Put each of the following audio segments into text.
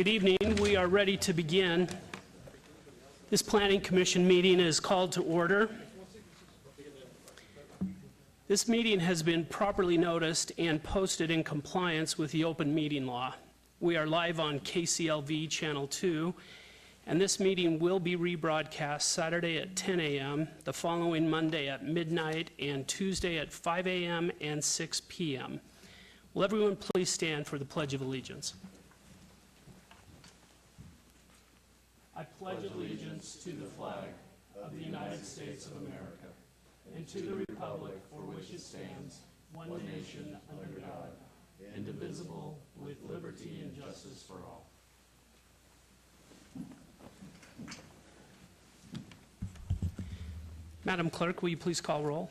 Good evening. We are ready to begin. This Planning Commission meeting is called to order. This meeting has been properly noticed and posted in compliance with the open meeting law. We are live on KCLV Channel 2, and this meeting will be rebroadcast Saturday at 10 a.m., the following Monday at midnight, and Tuesday at 5 a.m. and 6 p.m. Will everyone please stand for the Pledge of Allegiance? I pledge allegiance to the flag of the United States of America and to the republic for which it stands, one nation under God, indivisible, with liberty and justice for all. Madam Clerk, will you please call roll?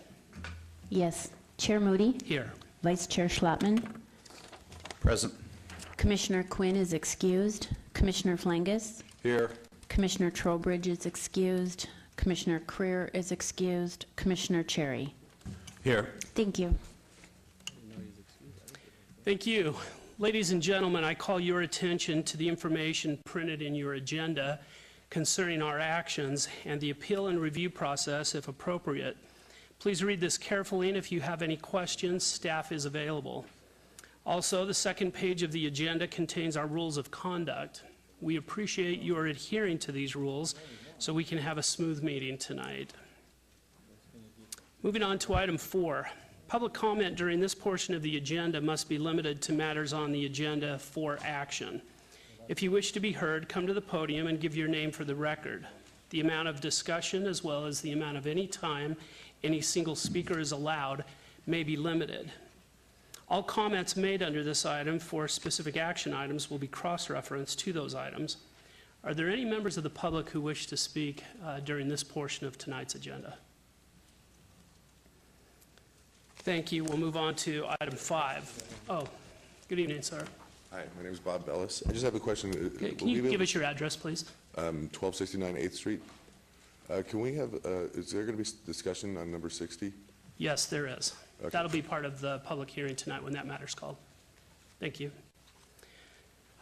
Yes. Chair Moody? Here. Vice Chair Schlattman? Present. Commissioner Quinn is excused. Commissioner Flangus? Here. Commissioner Trowbridge is excused. Commissioner Creer is excused. Commissioner Cherry? Here. Thank you. Thank you. Ladies and gentlemen, I call your attention to the information printed in your agenda concerning our actions and the appeal and review process, if appropriate. Please read this carefully, and if you have any questions, staff is available. Also, the second page of the agenda contains our rules of conduct. We appreciate your adhering to these rules so we can have a smooth meeting tonight. Moving on to item 4. Public comment during this portion of the agenda must be limited to matters on the agenda for action. If you wish to be heard, come to the podium and give your name for the record. The amount of discussion, as well as the amount of any time any single speaker is allowed, may be limited. All comments made under this item for specific action items will be cross-referenced to those items. Are there any members of the public who wish to speak during this portion of tonight's agenda? Thank you. We'll move on to item 5. Oh, good evening, sir. Hi, my name is Bob Bellis. I just have a question. Okay, can you give us your address, please? 1269 8th Street. Can we have, is there going to be discussion on number 60? Yes, there is. Okay. That'll be part of the public hearing tonight when that matter's called. Thank you.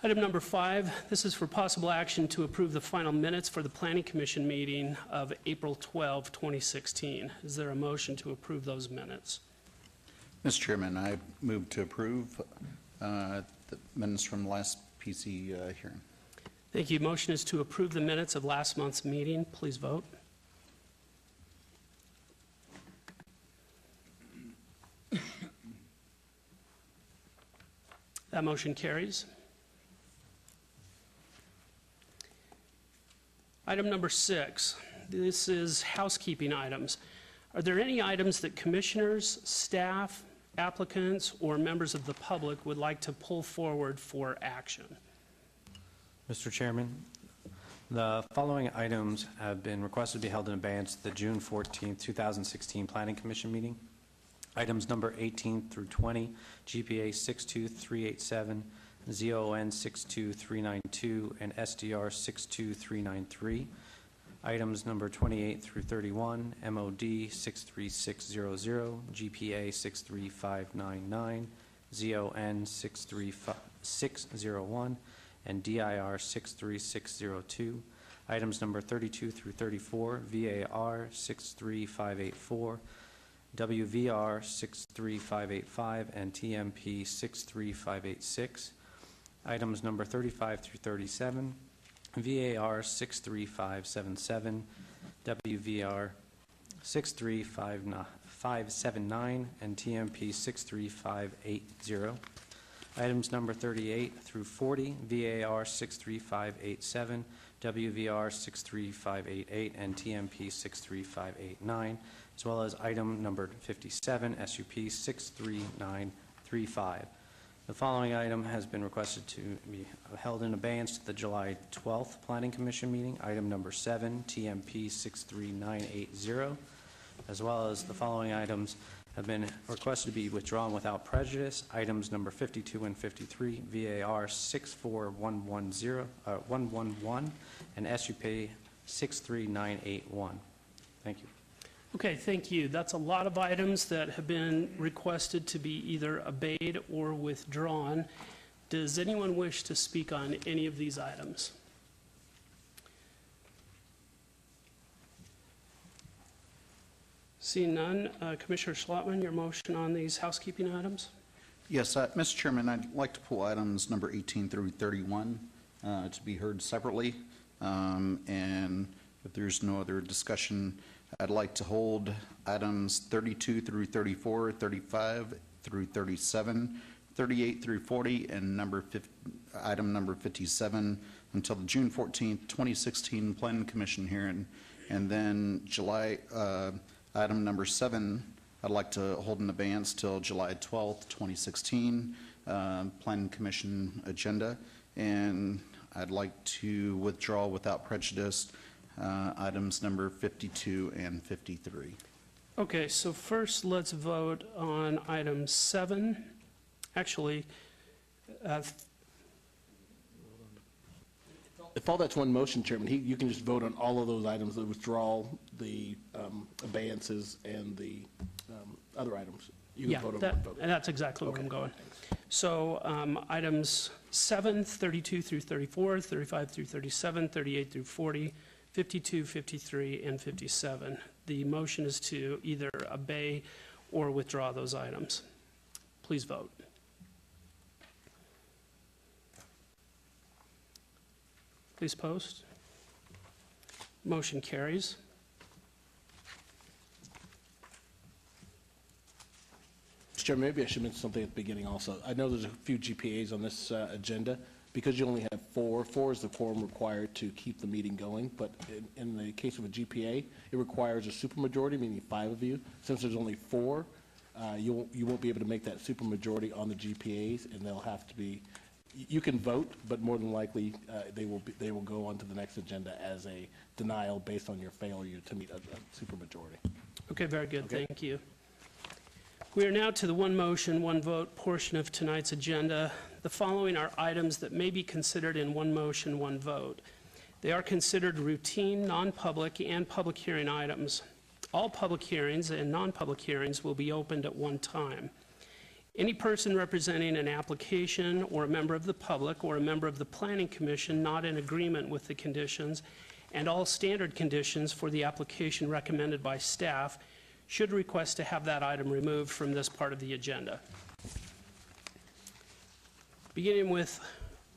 Item number 5, this is for possible action to approve the final minutes for the Planning Commission meeting of April 12, 2016. Is there a motion to approve those minutes? Mr. Chairman, I move to approve the minutes from the last PC hearing. Thank you. Motion is to approve the minutes of last month's meeting. Please vote. That motion carries. Item number 6. This is housekeeping items. Are there any items that commissioners, staff, applicants, or members of the public would like to pull forward for action? Mr. Chairman, the following items have been requested to be held in abeyance at the June 14, 2016 Planning Commission meeting. Items number 18 through 20, GPA 62387, ZON 62392, and SDR 62393. Items number 28 through 31, MOD 63600, GPA 63599, ZON 601, and DIR 63602. Items number 32 through 34, VAR 63584, WVR 63585, and TMP 63586. Items number 35 through 37, VAR 63577, WVR 63579, and TMP 63580. Items number 38 through 40, VAR 63587, WVR 63588, and TMP 63589, as well as item number 57, SUP 63935. The following item has been requested to be held in abeyance to the July 12th Planning Commission meeting. Item number 7, TMP 63980, as well as the following items have been requested to be withdrawn without prejudice. Items number 52 and 53, VAR 64111, and SUP 63981. Thank you. Okay, thank you. That's a lot of items that have been requested to be either obeyed or withdrawn. Does anyone wish to speak on any of these items? Seeing none, Commissioner Schlotman, your motion on these housekeeping items? Yes, Mr. Chairman, I'd like to pull items number 18 through 31 to be heard separately. And if there's no other discussion, I'd like to hold items 32 through 34, 35 through 37, 38 through 40, and item number 57 until the June 14th, 2016 Planning Commission hearing. And then item number 7, I'd like to hold in advance till July 12th, 2016, Planning Commission agenda. And I'd like to withdraw without prejudice items number 52 and 53. Okay, so first, let's vote on item 7. Actually, If all that's one motion, Chairman, you can just vote on all of those items, the withdrawal, the abeyances, and the other items. You can yeah, vote on one vote. and that's exactly where I'm going. So items 7, 32 through 34, 35 through 37, 38 through 40, 52, 53, and 57. The motion is to either obey or withdraw those items. Please vote. Please post. Motion carries. Mr. Chairman, maybe I should mention something at the beginning also. I know there's a few GPAs on this agenda. Because you only have 4 is the quorum required to keep the meeting going. But in the case of a GPA, it requires a supermajority, meaning 5 of you. Since there's only 4, you won't be able to make that supermajority on the GPAs, and they'll have to be. You can vote, but more than likely they will go on to the next agenda as a denial based on your failure to meet a supermajority. Okay, very good. Okay. Thank you. We are now to the one motion, one vote portion of tonight's agenda. The following are items that may be considered in one motion, one vote. They are considered routine, non-public, and public hearing items. All public hearings and non-public hearings will be opened at one time. Any person representing an application or a member of the public or a member of the Planning Commission not in agreement with the conditions and all standard conditions for the application recommended by staff should request to have that item removed from this part of the agenda. Beginning with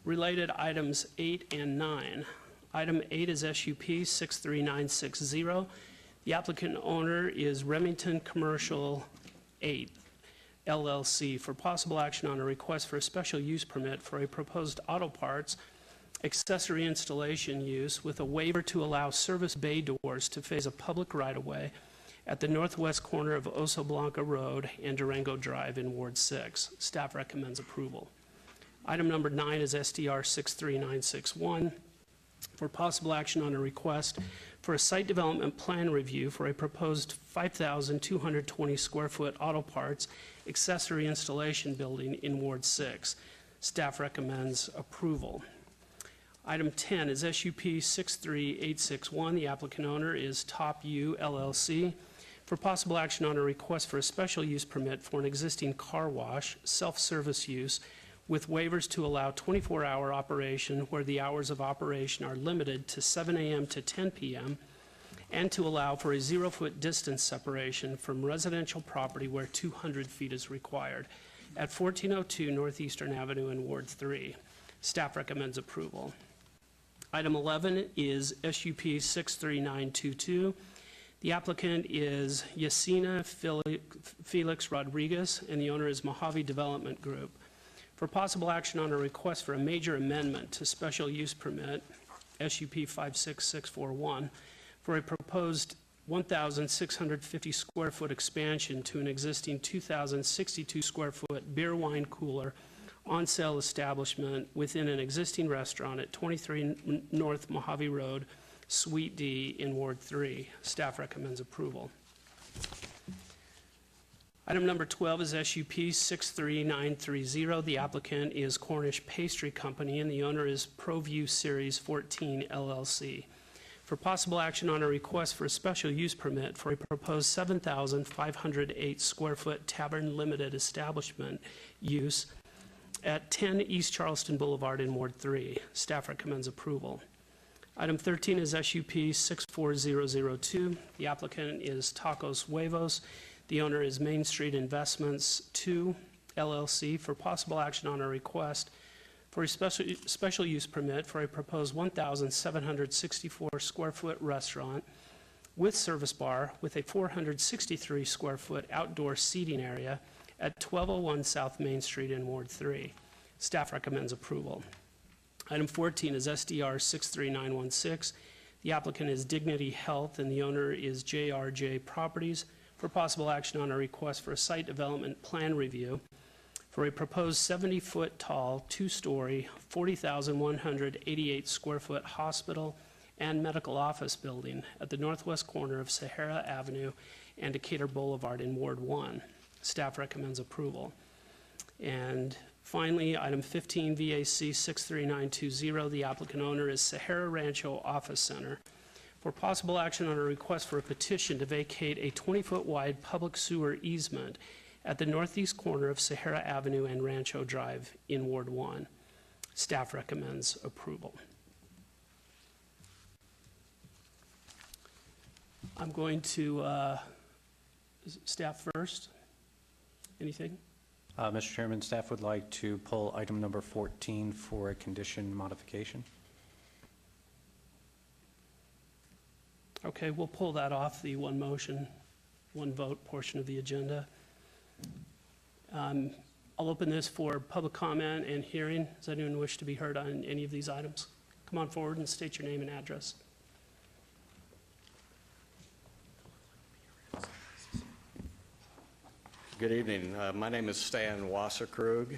related items 8 and 9. Item 8 is SUP 63960. The applicant owner is Remington Commercial 8 LLC for possible action on a request for a special use permit for a proposed auto parts accessory installation use with a waiver to allow service bay doors to face a public right-of-way at the northwest corner of Oso Blanca Road and Durango Drive in Ward 6. Staff recommends approval. Item number 9 is SDR 63961 for possible action on a request for a site development plan review for a proposed 5,220 square foot auto parts accessory installation building in Ward 6. Staff recommends approval. Item 10 is SUP 63861. The applicant owner is Top U LLC for possible action on a request for a special use permit for an existing car wash, self-service use, with waivers to allow 24-hour operation where the hours of operation are limited to 7 a.m. to 10 p.m., and to allow for a 0-foot distance separation from residential property where 200 feet is required at 1402 Northeastern Avenue in Ward 3. Staff recommends approval. Item 11 is SUP 63922. The applicant is Yasina Felix Rodriguez, and the owner is Mojave Development Group. For possible action on a request for a major amendment to special use permit, SUP 56641, for a proposed 1,650 square foot expansion to an existing 2,062 square foot beer wine cooler on-sale establishment within an existing restaurant at 23 North Mojave Road, Suite D in Ward 3. Staff recommends approval. Item number 12 is SUP 63930. The applicant is Cornish Pastry Company, and the owner is ProView Series 14 LLC. For possible action on a request for a special use permit for a proposed 7,508 square foot tavern limited establishment use at 10 East Charleston Boulevard in Ward 3. Staff recommends approval. Item 13 is SUP 64002. The applicant is Tacos Huevos. The owner is Main Street Investments 2 LLC for possible action on a request for a special use permit for a proposed 1,764 square foot restaurant with service bar with a 463 square foot outdoor seating area at 1201 South Main Street in Ward 3. Staff recommends approval. Item 14 is SDR 63916. The applicant is Dignity Health, and the owner is JRJ Properties for possible action on a request for a site development plan review for a proposed 70-foot tall, two-story, 40,188 square foot hospital and medical office building at the northwest corner of Sahara Avenue and Decatur Boulevard in Ward 1. Staff recommends approval. And finally, item 15, VAC 63920, the applicant owner is Sahara Rancho Office Center for possible action on a request for a petition to vacate a 20-foot wide public sewer easement at the northeast corner of Sahara Avenue and Rancho Drive in Ward 1. Staff recommends approval. I'm going to, staff first. Anything? Mr. Chairman, staff would like to pull item number 14 for a condition modification. Okay, we'll pull that off the one motion, one vote portion of the agenda. I'll open this for public comment and hearing. Does anyone wish to be heard on any of these items? Come on forward and state your name and address. Good evening. My name is Stan Wasserkrug,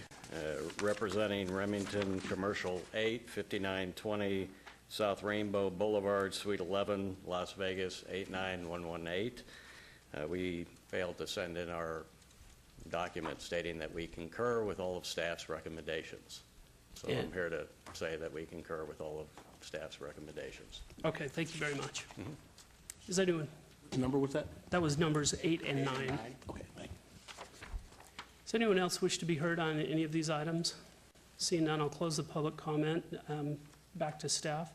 representing Remington Commercial 8, 5920 South Rainbow Boulevard, Suite 11, Las Vegas, 89118. We failed to send in our document stating that we concur with all of staff's recommendations. So I'm here to say that we concur with all of staff's recommendations. Okay, thank you very much. Is anyone? What number was that? That was numbers 8 and 9. Okay, thank you. Does anyone else wish to be heard on any of these items? Seeing none, I'll close the public comment. Back to staff.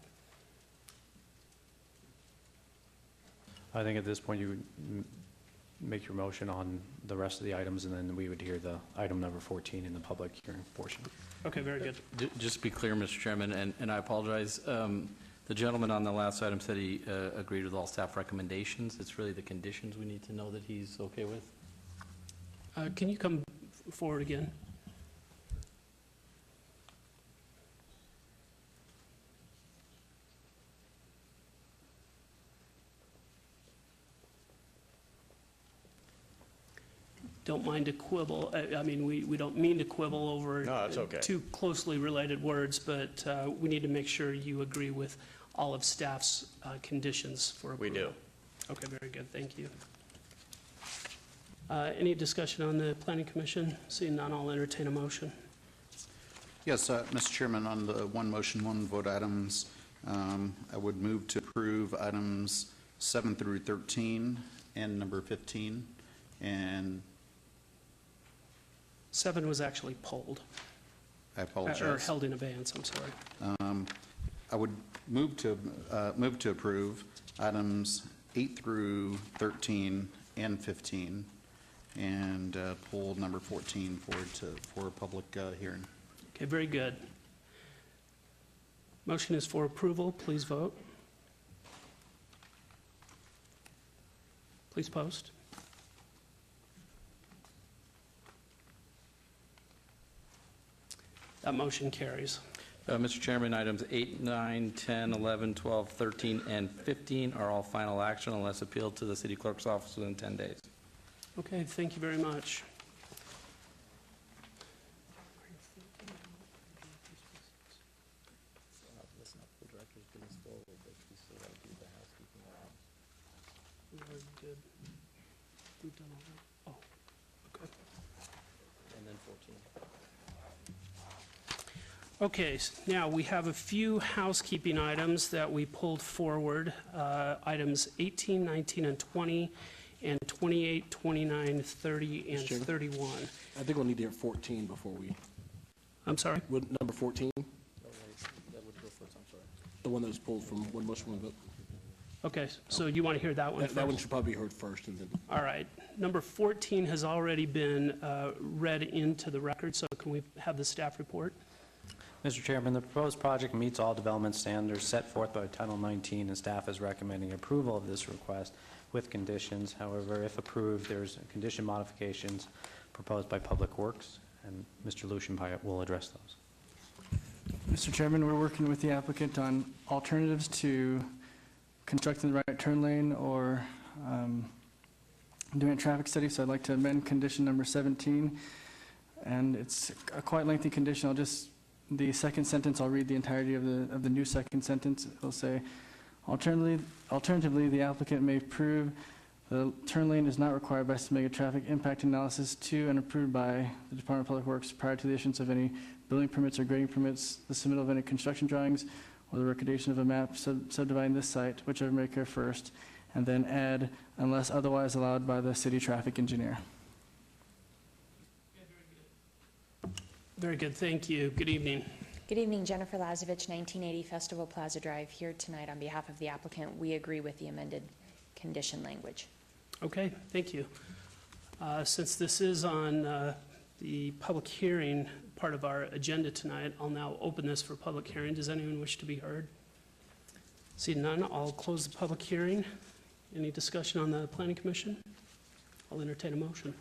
I think at this point you would make your motion on the rest of the items, and then we would hear the item number 14 in the public hearing portion. Okay, very good. Just to be clear, Mr. Chairman, and I apologize, the gentleman on the last item said he agreed with all staff recommendations. It's really the conditions we need to know that he's okay with. Can you come forward again? Don't mind to quibble. I mean, we don't mean to quibble over No, it's okay. two closely related words, but we need to make sure you agree with all of staff's conditions for approval. We do. Okay, very good. Thank you. Any discussion on the Planning Commission? Seeing none, I'll entertain a motion. Yes, Mr. Chairman, on the one motion, one vote items, I would move to approve items 7 through 13 and number 15. And 7 was actually pulled, I or apologize. held in abeyance, I'm sorry. I would move to approve items 8 through 13 and 15, and pull number 14 forward for a public hearing. Okay, very good. Motion is for approval. Please vote. Please post. That motion carries. Mr. Chairman, items 8, 9, 10, 11, 12, 13, and 15 are all final action unless appealed to the city clerk's office within 10 days. Okay, thank you very much. We already did. We've done all that. Oh, okay. And then 14. Okay, now we have a few housekeeping items that we pulled forward. Items 18, 19, and 20, and 28, 29, 30, and Mr. Chairman? 31. I think we'll need to hear 14 before we, I'm sorry? Number 14? The one that was pulled from one motion, one vote. Okay, so you want to hear that one first? That one should probably be heard first, and then, All right. Number 14 has already been read into the record, so can we have the staff report? Mr. Chairman, the proposed project meets all development standards set forth by Title 19, and staff is recommending approval of this request with conditions. However, if approved, there's condition modifications proposed by Public Works, and Mr. Lucian will address those. Mr. Chairman, we're working with the applicant on alternatives to constructing the right turn lane or doing a traffic study, so I'd like to amend condition number 17. And it's a quite lengthy condition. The second sentence, I'll read the entirety of the new second sentence. It'll say, alternatively, the applicant may prove the turn lane is not required by submitting a traffic impact analysis to and approved by the Department of Public Works prior to the issuance of any building permits or grading permits, the submittal of any construction drawings, or the recordation of a map subdividing this site, whichever may occur first, and then add, unless otherwise allowed by the city traffic engineer. Very good, thank you. Good evening. Good evening, Jennifer Lazovich, 1980 Festival Plaza Drive, here tonight on behalf of the applicant. We agree with the amended condition language. Okay, thank you. Since this is on the public hearing part of our agenda tonight, I'll now open this for public hearing. Does anyone wish to be heard? Seeing none, I'll close the public hearing. Any discussion on the Planning Commission? I'll entertain a motion.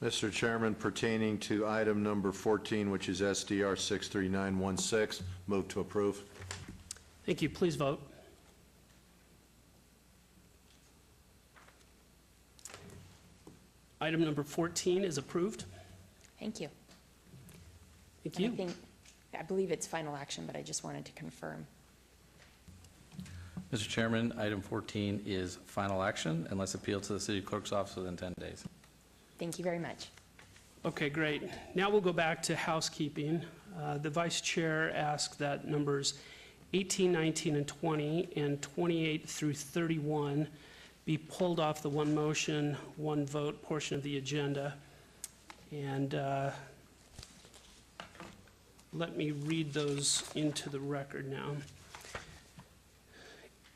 Mr. Chairman, pertaining to item number 14, which is SDR 63916, move to approve. Thank you. Please vote. Item number 14 is approved. Thank you. Thank And you. I believe it's final action, but I just wanted to confirm. Mr. Chairman, item 14 is final action unless appealed to the city clerk's office within 10 days. Thank you very much. Okay, great. Now we'll go back to housekeeping. The vice chair asked that numbers 18, 19, and 20, and 28 through 31 be pulled off the one motion, one vote portion of the agenda. And let me read those into the record now.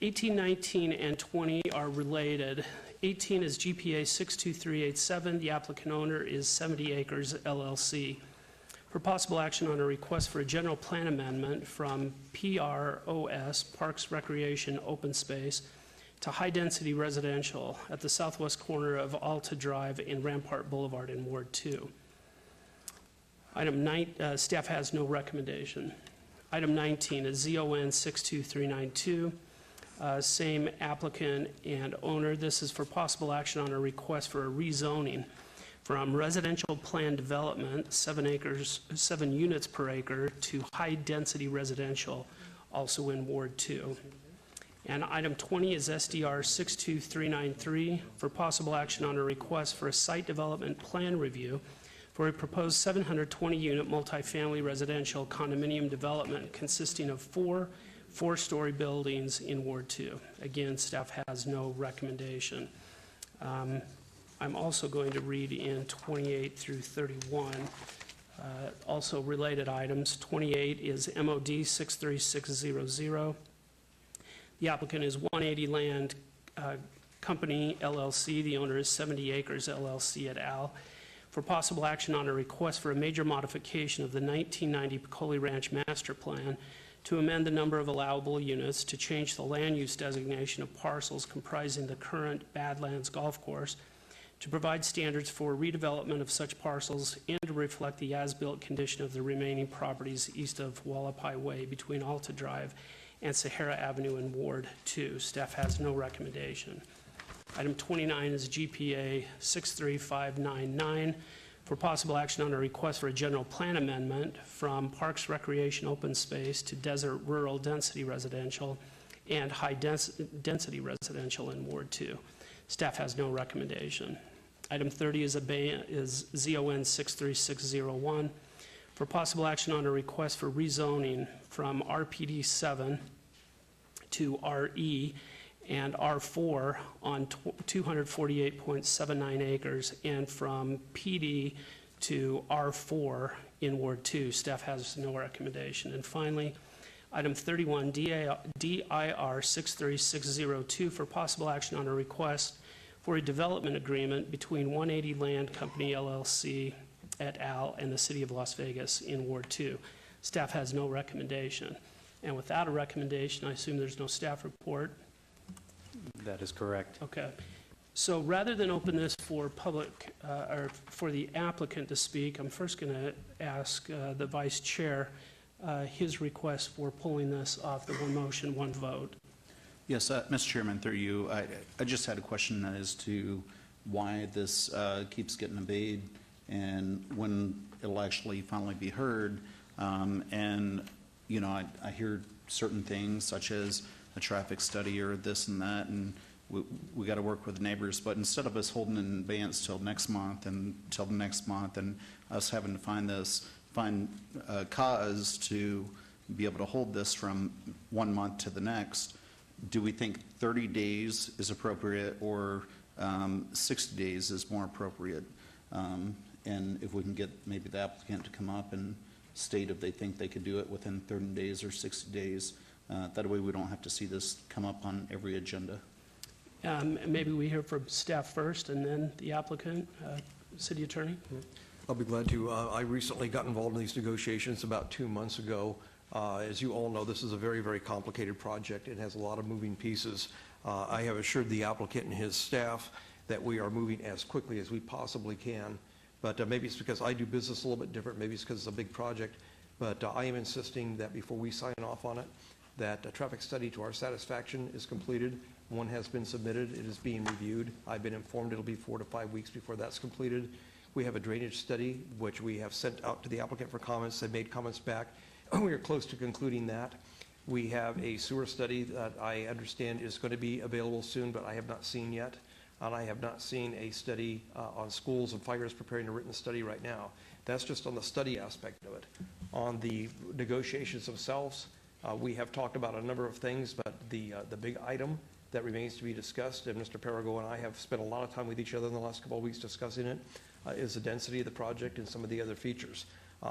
18, 19, and 20 are related. 18 is GPA 62387. The applicant owner is 70 Acres LLC. For possible action on a request for a general plan amendment from PROS, Parks Recreation Open Space, to high-density residential at the southwest corner of Alta Drive and Rampart Boulevard in Ward 2. Item 9, staff has no recommendation. Item 19 is ZON 62392. Same applicant and owner. This is for possible action on a request for a rezoning from residential plan development, 7 units per acre, to high-density residential, also in Ward 2. And item 20 is SDR 62393 for possible action on a request for a site development plan review for a proposed 720-unit multifamily residential condominium development consisting of four-story buildings in Ward 2. Again, staff has no recommendation. I'm also going to read in 28 through 31. Also related items. 28 is MOD 63600. The applicant is 180 Land Company LLC. The owner is 70 Acres LLC et al. For possible action on a request for a major modification of the 1990 Piccoli Ranch Master Plan to amend the number of allowable units, to change the land use designation of parcels comprising the current Badlands Golf Course, to provide standards for redevelopment of such parcels, and to reflect the as-built condition of the remaining properties east of Wallapai Way between Alta Drive and Sahara Avenue in Ward 2. Staff has no recommendation. Item 29 is GPA 63599 for possible action on a request for a general plan amendment from Parks Recreation Open Space to Desert Rural Density Residential and High Density Residential in Ward 2. Staff has no recommendation. Item 30 is ZON 63601 for possible action on a request for rezoning from RPD 7 to RE and R4 on 248.79 acres, and from PD to R4 in Ward 2. Staff has no recommendation. And finally, item 31, DIR 63602 for possible action on a request for a development agreement between 180 Land Company LLC et al. And the City of Las Vegas in Ward 2. Staff has no recommendation. And without a recommendation, I assume there's no staff report. That is correct. Okay. So rather than open this for public, or for the applicant to speak, I'm first going to ask the Vice Chair his request for pulling this off the one motion, one vote. Yes, Mr. Chairman, through you, I just had a question as to why this keeps getting obeyed and when it'll actually finally be heard. And, you know, I hear certain things such as a traffic study or this and that, and we got to work with the neighbors. But instead of us holding in advance till next month and till the next month and us having to find cause to be able to hold this from 1 month to the next, do we think 30 days is appropriate or 60 days is more appropriate? And if we can get maybe the applicant to come up and state if they think they could do it within 30 days or 60 days, that way we don't have to see this come up on every agenda. Maybe we hear from staff first and then the applicant. City Attorney? I'll be glad to. I recently got involved in these negotiations about 2 months ago. As you all know, this is a very, very complicated project. It has a lot of moving pieces. I have assured the applicant and his staff that we are moving as quickly as we possibly can. But maybe it's because I do business a little bit different. Maybe it's because it's a big project. But I am insisting that before we sign off on it, that a traffic study to our satisfaction is completed. One has been submitted. It is being reviewed. I've been informed it'll be 4 to 5 weeks before that's completed. We have a drainage study, which we have sent out to the applicant for comments. They made comments back. We are close to concluding that. We have a sewer study that I understand is going to be available soon, but I have not seen yet. And I have not seen a study on schools, and fire is preparing a written study right now. That's just on the study aspect of it. On the negotiations themselves, we have talked about a number of things, but the big item that remains to be discussed, and Mr. Perigo and I have spent a lot of time with each other in the last couple of weeks discussing it, is the density of the project and some of the other features.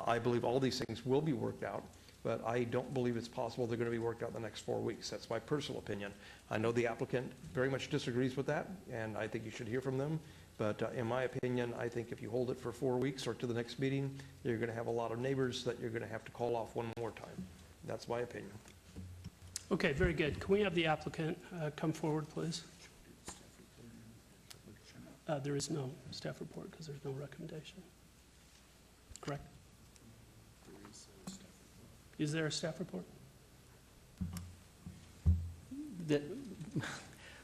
I believe all these things will be worked out, but I don't believe it's possible they're going to be worked out in the next 4 weeks. That's my personal opinion. I know the applicant very much disagrees with that, and I think you should hear from them. But in my opinion, I think if you hold it for 4 weeks or to the next meeting, you're going to have a lot of neighbors that you're going to have to call off one more time. That's my opinion. Okay, very good. Can we have the applicant come forward, please? There is no staff report because there's no recommendation. Correct? Is there a staff report?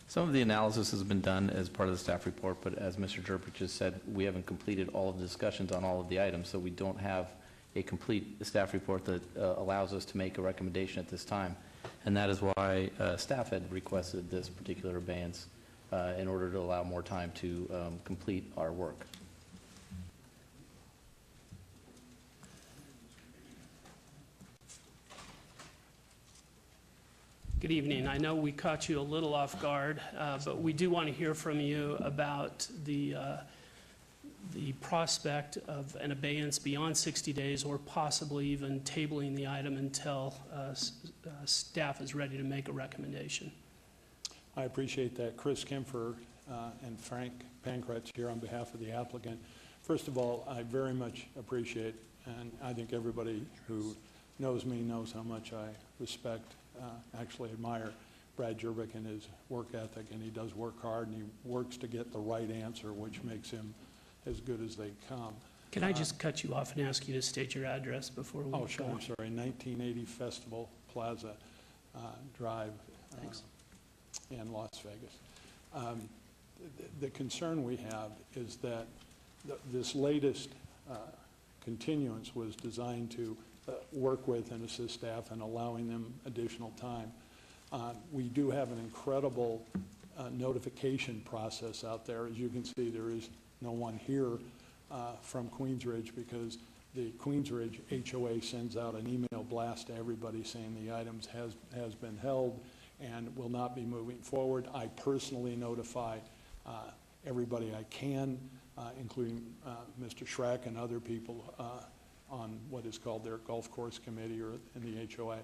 Some of the analysis has been done as part of the staff report, but as Mr. Jerpich just said, we haven't completed all of the discussions on all of the items, so we don't have a complete staff report that allows us to make a recommendation at this time. And that is why staff had requested this particular abeyance in order to allow more time to complete our work. Good evening. I know we caught you a little off guard, but we do want to hear from you about the prospect of an abeyance beyond 60 days or possibly even tabling the item until staff is ready to make a recommendation. I appreciate that. Chris Kempfer and Frank Pankratz here on behalf of the applicant. First of all, I very much appreciate, and I think everybody who knows me knows how much I respect, actually admire Brad Jervik and his work ethic, and he does work hard, and he works to get the right answer, which makes him as good as they come. Can I just cut you off and ask you to state your address before we go? Oh, sure, I'm sorry, 1980 Festival Plaza Drive in Las Vegas. The concern we have is that this latest continuance was designed to work with and assist staff in allowing them additional time. We do have an incredible notification process out there. As you can see, there is no one here from Queensridge because the Queensridge HOA sends out an email blast to everybody saying the items has been held and will not be moving forward. I personally notify everybody I can, including Mr. Schreck and other people on what is called their golf course committee or in the HOA.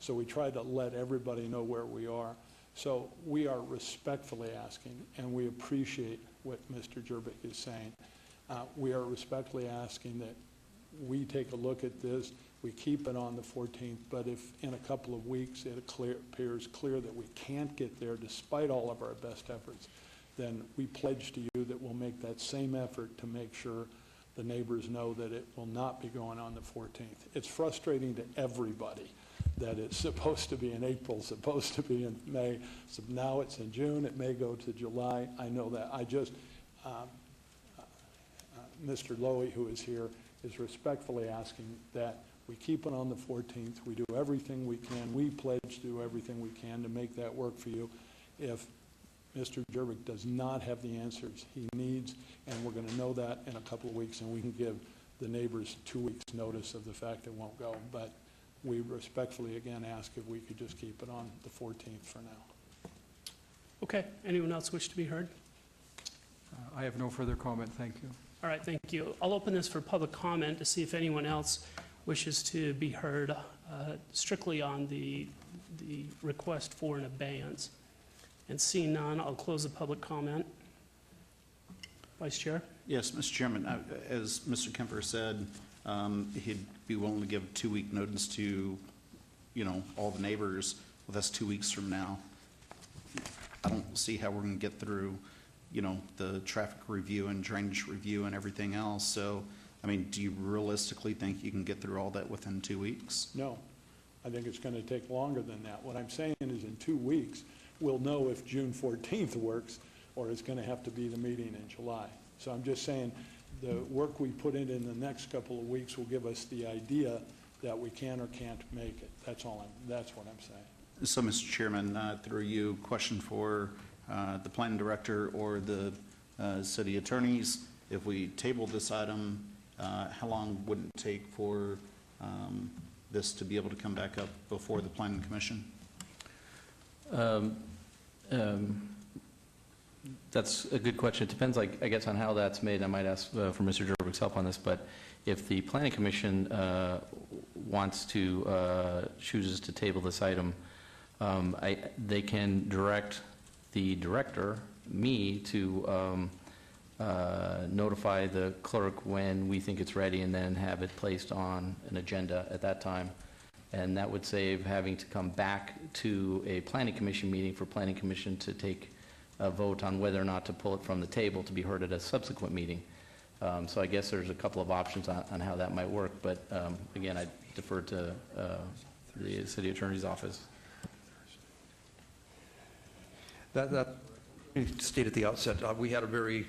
So we try to let everybody know where we are. So we are respectfully asking, and we appreciate what Mr. Jerbick is saying. We are respectfully asking that we take a look at this, we keep it on the 14th, but if in a couple of weeks it appears clear that we can't get there despite all of our best efforts, then we pledge to you that we'll make that same effort to make sure the neighbors know that it will not be going on the 14th. It's frustrating to everybody that it's supposed to be in April, supposed to be in May, so now it's in June, it may go to July. I know that. I just, Mr. Lowy, who is here, is respectfully asking that we keep it on the 14th. We do everything we can. We pledge to do everything we can to make that work for you. If Mr. Jerbick does not have the answers he needs, and we're going to know that in a couple of weeks, and we can give the neighbors 2 weeks' notice of the fact it won't go. But we respectfully, again, ask if we could just keep it on the 14th for now. Okay, anyone else wish to be heard? I have no further comment, thank you. All right, thank you. I'll open this for public comment to see if anyone else wishes to be heard strictly on the request for an abeyance. And seeing none, I'll close the public comment. Vice Chair? Yes, Mr. Chairman, as Mr. Kemper said, he'd be willing to give 2-week notice to, all the neighbors. Well, that's 2 weeks from now. I don't see how we're going to get through, the traffic review and drainage review and everything else. So, do you realistically think you can get through all that within 2 weeks? No, I think it's going to take longer than that. What I'm saying is in 2 weeks, we'll know if June 14th works or it's going to have to be the meeting in July. So I'm just saying the work we put in the next couple of weeks will give us the idea that we can or can't make it. That's what I'm saying. So, Mr. Chairman, through you, question for the planning director or the city attorneys. If we table this item, how long would it take for this to be able to come back up before the planning commission? That's a good question. It depends, I guess, on how that's made. I might ask for Mr. Jerbick's help on this, but if the planning commission wants to, chooses to table this item, they can direct the director, me, to notify the clerk when we think it's ready and then have it placed on an agenda at that time. And that would save having to come back to a planning commission meeting for planning commission to take a vote on whether or not to pull it from the table to be heard at a subsequent meeting. So I guess there's a couple of options on how that might work, but again, I defer to the city attorney's office. That state at the outset, we had a very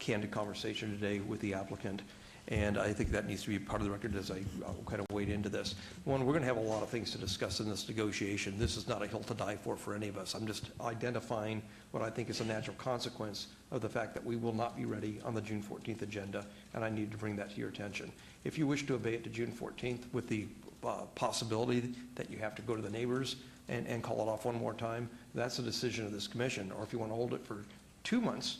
candid conversation today with the applicant, and I think that needs to be part of the record as I kind of wade into this. One, we're going to have a lot of things to discuss in this negotiation. This is not a hill to die for any of us. I'm just identifying what I think is a natural consequence of the fact that we will not be ready on the June 14th agenda, and I need to bring that to your attention. If you wish to obey it to June 14th with the possibility that you have to go to the neighbors and call it off one more time, that's a decision of this commission. Or if you want to hold it for 2 months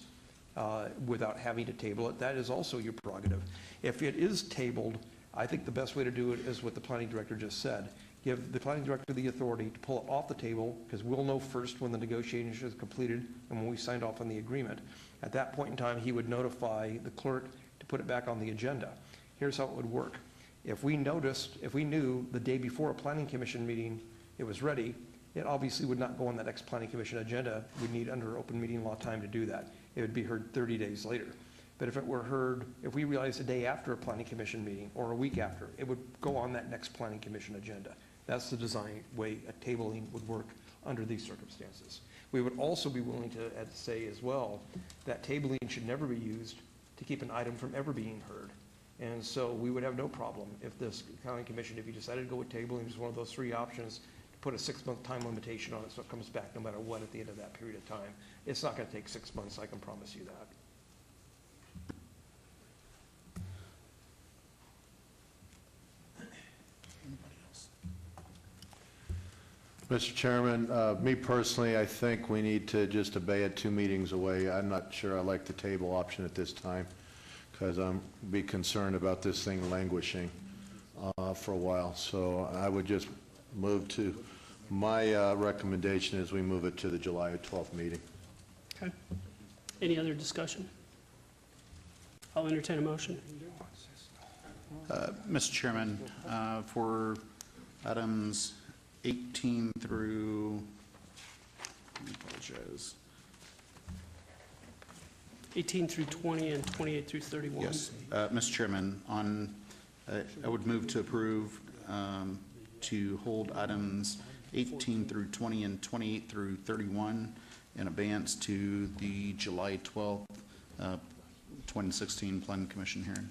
without having to table it, that is also your prerogative. If it is tabled, I think the best way to do it is what the planning director just said. Give the planning director the authority to pull it off the table, because we'll know first when the negotiation is completed and when we signed off on the agreement. At that point in time, he would notify the clerk to put it back on the agenda. Here's how it would work. If we knew the day before a planning commission meeting it was ready, it obviously would not go on the next planning commission agenda. We'd need under open meeting law time to do that. It would be heard 30 days later. But if it were heard, if we realized a day after a planning commission meeting or a week after, it would go on that next planning commission agenda. That's the design way a tabling would work under these circumstances. We would also be willing to say as well that tabling should never be used to keep an item from ever being heard. And so we would have no problem if this planning commission, if you decided to go with tabling, is one of those 3 options, to put a 6-month time limitation on it so it comes back no matter what at the end of that period of time. It's not going to take 6 months, I can promise you that. Mr. Chairman, me personally, I think we need to just obey it 2 meetings away. I'm not sure I like the table option at this time, because I'm be concerned about this thing languishing for a while. So I would just move to, my recommendation is we move it to the July 12th meeting. Okay. Any other discussion? I'll entertain a motion. Mr. Chairman, for items 18 through, I apologize. 18 through 20 and 28 through 31. Yes, Mr. Chairman, I would move to approve to hold items 18 through 20 and 28 through 31 in abeyance to the July 12th, 2016 Planning Commission hearing.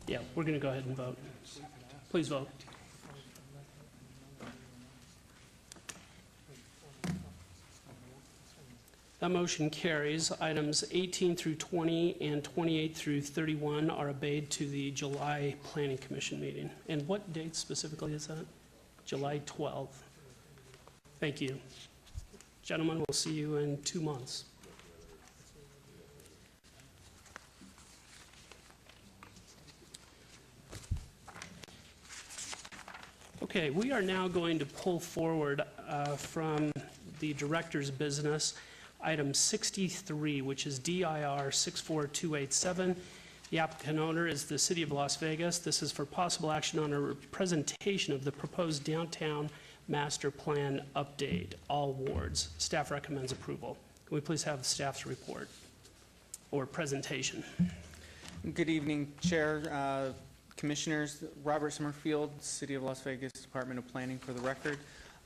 Yeah, we're going to go ahead and vote. Please vote. That motion carries. Items 18 through 20 and 28 through 31 are obeyed to the July Planning Commission meeting. And what date specifically is that? July 12th. Thank you. Gentlemen, we'll see you in 2 months. Okay, we are now going to pull forward from the director's business, item 63, which is DIR 64287. The applicant owner is the City of Las Vegas. This is for possible action on a presentation of the proposed downtown master plan update, all wards. Staff recommends approval. Can we please have staff's report or presentation? Good evening, Chair, Commissioners. Robert Summerfield, City of Las Vegas Department of Planning for the record.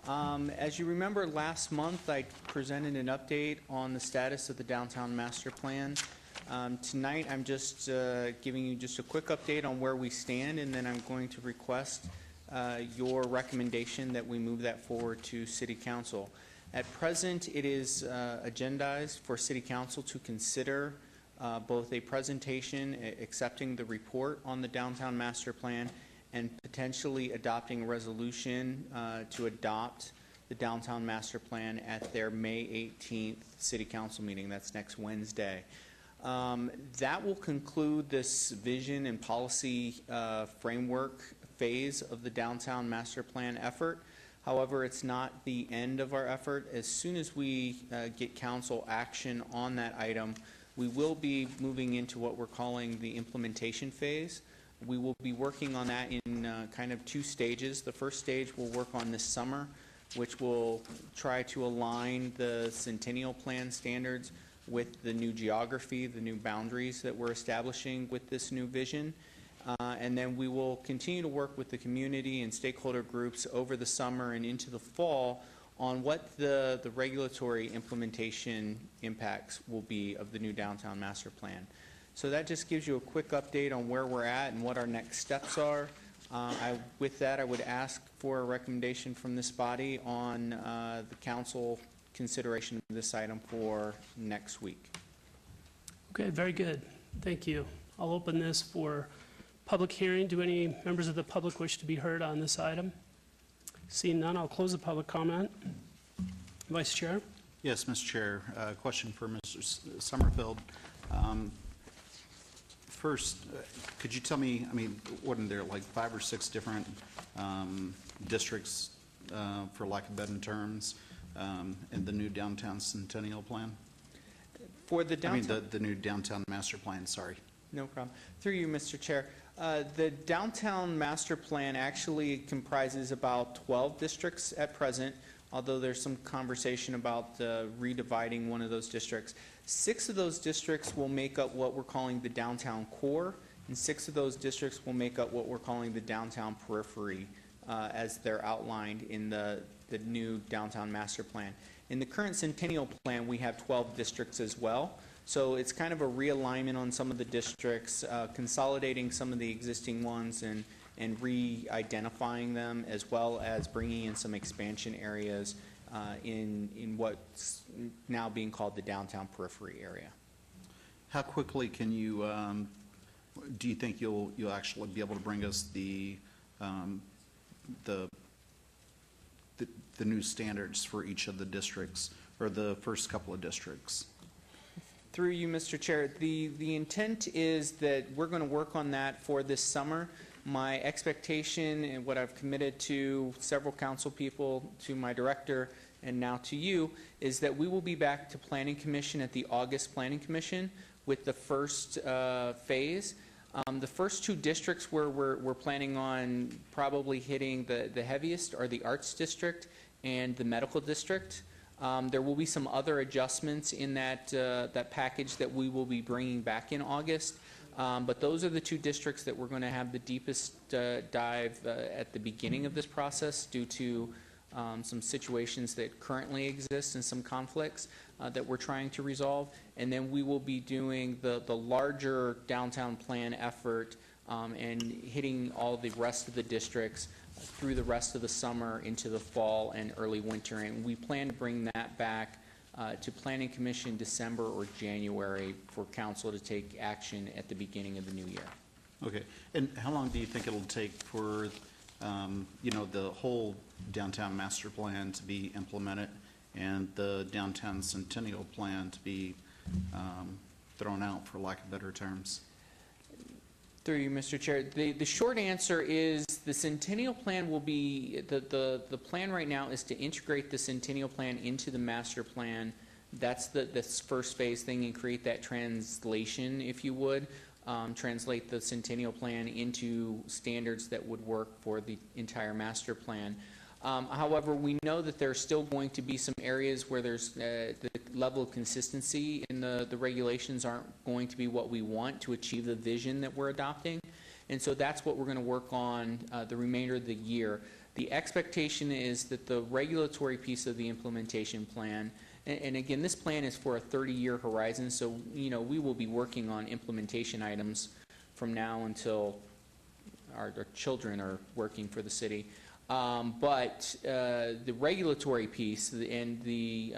As you remember, last month I presented an update on the status of the downtown master plan. Tonight I'm just giving you just a quick update on where we stand, and then I'm going to request your recommendation that we move that forward to City Council. At present, it is agendized for City Council to consider both a presentation accepting the report on the downtown master plan and potentially adopting a resolution to adopt the downtown master plan at their May 18th City Council meeting. That's next Wednesday. That will conclude this vision and policy framework phase of the downtown master plan effort. However, it's not the end of our effort. As soon as we get council action on that item, we will be moving into what we're calling the implementation phase. We will be working on that in kind of 2 stages. The first stage we'll work on this summer, which will try to align the Centennial Plan standards with the new geography, the new boundaries that we're establishing with this new vision. And then we will continue to work with the community and stakeholder groups over the summer and into the fall on what the regulatory implementation impacts will be of the new downtown master plan. So that just gives you a quick update on where we're at and what our next steps are. With that, I would ask for a recommendation from this body on the council consideration of this item for next week. Okay, very good. Thank you. I'll open this for public hearing. Do any members of the public wish to be heard on this item? Seeing none, I'll close the public comment. Vice Chair? Yes, Mr. Chair. Question for Mr. Summerfield. First, could you tell me, I mean, wasn't there like 5 or 6 different districts, for lack of better terms, in the new downtown Centennial Plan? For the downtown, the new downtown master plan, sorry. No problem. Through you, Mr. Chair. The downtown master plan actually comprises about 12 districts at present, although there's some conversation about redividing one of those districts. 6 of those districts will make up what we're calling the downtown core, and 6 of those districts will make up what we're calling the downtown periphery, as they're outlined in the new downtown master plan. In the current Centennial Plan, we have 12 districts as well. So it's kind of a realignment on some of the districts, consolidating some of the existing ones and re-identifying them, as well as bringing in some expansion areas in what's now being called the downtown periphery area. How quickly can you, do you think you'll actually be able to bring us the new standards for each of the districts, or the first couple of districts? Through you, Mr. Chair, the intent is that we're going to work on that for this summer. My expectation and what I've committed to several council people, to my director, and now to you, is that we will be back to Planning Commission at the August Planning Commission with the first phase. The first two districts where we're planning on probably hitting the heaviest are the Arts District and the Medical District. There will be some other adjustments in that package that we will be bringing back in August. But those are the two districts that we're going to have the deepest dive at the beginning of this process due to some situations that currently exist and some conflicts that we're trying to resolve. And then we will be doing the larger downtown plan effort and hitting all the rest of the districts through the rest of the summer into the fall and early winter. And we plan to bring that back to Planning Commission December or January for council to take action at the beginning of the new year. Okay, and how long do you think it'll take for, the whole downtown master plan to be implemented and the downtown centennial plan to be thrown out, for lack of better terms? Through you, Mr. Chair. The short answer is the Centennial Plan will be, the plan right now is to integrate the Centennial Plan into the master plan. That's this first phase thing, and create that translation, if you would. Translate the Centennial Plan into standards that would work for the entire master plan. However, we know that there's still going to be some areas where there's the level of consistency in the regulations aren't going to be what we want to achieve the vision that we're adopting. And so that's what we're going to work on the remainder of the year. The expectation is that the regulatory piece of the implementation plan, and again, this plan is for a 30-year horizon, so we will be working on implementation items from now until our children are working for the city. But the regulatory piece and the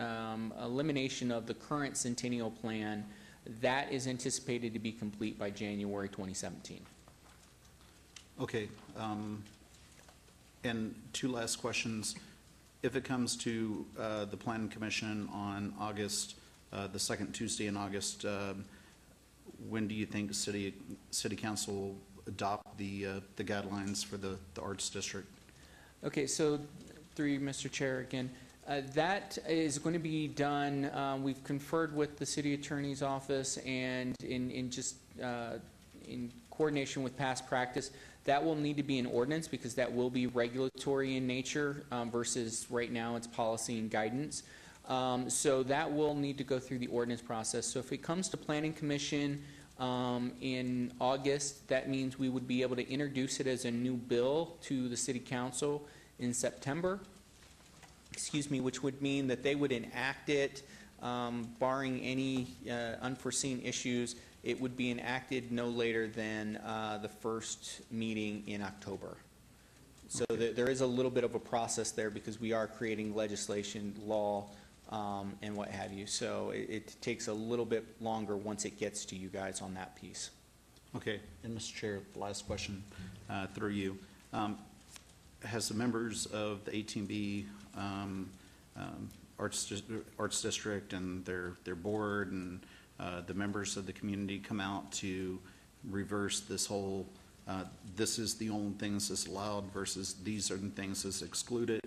elimination of the current Centennial Plan, that is anticipated to be complete by January 2017. Okay, and two last questions. If it comes to the Planning Commission on August, the second Tuesday in August, when do you think City Council will adopt the guidelines for the Arts District? Okay, so through you, Mr. Chair, again, that is going to be done. We've conferred with the City Attorney's Office, and in coordination with past practice, that will need to be an ordinance because that will be regulatory in nature versus right now it's policy and guidance. So that will need to go through the ordinance process. So if it comes to Planning Commission in August, that means we would be able to introduce it as a new bill to the City Council in September, which would mean that they would enact it, barring any unforeseen issues. It would be enacted no later than the first meeting in October. So there is a little bit of a process there because we are creating legislation, law, and what have you. So it takes a little bit longer once it gets to you guys on that piece. Okay, and Mr. Chair, the last question through you. Has the members of the 18B Arts District and their board and the members of the community come out to reverse this whole, this is the only things that's allowed versus these are the things that's excluded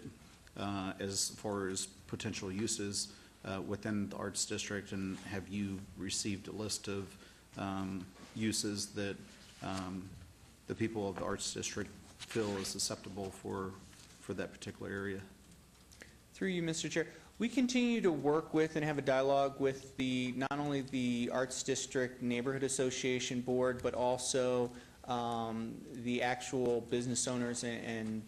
as far as potential uses within the Arts District? And have you received a list of uses that the people of the Arts District feel is acceptable for that particular area? Through you, Mr. Chair. We continue to work with and have a dialogue with not only the Arts District Neighborhood Association Board, but also the actual business owners and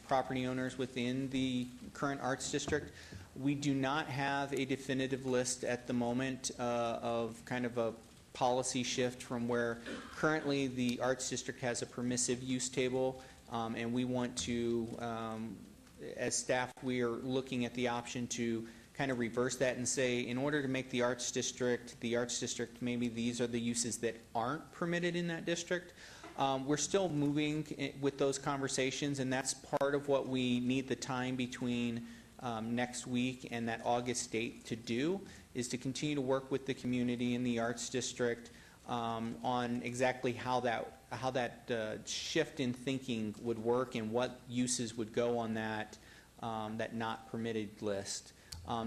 property owners within the current Arts District. We do not have a definitive list at the moment of kind of a policy shift from where currently the Arts District has a permissive use table, and we want to as staff, we are looking at the option to kind of reverse that and say, in order to make the Arts District, maybe these are the uses that aren't permitted in that district. We're still moving with those conversations, and that's part of what we need the time between next week and that August date to do, is to continue to work with the community in the Arts District on exactly how that shift in thinking would work and what uses would go on that not permitted list.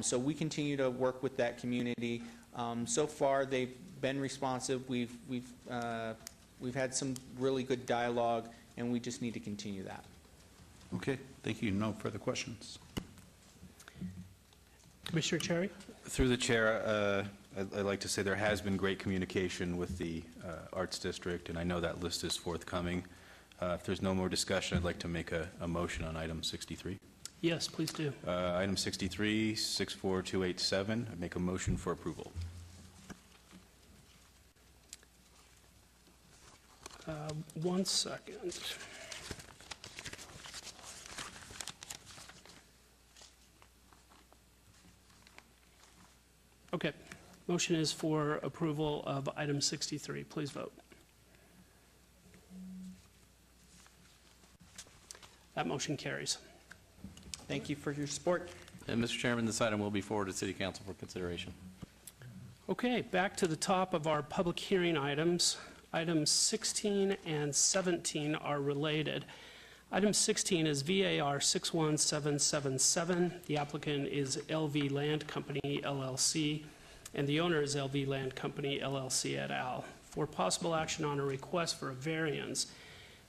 So we continue to work with that community. So far, they've been responsive. We've had some really good dialogue, and we just need to continue that. Okay, thank you. No further questions. Commissioner Cherry? Through the chair, I'd like to say there has been great communication with the Arts District, and I know that list is forthcoming. If there's no more discussion, I'd like to make a motion on item 63. Yes, please do. Item 63, 64287, I make a motion for approval. One second. Okay. Motion is for approval of item 63. Please vote. That motion carries. Thank you for your support. And Mr. Chairman, this item will be forwarded to City Council for consideration. Okay, back to the top of our public hearing items. Items 16 and 17 are related. Item 16 is VAR 61777. The applicant is LV Land Company, LLC, and the owner is LV Land Company, LLC et al. For possible action on a request for a variance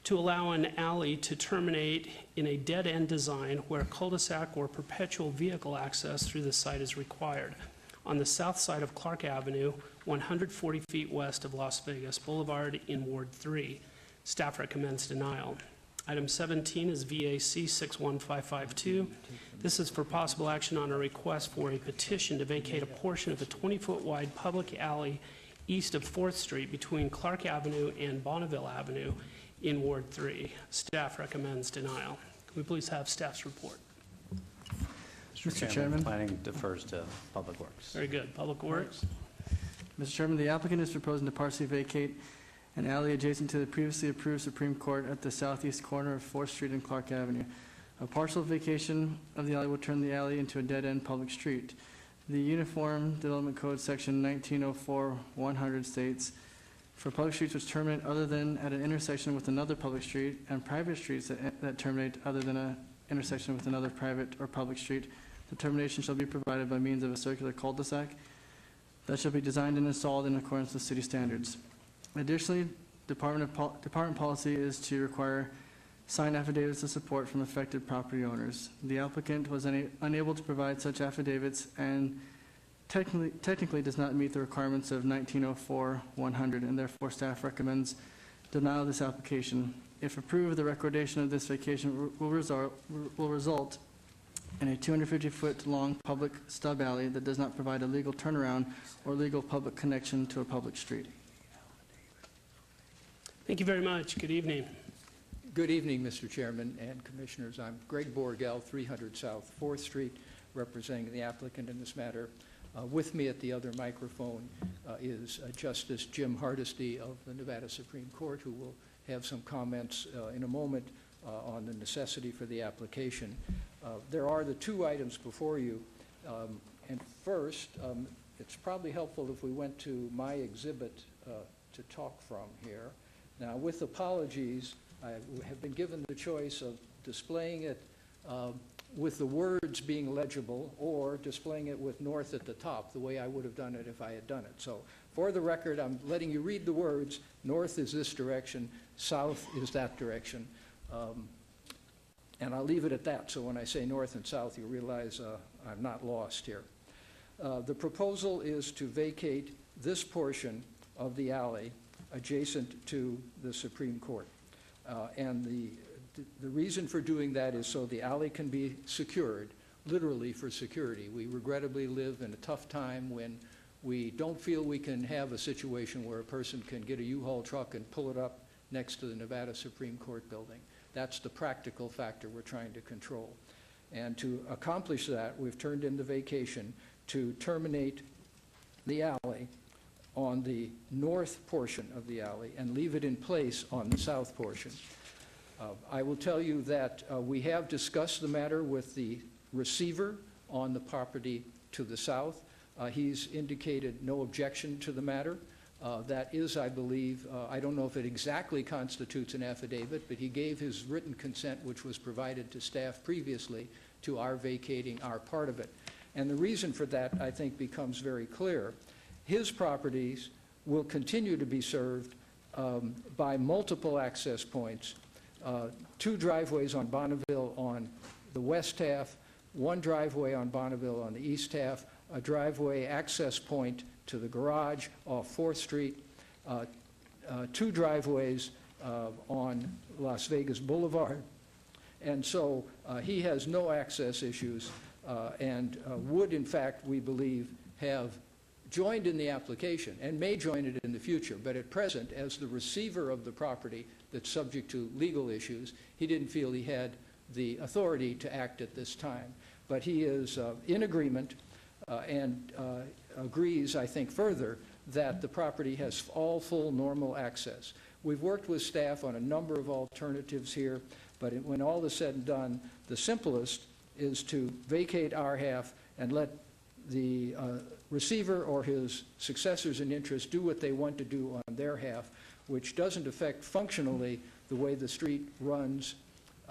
to allow an alley to terminate in a dead-end design where cul-de-sac or perpetual vehicle access through the site is required on the south side of Clark Avenue, 140 feet west of Las Vegas Boulevard in Ward 3. Staff recommends denial. Item 17 is VAC 61552. This is for possible action on a request for a petition to vacate a portion of a 20-foot wide public alley east of 4th Street between Clark Avenue and Bonneville Avenue in Ward 3. Staff recommends denial. Can we please have staff's report? Mr. Chairman. Planning defers to Public Works. Very good. Public Works. Mr. Chairman, the applicant is proposing to partially vacate an alley adjacent to the previously approved Supreme Court at the southeast corner of 4th Street and Clark Avenue. A partial vacation of the alley will turn the alley into a dead-end public street. The Uniform Development Code Section 1904-100 states, for public streets which terminate other than at an intersection with another public street and private streets that terminate other than an intersection with another private or public street, the termination shall be provided by means of a circular cul-de-sac that shall be designed and installed in accordance with city standards. Additionally, department policy is to require signed affidavits of support from affected property owners. The applicant was unable to provide such affidavits and technically does not meet the requirements of 1904-100, and therefore staff recommends denial of this application. If approved, the recordation of this vacation will result in a 250-foot long public stub alley that does not provide a legal turnaround or legal public connection to a public street. Thank you very much. Good evening. Good evening, Mr. Chairman and Commissioners. I'm Greg Borgel, 300 South 4th Street, representing the applicant in this matter. With me at the other microphone is Justice Jim Hardesty of the Nevada Supreme Court, who will have some comments in a moment on the necessity for the application. There are the two items before you. And first, it's probably helpful if we went to my exhibit to talk from here. Now, with apologies, I have been given the choice of displaying it with the words being legible or displaying it with north at the top, the way I would have done it if I had done it. So for the record, I'm letting you read the words. North is this direction, south is that direction. And I'll leave it at that, so when I say north and south, you realize I'm not lost here. The proposal is to vacate this portion of the alley adjacent to the Supreme Court. And the reason for doing that is so the alley can be secured, literally for security. We regrettably live in a tough time when we don't feel we can have a situation where a person can get a U-Haul truck and pull it up next to the Nevada Supreme Court building. That's the practical factor we're trying to control. And to accomplish that, we've turned in the vacation to terminate the alley on the north portion of the alley and leave it in place on the south portion. I will tell you that we have discussed the matter with the receiver on the property to the south. He's indicated no objection to the matter. That is, I believe, I don't know if it exactly constitutes an affidavit, but he gave his written consent, which was provided to staff previously, to our vacating our part of it. And the reason for that, I think, becomes very clear. His properties will continue to be served by multiple access points, 2 driveways on Bonneville on the west half, 1 driveway on Bonneville on the east half, a driveway access point to the garage off 4th Street, 2 driveways on Las Vegas Boulevard. And so he has no access issues and would, in fact, we believe, have joined in the application and may join it in the future. But at present, as the receiver of the property that's subject to legal issues, he didn't feel he had the authority to act at this time. But he is in agreement and agrees, I think, further that the property has all full normal access. We've worked with staff on a number of alternatives here, but when all is said and done, the simplest is to vacate our half and let the receiver or his successors in interest do what they want to do on their half, which doesn't affect functionally the way the street runs,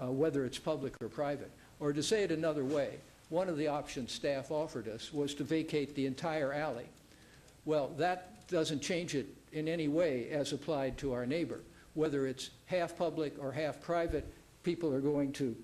whether it's public or private. Or to say it another way, one of the options staff offered us was to vacate the entire alley. Well, that doesn't change it in any way as applied to our neighbor. Whether it's half public or half private, people are going to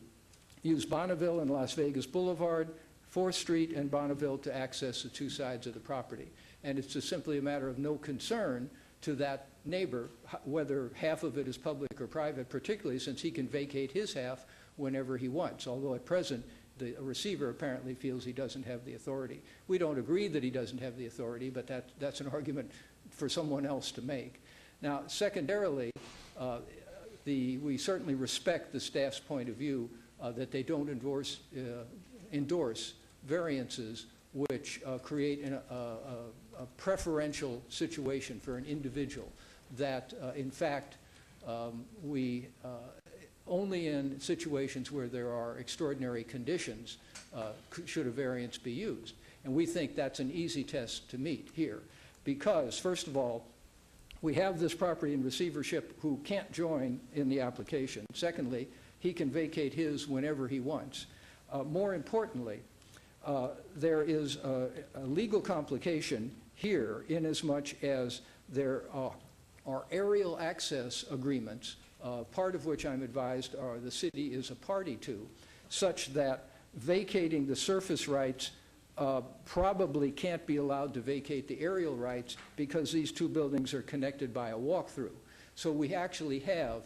use Bonneville and Las Vegas Boulevard, 4th Street and Bonneville to access the 2 sides of the property. And it's just simply a matter of no concern to that neighbor, whether half of it is public or private, particularly since he can vacate his half whenever he wants, although at present, the receiver apparently feels he doesn't have the authority. We don't agree that he doesn't have the authority, but that's an argument for someone else to make. Now, secondarily, we certainly respect the staff's point of view that they don't endorse variances which create a preferential situation for an individual, that in fact we only in situations where there are extraordinary conditions should a variance be used. And we think that's an easy test to meet here because, first of all, we have this property in receivership who can't join in the application. Secondly, he can vacate his whenever he wants. More importantly, there is a legal complication here inasmuch as there are aerial access agreements, part of which I'm advised the city is a party to, such that vacating the surface rights probably can't be allowed to vacate the aerial rights because these 2 buildings are connected by a walkthrough. So we actually have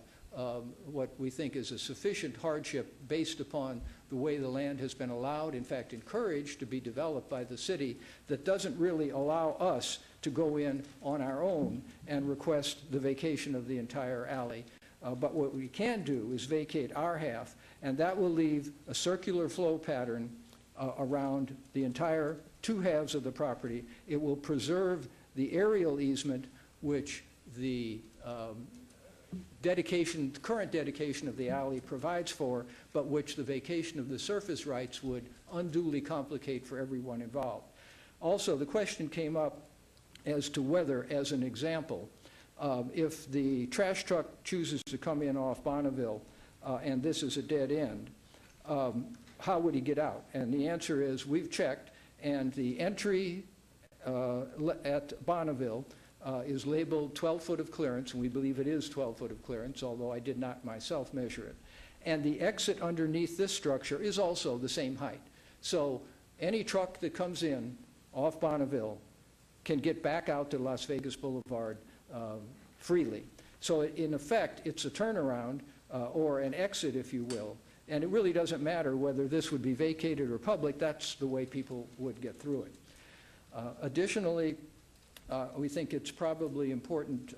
what we think is a sufficient hardship based upon the way the land has been allowed, in fact encouraged, to be developed by the city that doesn't really allow us to go in on our own and request the vacation of the entire alley. But what we can do is vacate our half, and that will leave a circular flow pattern around the entire 2 halves of the property. It will preserve the aerial easement, which the current dedication of the alley provides for, but which the vacation of the surface rights would unduly complicate for everyone involved. Also, the question came up as to whether, as an example, if the trash truck chooses to come in off Bonneville and this is a dead end, how would he get out? And the answer is we've checked, and the entry at Bonneville is labeled 12 foot of clearance, and we believe it is 12 foot of clearance, although I did not myself measure it. And the exit underneath this structure is also the same height. So any truck that comes in off Bonneville can get back out to Las Vegas Boulevard freely. So in effect, it's a turnaround or an exit, if you will. And it really doesn't matter whether this would be vacated or public. That's the way people would get through it. Additionally, we think it's probably important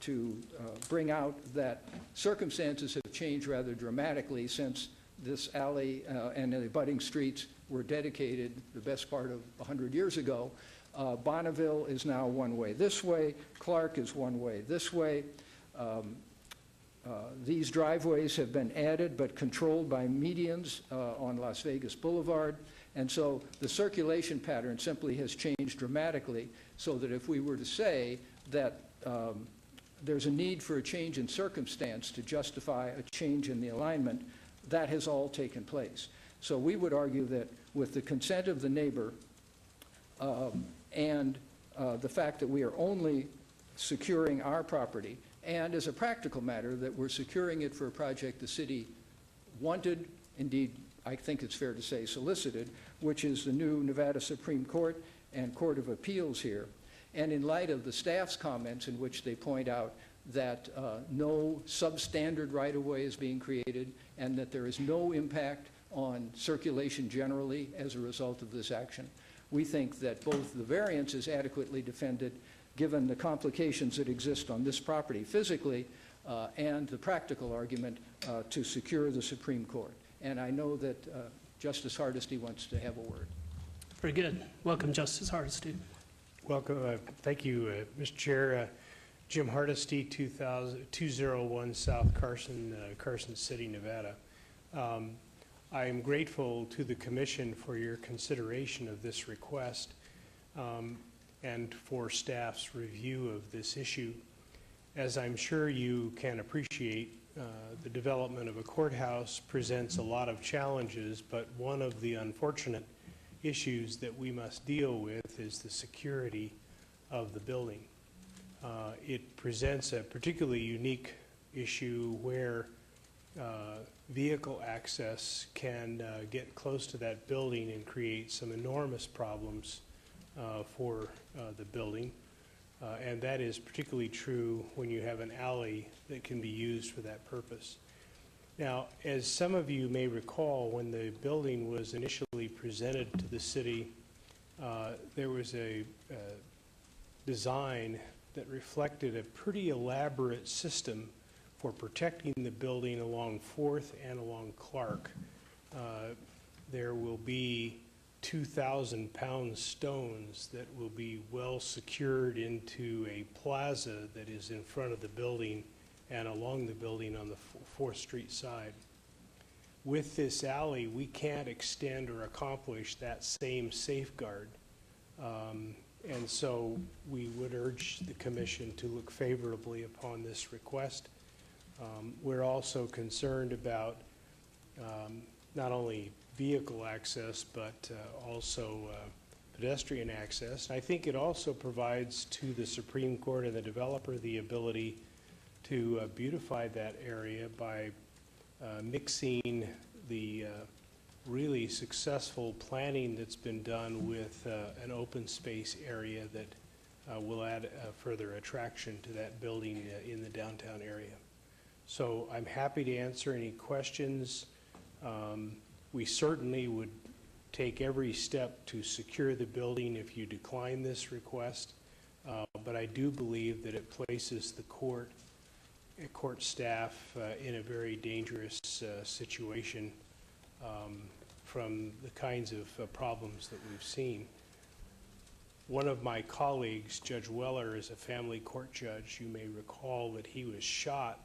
to bring out that circumstances have changed rather dramatically since this alley and the abutting streets were dedicated the best part of 100 years ago. Bonneville is now one way this way, Clark is one way this way. These driveways have been added but controlled by medians on Las Vegas Boulevard, and so the circulation pattern simply has changed dramatically, so that if we were to say that there's a need for a change in circumstance to justify a change in the alignment, that has all taken place. So we would argue that with the consent of the neighbor and the fact that we are only securing our property, and as a practical matter, that we're securing it for a project the city wanted, indeed, I think it's fair to say solicited, which is the new Nevada Supreme Court and Court of Appeals here. And in light of the staff's comments in which they point out that no substandard right-of-way is being created and that there is no impact on circulation generally as a result of this action, we think that both the variance is adequately defended given the complications that exist on this property physically and the practical argument to secure the Supreme Court. And I know that Justice Hardesty wants to have a word. Very good. Welcome, Justice Hardesty. Welcome. Thank you, Mr. Chair. Jim Hardesty, 201 South Carson, Carson City, Nevada. I am grateful to the Commission for your consideration of this request and for staff's review of this issue. As I'm sure you can appreciate, the development of a courthouse presents a lot of challenges, but one of the unfortunate issues that we must deal with is the security of the building. It presents a particularly unique issue where vehicle access can get close to that building and create some enormous problems for the building. And that is particularly true when you have an alley that can be used for that purpose. Now, as some of you may recall, when the building was initially presented to the city, there was a design that reflected a pretty elaborate system for protecting the building along 4th and along Clark. There will be 2,000-pound stones that will be well secured into a plaza that is in front of the building and along the building on the 4th Street side. With this alley, we can't extend or accomplish that same safeguard. And so we would urge the Commission to look favorably upon this request. We're also concerned about not only vehicle access, but also pedestrian access. I think it also provides to the Supreme Court and the developer the ability to beautify that area by mixing the really successful planning that's been done with an open space area that will add further attraction to that building in the downtown area. So I'm happy to answer any questions. We certainly would take every step to secure the building if you decline this request, but I do believe that it places the court staff in a very dangerous situation from the kinds of problems that we've seen. One of my colleagues, Judge Weller, is a family court judge. You may recall that he was shot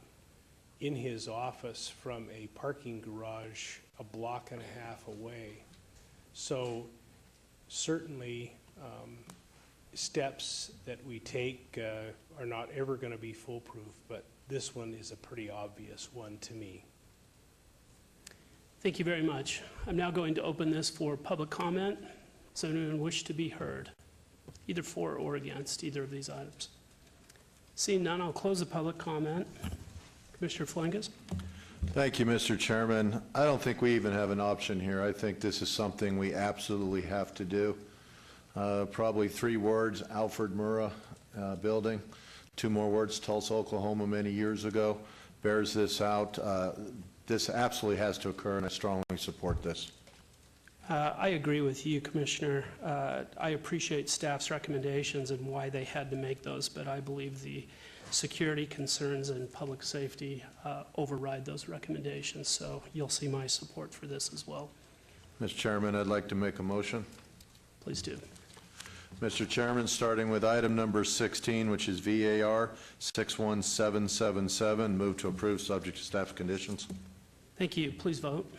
in his office from a parking garage a block and a half away. So certainly steps that we take are not ever going to be foolproof, but this one is a pretty obvious one to me. Thank you very much. I'm now going to open this for public comment. Does anyone wish to be heard, either for or against either of these items? Seeing none, I'll close the public comment. Commissioner Flanges? Thank you, Mr. Chairman. I don't think we even have an option here. I think this is something we absolutely have to do. Probably 3 words, Alfred Murrah building. 2 more words, Tulsa, Oklahoma, many years ago. Bears this out. This absolutely has to occur, and I strongly support this. I agree with you, Commissioner. I appreciate staff's recommendations and why they had to make those, but I believe the security concerns and public safety override those recommendations. So you'll see my support for this as well. Mr. Chairman, I'd like to make a motion. Please do. Mr. Chairman, starting with item number 16, which is VAR 61777, move to approve subject to staff conditions. Thank you. Please vote.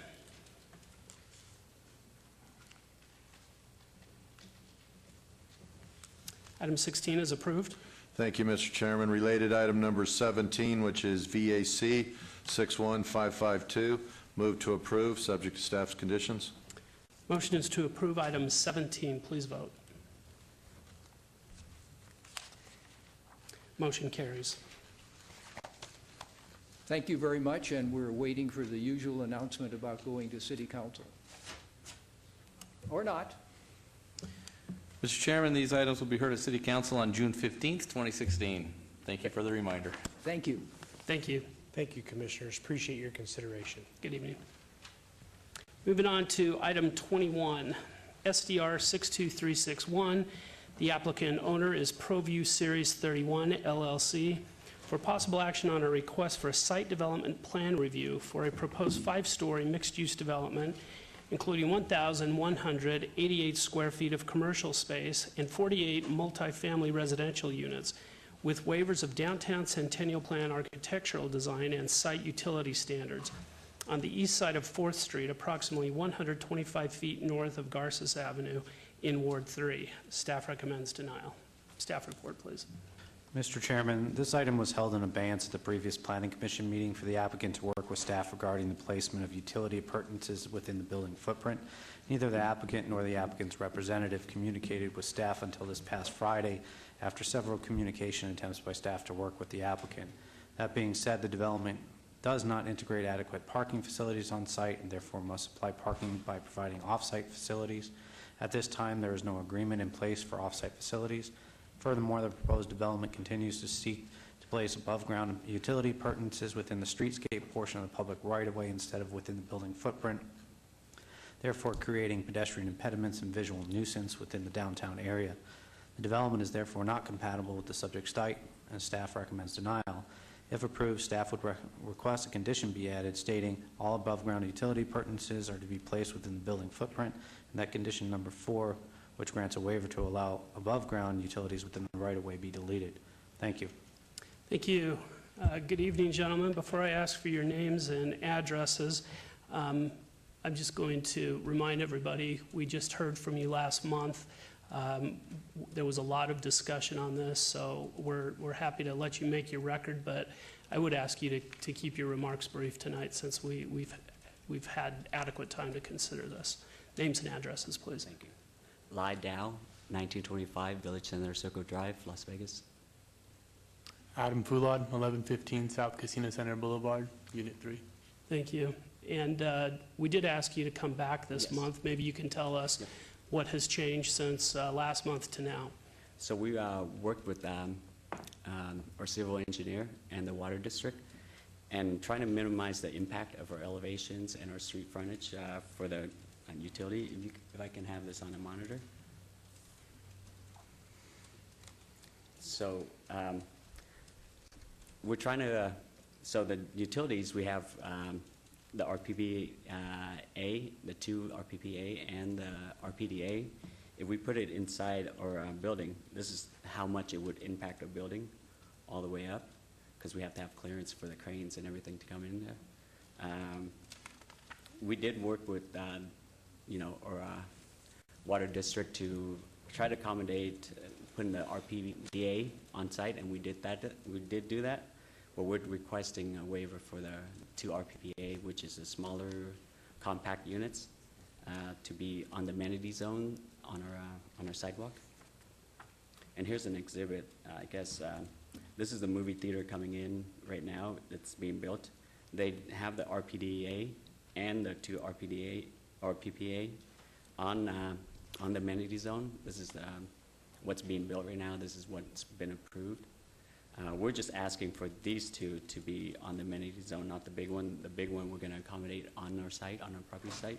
Item 16 is approved. Thank you, Mr. Chairman. Related item number 17, which is VAC 61552, move to approve subject to staff's conditions. Motion is to approve item 17. Please vote. Motion carries. Thank you very much, and we're waiting for the usual announcement about going to City Council. Or not. Mr. Chairman, these items will be heard at City Council on June 15th, 2016. Thank you for the reminder. Thank you. Thank you. Thank you, Commissioners. Appreciate your consideration. Good evening. Moving on to item 21, SDR 62361. The applicant owner is ProView Series 31 LLC for possible action on a request for a site development plan review for a proposed 5-story mixed-use development, including 1,188 square feet of commercial space and 48 multifamily residential units, with waivers of downtown Centennial Plan architectural design and site utility standards on the east side of 4th Street, approximately 125 feet north of Garces Avenue in Ward 3. Staff recommends denial. Staff report, please. Mr. Chairman, this item was held in abeyance at the previous Planning Commission meeting for the applicant to work with staff regarding the placement of utility appurtenances within the building footprint. Neither the applicant nor the applicant's representative communicated with staff until this past Friday after several communication attempts by staff to work with the applicant. That being said, the development does not integrate adequate parking facilities on site and therefore must supply parking by providing off-site facilities. At this time, there is no agreement in place for off-site facilities. Furthermore, the proposed development continues to seek to place above-ground utility appurtenances within the streetscape portion of the public right-of-way instead of within the building footprint, therefore creating pedestrian impediments and visual nuisance within the downtown area. The development is therefore not compatible with the subject site, and staff recommends denial. If approved, staff would request a condition be added stating all above-ground utility appurtenances are to be placed within the building footprint, and that condition number 4, which grants a waiver to allow above-ground utilities within the right-of-way, be deleted. Thank you. Thank you. Good evening, gentlemen. Before I ask for your names and addresses, I'm just going to remind everybody, we just heard from you last month. There was a lot of discussion on this, so we're happy to let you make your record, but I would ask you to keep your remarks brief tonight since we've had adequate time to consider this. Names and addresses, please. Thank you. Lai Dow, 1925 Village Center Circle Drive, Las Vegas. Adam Fulad, 1115 South Casino Center Boulevard, Unit 3. Thank you. And we did ask you to come back this month. Maybe you can tell us what has changed since last month to now. So we worked with our civil engineer and the water district and trying to minimize the impact of our elevations and our street frontage for the utility. If I can have this on a monitor. So we're trying to, so the utilities, we have the RPPA, the 2 RPPA and the RPDA. If we put it inside our building, this is how much it would impact our building all the way up, because we have to have clearance for the cranes and everything to come in there. We did work with our water district to try to accommodate putting the RPDA on site, and we did that. We did do that, but we're requesting a waiver for the 2 RPPA, which is the smaller compact units, to be on the amenity zone on our sidewalk. And here's an exhibit. I guess this is the movie theater coming in right now. It's being built. They have the RPDA and the 2 RPDA or PPA on the amenity zone. This is what's being built right now. This is what's been approved. We're just asking for these 2 to be on the amenity zone, not the big one. The big one we're going to accommodate on our site, on our property site.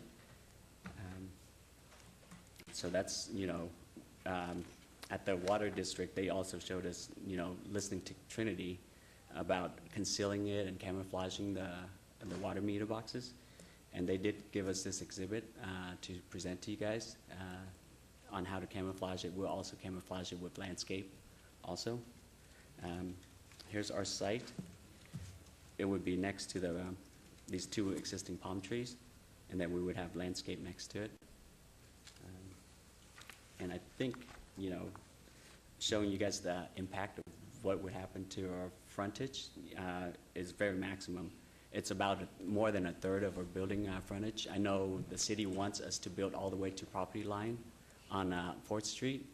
So that's, at the water district, they also showed us, listening to Trinity about concealing it and camouflaging the water meter boxes. And they did give us this exhibit to present to you guys on how to camouflage it. We'll also camouflage it with landscape also. Here's our site. It would be next to these two existing palm trees, and then we would have landscape next to it. And I think, showing you guys the impact of what would happen to our frontage is very maximum. It's about more than a third of our building frontage. I know the city wants us to build all the way to property line on 4th Street.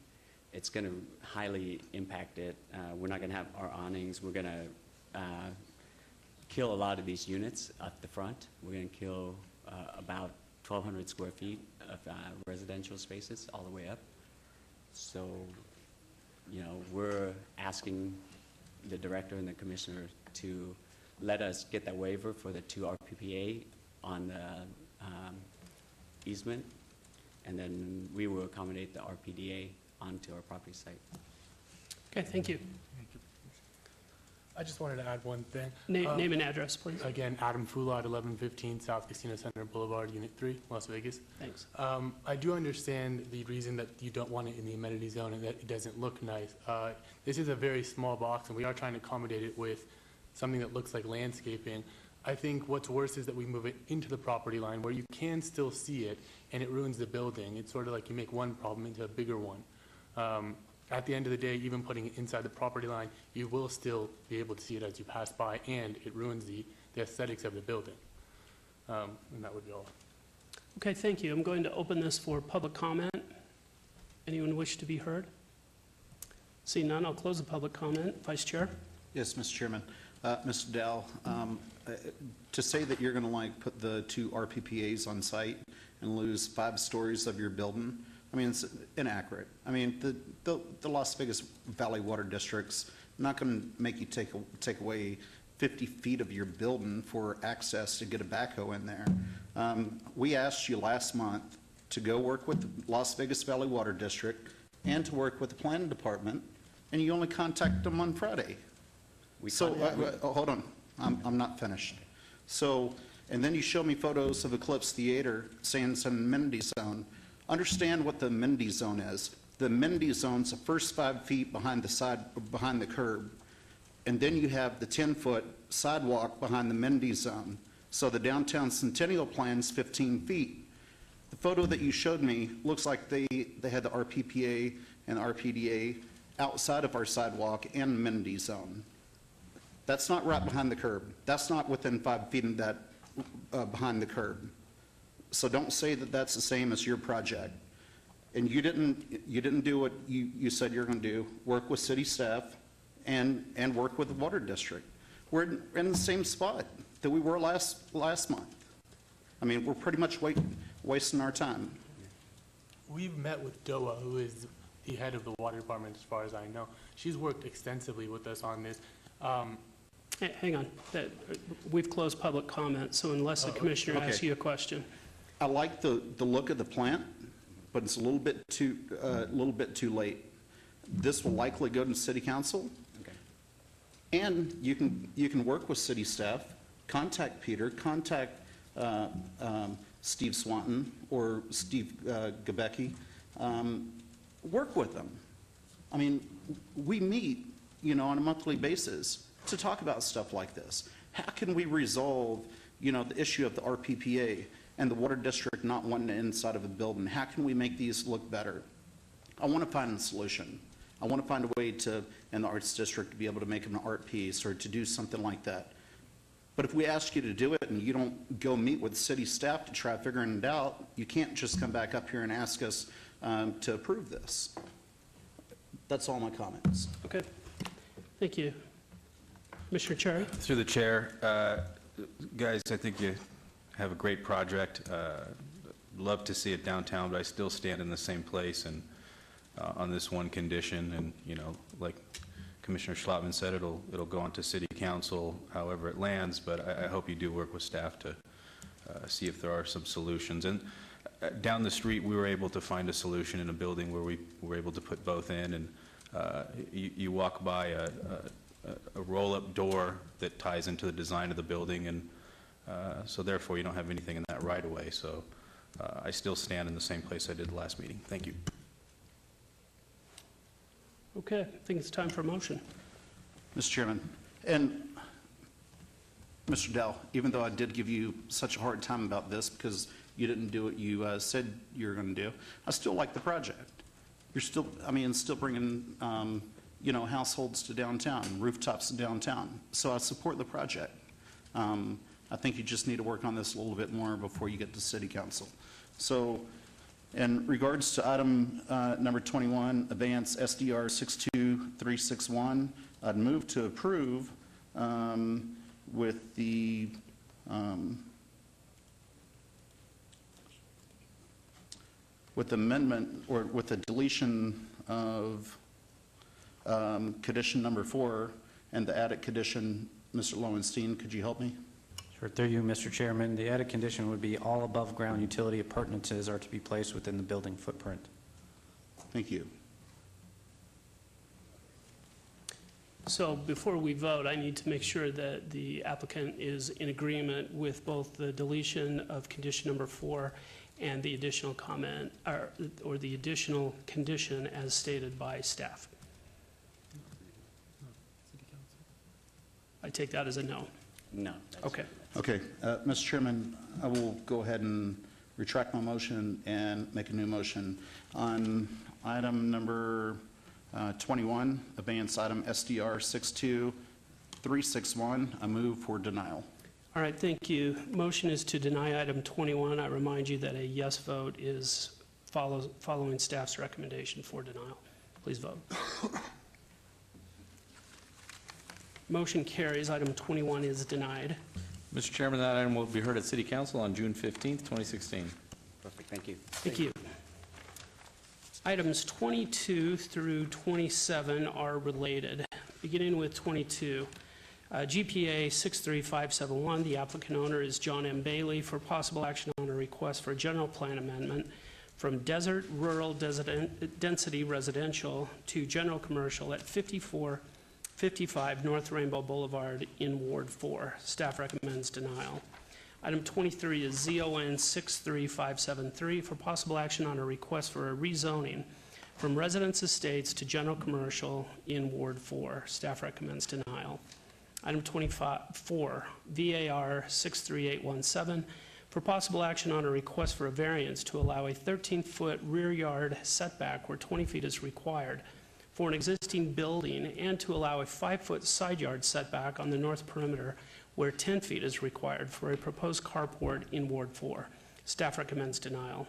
It's going to highly impact it. We're not going to have our awnings. We're going to kill a lot of these units up the front. We're going to kill about 1,200 square feet of residential spaces all the way up. So, we're asking the director and the commissioner to let us get that waiver for the 2 RPPA on the easement, and then we will accommodate the RPDA onto our property site. Okay, thank you. I just wanted to add one thing. Name and address, please. Again, Adam Foulard, 1115 South Casino Center Boulevard, Unit 3, Las Vegas. Thanks. I do understand the reason that you don't want it in the amenity zone and that it doesn't look nice. This is a very small box, and we are trying to accommodate it with something that looks like landscaping. I think what's worse is that we move it into the property line where you can still see it, and it ruins the building. It's sort of like you make one problem into a bigger one. At the end of the day, even putting it inside the property line, you will still be able to see it as you pass by, and it ruins the aesthetics of the building. And that would be all. Okay, thank you. I'm going to open this for public comment. Anyone wish to be heard? Seeing none, I'll close the public comment. Vice Chair? Yes, Mr. Chairman. Mr. Dell, to say that you're going to put the 2 RPPAs on site and lose 5 stories of your building, I mean, it's inaccurate. I mean, the Las Vegas Valley Water District's not going to make you take away 50 feet of your building for access to get a backhoe in there. We asked you last month to go work with the Las Vegas Valley Water District and to work with the planning department, and you only contacted them on Friday. Hold on, I'm not finished. So, and then you show me photos of Eclipse Theater saying it's an amenity zone. Understand what the amenity zone is. The amenity zone's the first 5 feet behind the curb, and then you have the 10-foot sidewalk behind the amenity zone. So the downtown Centennial plan's 15 feet. The photo that you showed me looks like they had the RPPA and the RPDA outside of our sidewalk and amenity zone. That's not right behind the curb. That's not within 5 feet of that behind the curb. So don't say that that's the same as your project. And you didn't do what you said you're going to do, work with city staff and work with the water district. We're in the same spot that we were last month. I mean, we're pretty much wasting our time. We've met with DOA, who is the head of the water department as far as I know. She's worked extensively with us on this. Hang on. We've closed public comment, so unless the commissioner asks you a question. I like the look of the plant, but it's a little bit too late. This will likely go to city council, and you can work with city staff. Contact Peter. Contact Steve Swanton or Steve Gabecki. Work with them. I mean, we meet, on a monthly basis to talk about stuff like this. How can we resolve, the issue of the RPPA and the water district not wanting it inside of a building? How can we make these look better? I want to find a solution. I want to find a way to, in the arts district, to be able to make an art piece or to do something like that. But if we ask you to do it and you don't go meet with city staff to try figuring it out, you can't just come back up here and ask us to approve this. That's all my comments. Okay. Thank you. Commissioner Cherry? Through the chair, guys, I think you have a great project. Love to see it downtown, but I still stand in the same place and on this one condition. And like Commissioner Schlotman said, it'll go on to City Council, however it lands. But I hope you do work with staff to see if there are some solutions. And down the street, we were able to find a solution in a building where we were able to put both in, and you walk by a roll-up door that ties into the design of the building, and so therefore you don't have anything in that right-of-way. So I still stand in the same place I did the last meeting. Thank you. Okay, I think it's time for a motion. Mr. Chairman, and Mr. Dell, even though I did give you such a hard time about this because you didn't do what you said you were going to do, I still like the project. You're still, I mean, still bringing, you know, households to downtown, rooftops to downtown. So I support the project. I think you just need to work on this a little bit more before you get to city council. So in regards to item number 21, abeyance SDR 62361, I'd move to approve with the amendment, or with the deletion of condition number 4 and the added condition. Mr. Lowenstein, could you help me? Sure, through you, Mr. Chairman. The added condition would be all above-ground utility appurtenances are to be placed within the building footprint. Thank you. So before we vote, I need to make sure that the applicant is in agreement with both the deletion of condition number 4 and the additional comment, or the additional condition as stated by staff. I take that as a no. No. Okay. Okay, Mr. Chairman, I will go ahead and retract my motion and make a new motion. On item number 21, abeyance item SDR 62361, I move for denial. All right, thank you. Motion is to deny item 21. I remind you that a yes vote is following staff's recommendation for denial. Please vote. Motion carries. Item 21 is denied. Mr. Chairman, that item will be heard at City Council on June 15th, 2016. Perfect, thank you. Thank you. Items 22 through 27 are related. Beginning with 22, GPA 63571, the applicant owner is John M. Bailey for possible action on a request for a general plan amendment from desert rural density residential to general commercial at 5455 North Rainbow Boulevard in Ward 4. Staff recommends denial. Item 23 is ZON 63573 for possible action on a request for a rezoning from residence estates to general commercial in Ward 4. Staff recommends denial. Item 24, VAR 63817 for possible action on a request for a variance to allow a 13-foot rear yard setback where 20 feet is required for an existing building and to allow a 5-foot side yard setback on the north perimeter where 10 feet is required for a proposed carport in Ward 4. Staff recommends denial.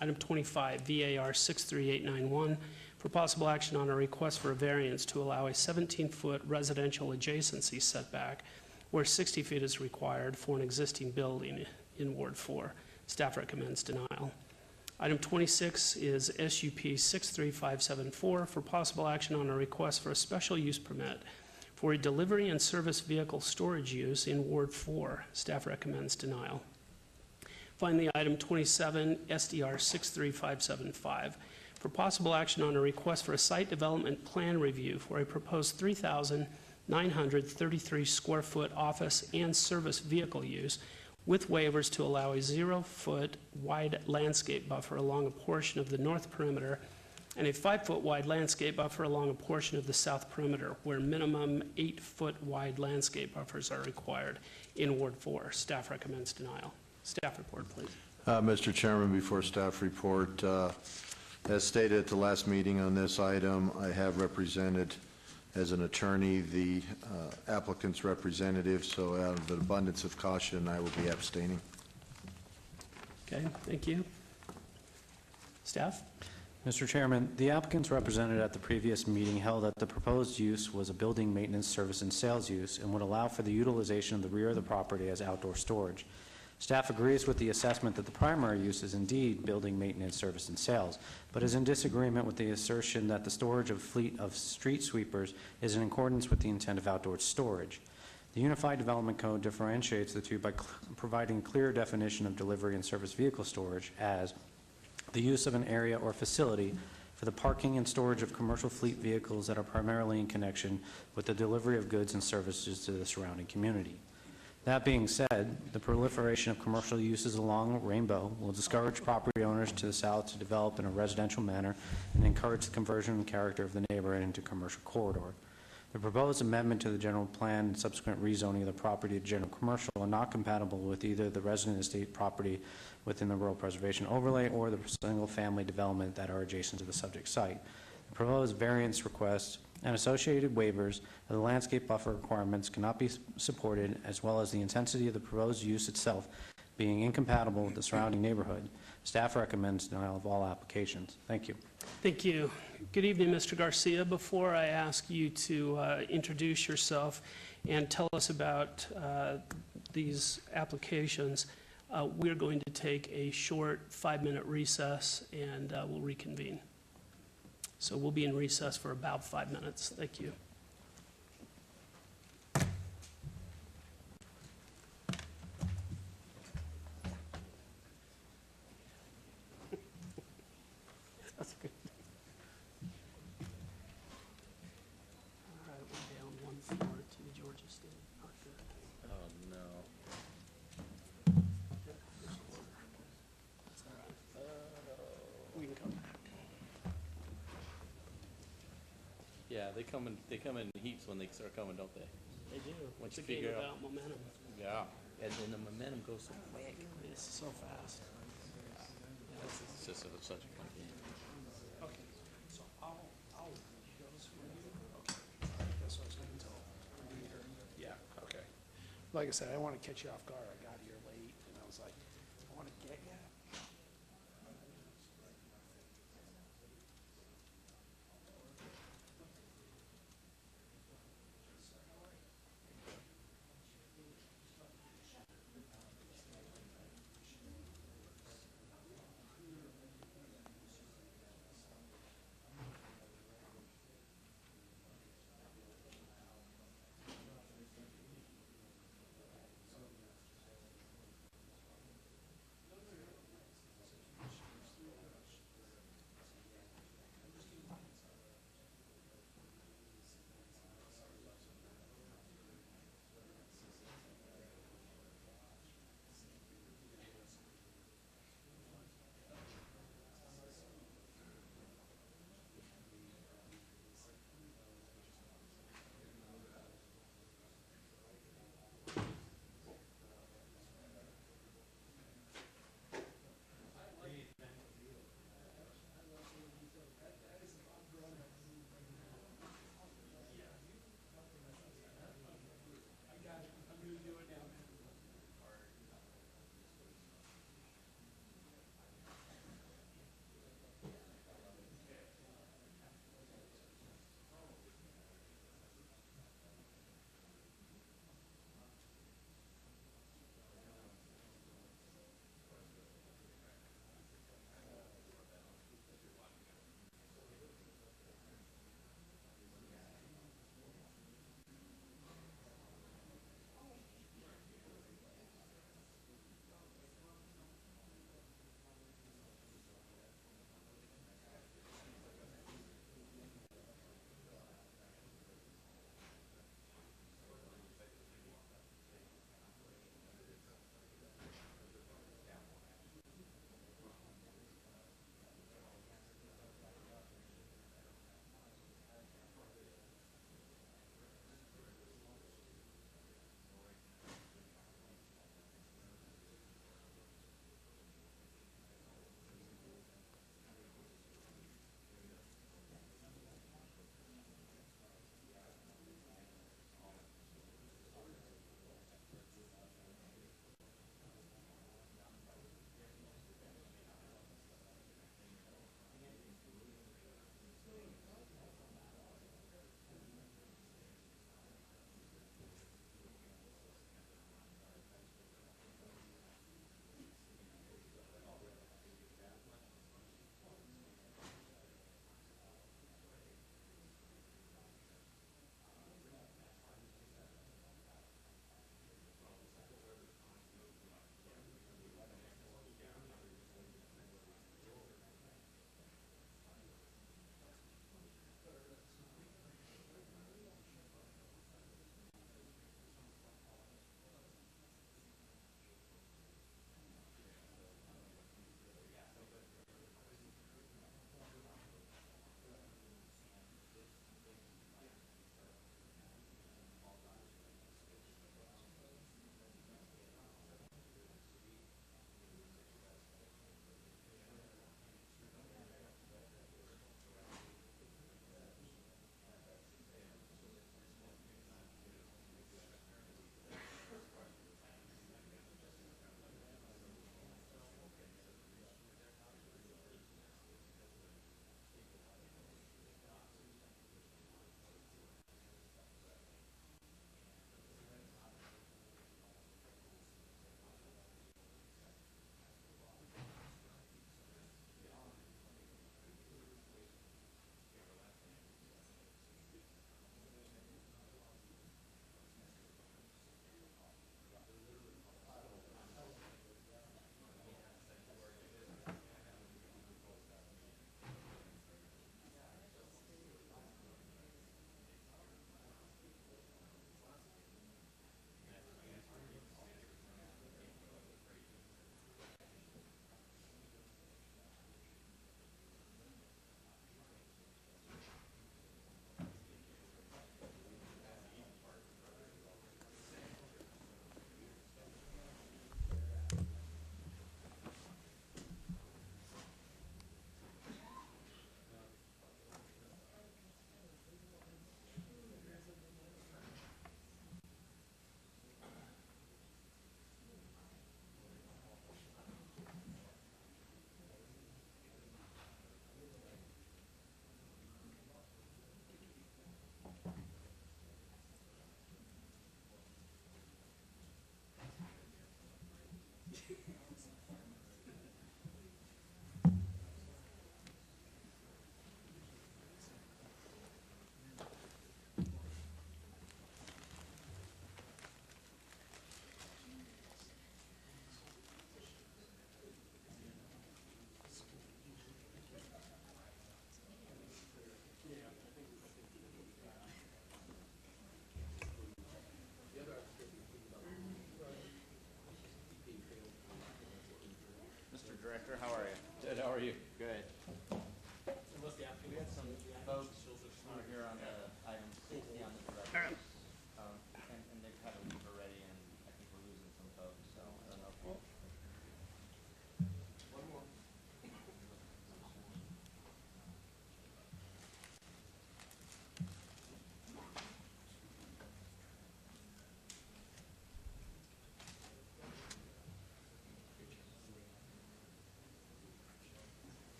Item 25, VAR 63891, for possible action on a request for a variance to allow a 17-foot residential adjacency setback where 60 feet is required for an existing building in Ward 4. Staff recommends denial. Item 26 is SUP 63574, for possible action on a request for a special use permit for a delivery and service vehicle storage use in Ward 4. Staff recommends denial. Finally, item 27, SDR 63575, for possible action on a request for a site development plan review for a proposed 3,933 square foot office and service vehicle use with waivers to allow a 0-foot wide landscape buffer along a portion of the north perimeter and a 5-foot wide landscape buffer along a portion of the south perimeter where minimum 8-foot wide landscape buffers are required in Ward 4. Staff recommends denial. Staff report, please. Mr. Chairman, before staff report, as stated at the last meeting on this item, I have represented as an attorney the applicant's representative, so out of an abundance of caution, I will be abstaining. Okay, thank you. Staff? Mr. Chairman, the applicant's representative at the previous meeting held that the proposed use was a building maintenance, service, and sales use and would allow for the utilization of the rear of the property as outdoor storage. Staff agrees with the assessment that the primary use is indeed building maintenance, service, and sales, but is in disagreement with the assertion that the storage of fleet of street sweepers is in accordance with the intent of outdoor storage. The Unified Development Code differentiates the two by providing clear definition of delivery and service vehicle storage as the use of an area or facility for the parking and storage of commercial fleet vehicles that are primarily in connection with the delivery of goods and services to the surrounding community. That being said, the proliferation of commercial uses along Rainbow will discourage property owners to the south to develop in a residential manner and encourage the conversion and character of the neighborhood into a commercial corridor. The proposed amendment to the general plan and subsequent rezoning of the property to general commercial are not compatible with either the resident estate property within the rural preservation overlay or the single-family development that are adjacent to the subject site. The proposed variance requests and associated waivers of the landscape buffer requirements cannot be supported, as well as the intensity of the proposed use itself being incompatible with the surrounding neighborhood. Staff recommends denial of all applications. Thank you. Thank you. Good evening, Mr. Garcia. Before I ask you to introduce yourself and tell us about these applications, we're going to take a short 5-minute recess and we'll reconvene. So we'll be in recess for about 5 minutes. Thank you. That's good. All right, we're down one floor to the Georgia State. Not good. Oh, no. That's all right. We can come back. Yeah, they come in heaps when they start coming, don't they? They do. Once It's a you game figure out. about momentum. Yeah, and then the momentum goes so quick. It's so fast. It's just such a fun game. Okay, so I'll go somewhere. Okay, that's what I was going to tell Peter. Yeah, okay. Like I said, I want to catch you off guard. I got here late, and I was like, I want to get you.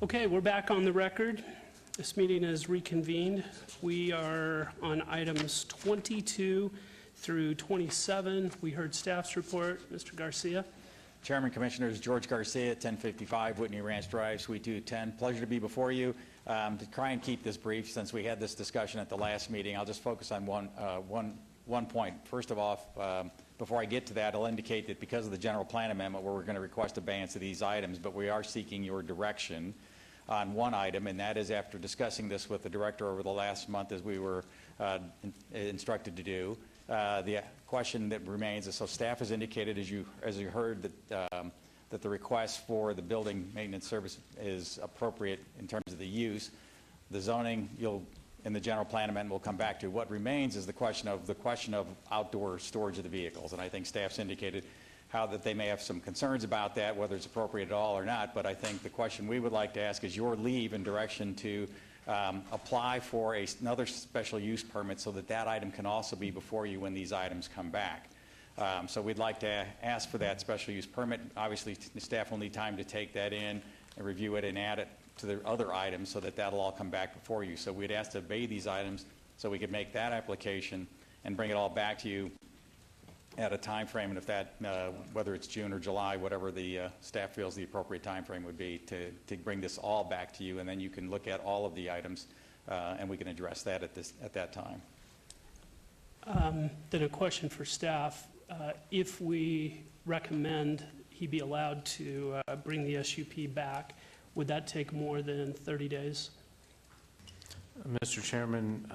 Okay, we're back on the record. This meeting is reconvened. We are on items 22 through 27. We heard staff's report. Mr. Garcia. Chairman, Commissioners, George Garcia, 1055 Whitney Ranch Drive, Suite 210. Pleasure to be before you. To try and keep this brief, since we had this discussion at the last meeting, I'll just focus on one point. First of all, before I get to that, I'll indicate that because of the general plan amendment, where we're going to request abeyance of these items, but we are seeking your direction on one item, and that is after discussing this with the director over the last month, as we were instructed to do. The question that remains is, so staff has indicated, as you heard, that the request for the building maintenance service is appropriate in terms of the use. The zoning, in the general plan amendment, will come back to. What remains is the question of outdoor storage of the vehicles, and I think staff's indicated how that they may have some concerns about that, whether it's appropriate at all or not. But I think the question we would like to ask is your leave and direction to apply for another special use permit so that that item can also be before you when these items come back. So we'd like to ask for that special use permit. Obviously, the staff will need time to take that in and review it and add it to the other items so that that'll all come back before you. So we'd ask to obey these items so we could make that application and bring it all back to you at a time frame, and if that, whether it's June or July, whatever the staff feels the appropriate time frame would be to bring this all back to you, and then you can look at all of the items and we can address that at that time. Then a question for staff. If we recommend he be allowed to bring the SUP back, would that take more than 30 days? Mr. Chairman,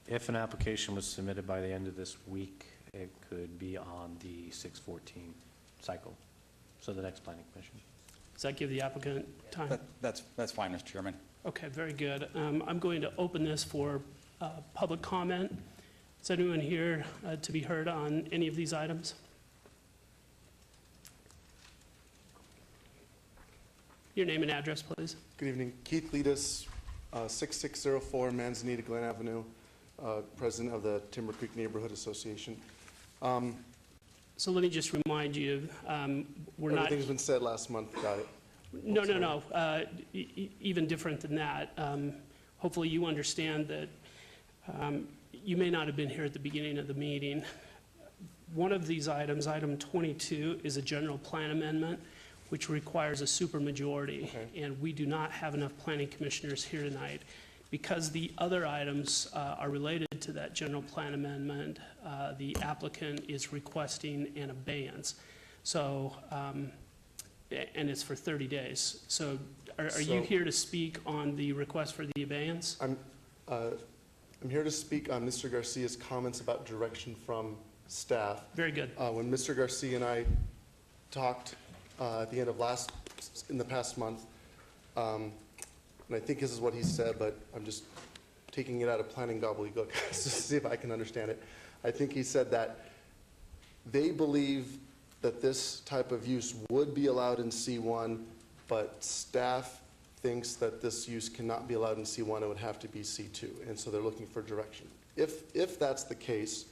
if an application was submitted by the end of this week, it could be on the 6/14 cycle, so the next planning commission. Does that give the applicant time? That's fine, Mr. Chairman. Okay, very good. I'm going to open this for public comment. Is anyone here to be heard on any of these items? Your name and address, please. Good evening. Keith Leadus, 6604 Manzanita Glen Avenue, president of the Timber Creek Neighborhood Association. So let me just remind you, we're not... Everything's been said last month, got it. No. Even different than that. Hopefully you understand that you may not have been here at the beginning of the meeting. One of these items, item 22, is a general plan amendment, which requires a supermajority, and we do not have enough planning commissioners here tonight. Because the other items are related to that general plan amendment, the applicant is requesting an abeyance. So, and it's for 30 days. So are you here to speak on the request for the abeyance? I'm here to speak on Mr. Garcia's comments about direction from staff. Very good. When Mr. Garcia and I talked at the end of in the past month, and I think this is what he said, but I'm just taking it out of planning gobbledygook to see if I can understand it. I think he said that they believe that this type of use would be allowed in C1, but staff thinks that this use cannot be allowed in C1, it would have to be C2, and so they're looking for direction. If that's the case,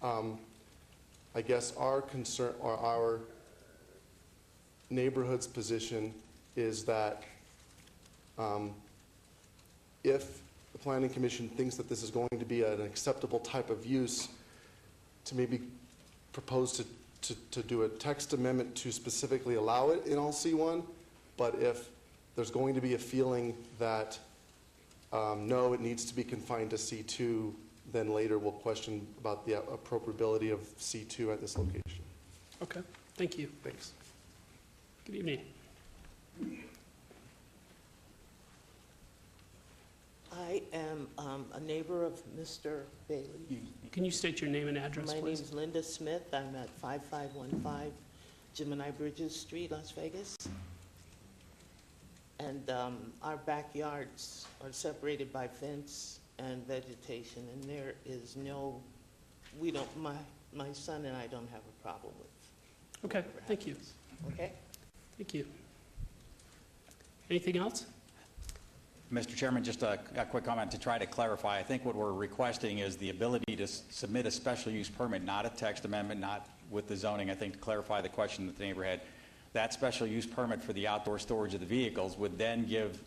I guess our concern, or our neighborhood's position is that if the Planning Commission thinks that this is going to be an acceptable type of use, to maybe propose to do a text amendment to specifically allow it in all C1, but if there's going to be a feeling that no, it needs to be confined to C2, then later we'll question about the appropriability of C2 at this location. Okay, thank you. Thanks. Good evening. I am a neighbor of Mr. Bailey. Can you state your name and address, My name please? is Linda Smith. I'm at 5515 Gemini Bridges Street, Las Vegas. And our backyards are separated by fence and vegetation, and there is no, my son and I don't have a problem with. Okay, thank you. Okay? Thank you. Anything else? Mr. Chairman, just a quick comment to try to clarify. I think what we're requesting is the ability to submit a special use permit, not a text amendment, not with the zoning. I think to clarify the question that the neighbor had, That special use permit for the outdoor storage of the vehicles would then give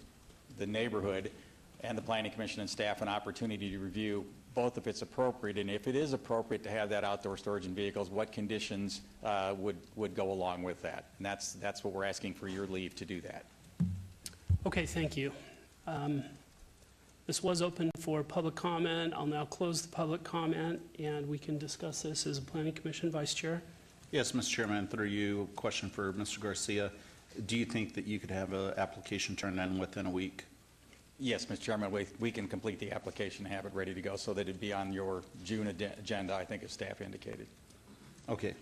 the neighborhood and the Planning Commission and staff an opportunity to review both if it's appropriate, and if it is appropriate to have that outdoor storage in vehicles, what conditions would go along with that. And that's what we're asking for your leave to do that. Okay, thank you. This was open for public comment. I'll now close the public comment, and we can discuss this as a Planning Commission Vice Chair. Yes, Mr. Chairman, through you, a question for Mr. Garcia. Do you think that you could have an application turned in within a week? Yes, Mr. Chairman, we can complete the application and have it ready to go so that it'd be on your June agenda, I think, as staff indicated. Okay,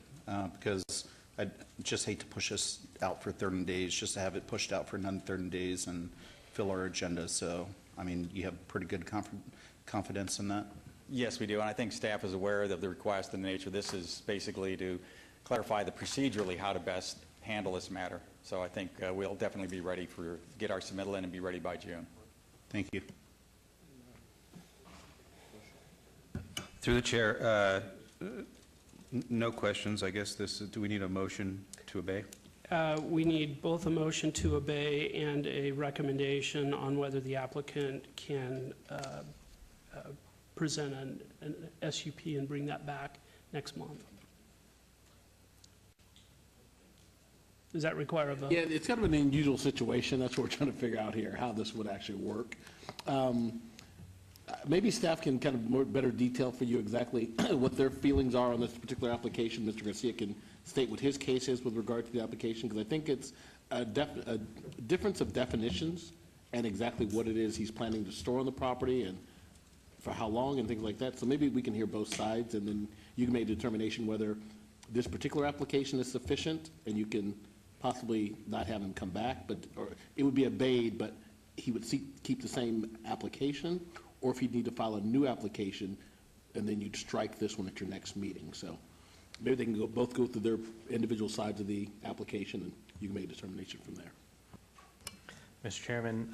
because I just hate to push us out for 30 days, just to have it pushed out for another 30 days and fill our agenda. So, I mean, you have pretty good confidence in that? Yes, we do, and I think staff is aware of the request and the nature. This is basically to clarify the procedurally how to best handle this matter. So I think we'll definitely be ready get our submittal in and be ready by June. Thank you. Through the chair, no questions. I guess do we need a motion to obey? We need both a motion to obey and a recommendation on whether the applicant can present an SUP and bring that back next month. Does that require a vote? Yeah, it's kind of an unusual situation. That's what we're trying to figure out here, how this would actually work. Maybe staff can kind of better detail for you exactly what their feelings are on this particular application. Mr. Garcia can state what his case is with regard to the application, because I think it's a difference of definitions and exactly what it is he's planning to store on the property and for how long and things like that. So maybe we can hear both sides, and then you can make a determination whether this particular application is sufficient, and you can possibly not have him come back, or it would be obeyed, but he would keep the same application, or if he'd need to file a new application, and then you'd strike this one at your next meeting. So maybe they can both go through their individual sides of the application, and you can make a determination from there. Mr. Chairman,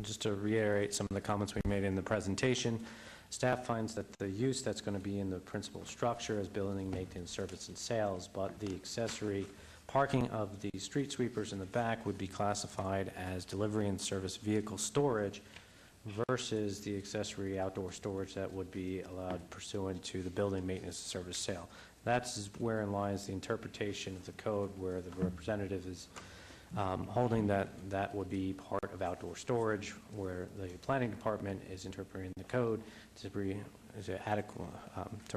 just to reiterate some of the comments we made in the presentation, staff finds that the use that's going to be in the principal structure is building, maintenance, service, and sales, but the accessory parking of the street sweepers in the back would be classified as delivery and service vehicle storage versus the accessory outdoor storage that would be allowed pursuant to the building maintenance and service sale. That's wherein lies the interpretation of the code, where the representative is holding that would be part of outdoor storage, where the planning department is interpreting the code to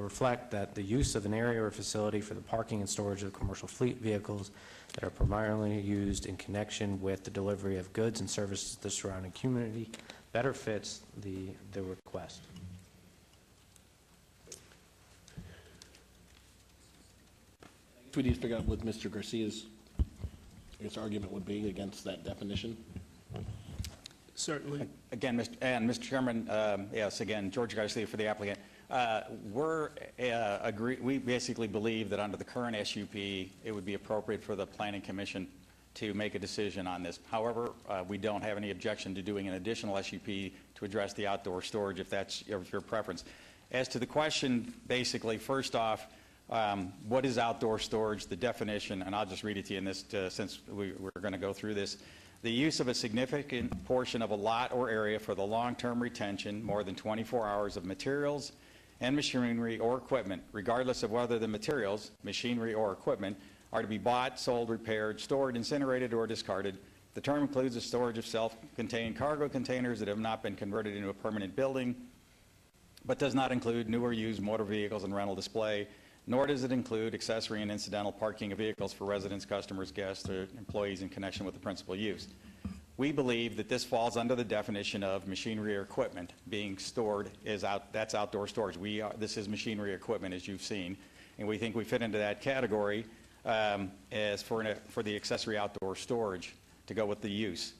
reflect that the use of an area or facility for the parking and storage of commercial fleet vehicles that are primarily used in connection with the delivery of goods and services to the surrounding community better fits the request. We need to figure out what Mr. Garcia's argument would be against that definition. Certainly. Again, Mr. Chairman, yes, again, George Garcia for the applicant. We basically believe that under the current SUP, it would be appropriate for the Planning Commission to make a decision on this. However, we don't have any objection to doing an additional SUP to address the outdoor storage if that's your preference. As to the question, basically, first off, what is outdoor storage? The definition, and I'll just read it to you in this since we're going to go through this. The use of a significant portion of a lot or area for the long-term retention, more than 24 hours of materials and machinery or equipment, regardless of whether the materials, machinery or equipment, are to be bought, sold, repaired, stored, incinerated, or discarded. The term includes the storage of self-contained cargo containers that have not been converted into a permanent building, but does not include new or used motor vehicles and rental display, nor does it include accessory and incidental parking of vehicles for residents, customers, guests, or employees in connection with the principal use. We believe that this falls under the definition of machinery or equipment being stored that's outdoor storage. This is machinery or equipment, as you've seen, and we think we fit into that category as for the accessory outdoor storage to go with the use.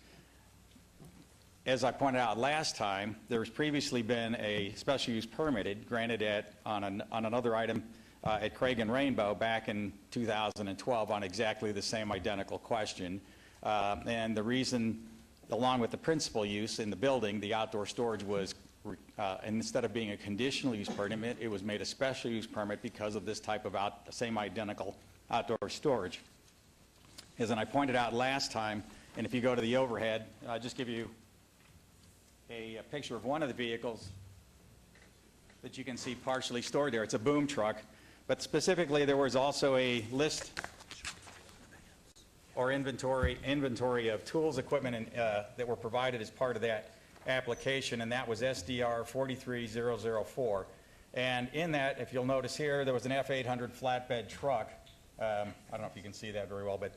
As I pointed out last time, there's previously been a special use permitted granted on another item at Craig and Rainbow back in 2012 on exactly the same identical question. And the reason, along with the principal use in the building, the outdoor storage was, instead of being a conditional use permit, it was made a special use permit because of this type of same identical outdoor storage. is, and I pointed out last time, and if you go to the overhead, I'll just give you a picture of one of the vehicles that you can see partially stored there. It's a boom truck, but specifically there was also a list or inventory of tools, equipment, and, that were provided as part of that application, and that was SDR 43004. And in that, if you'll notice here, there was an F800 flatbed truck. I don't know if you can see that very well, but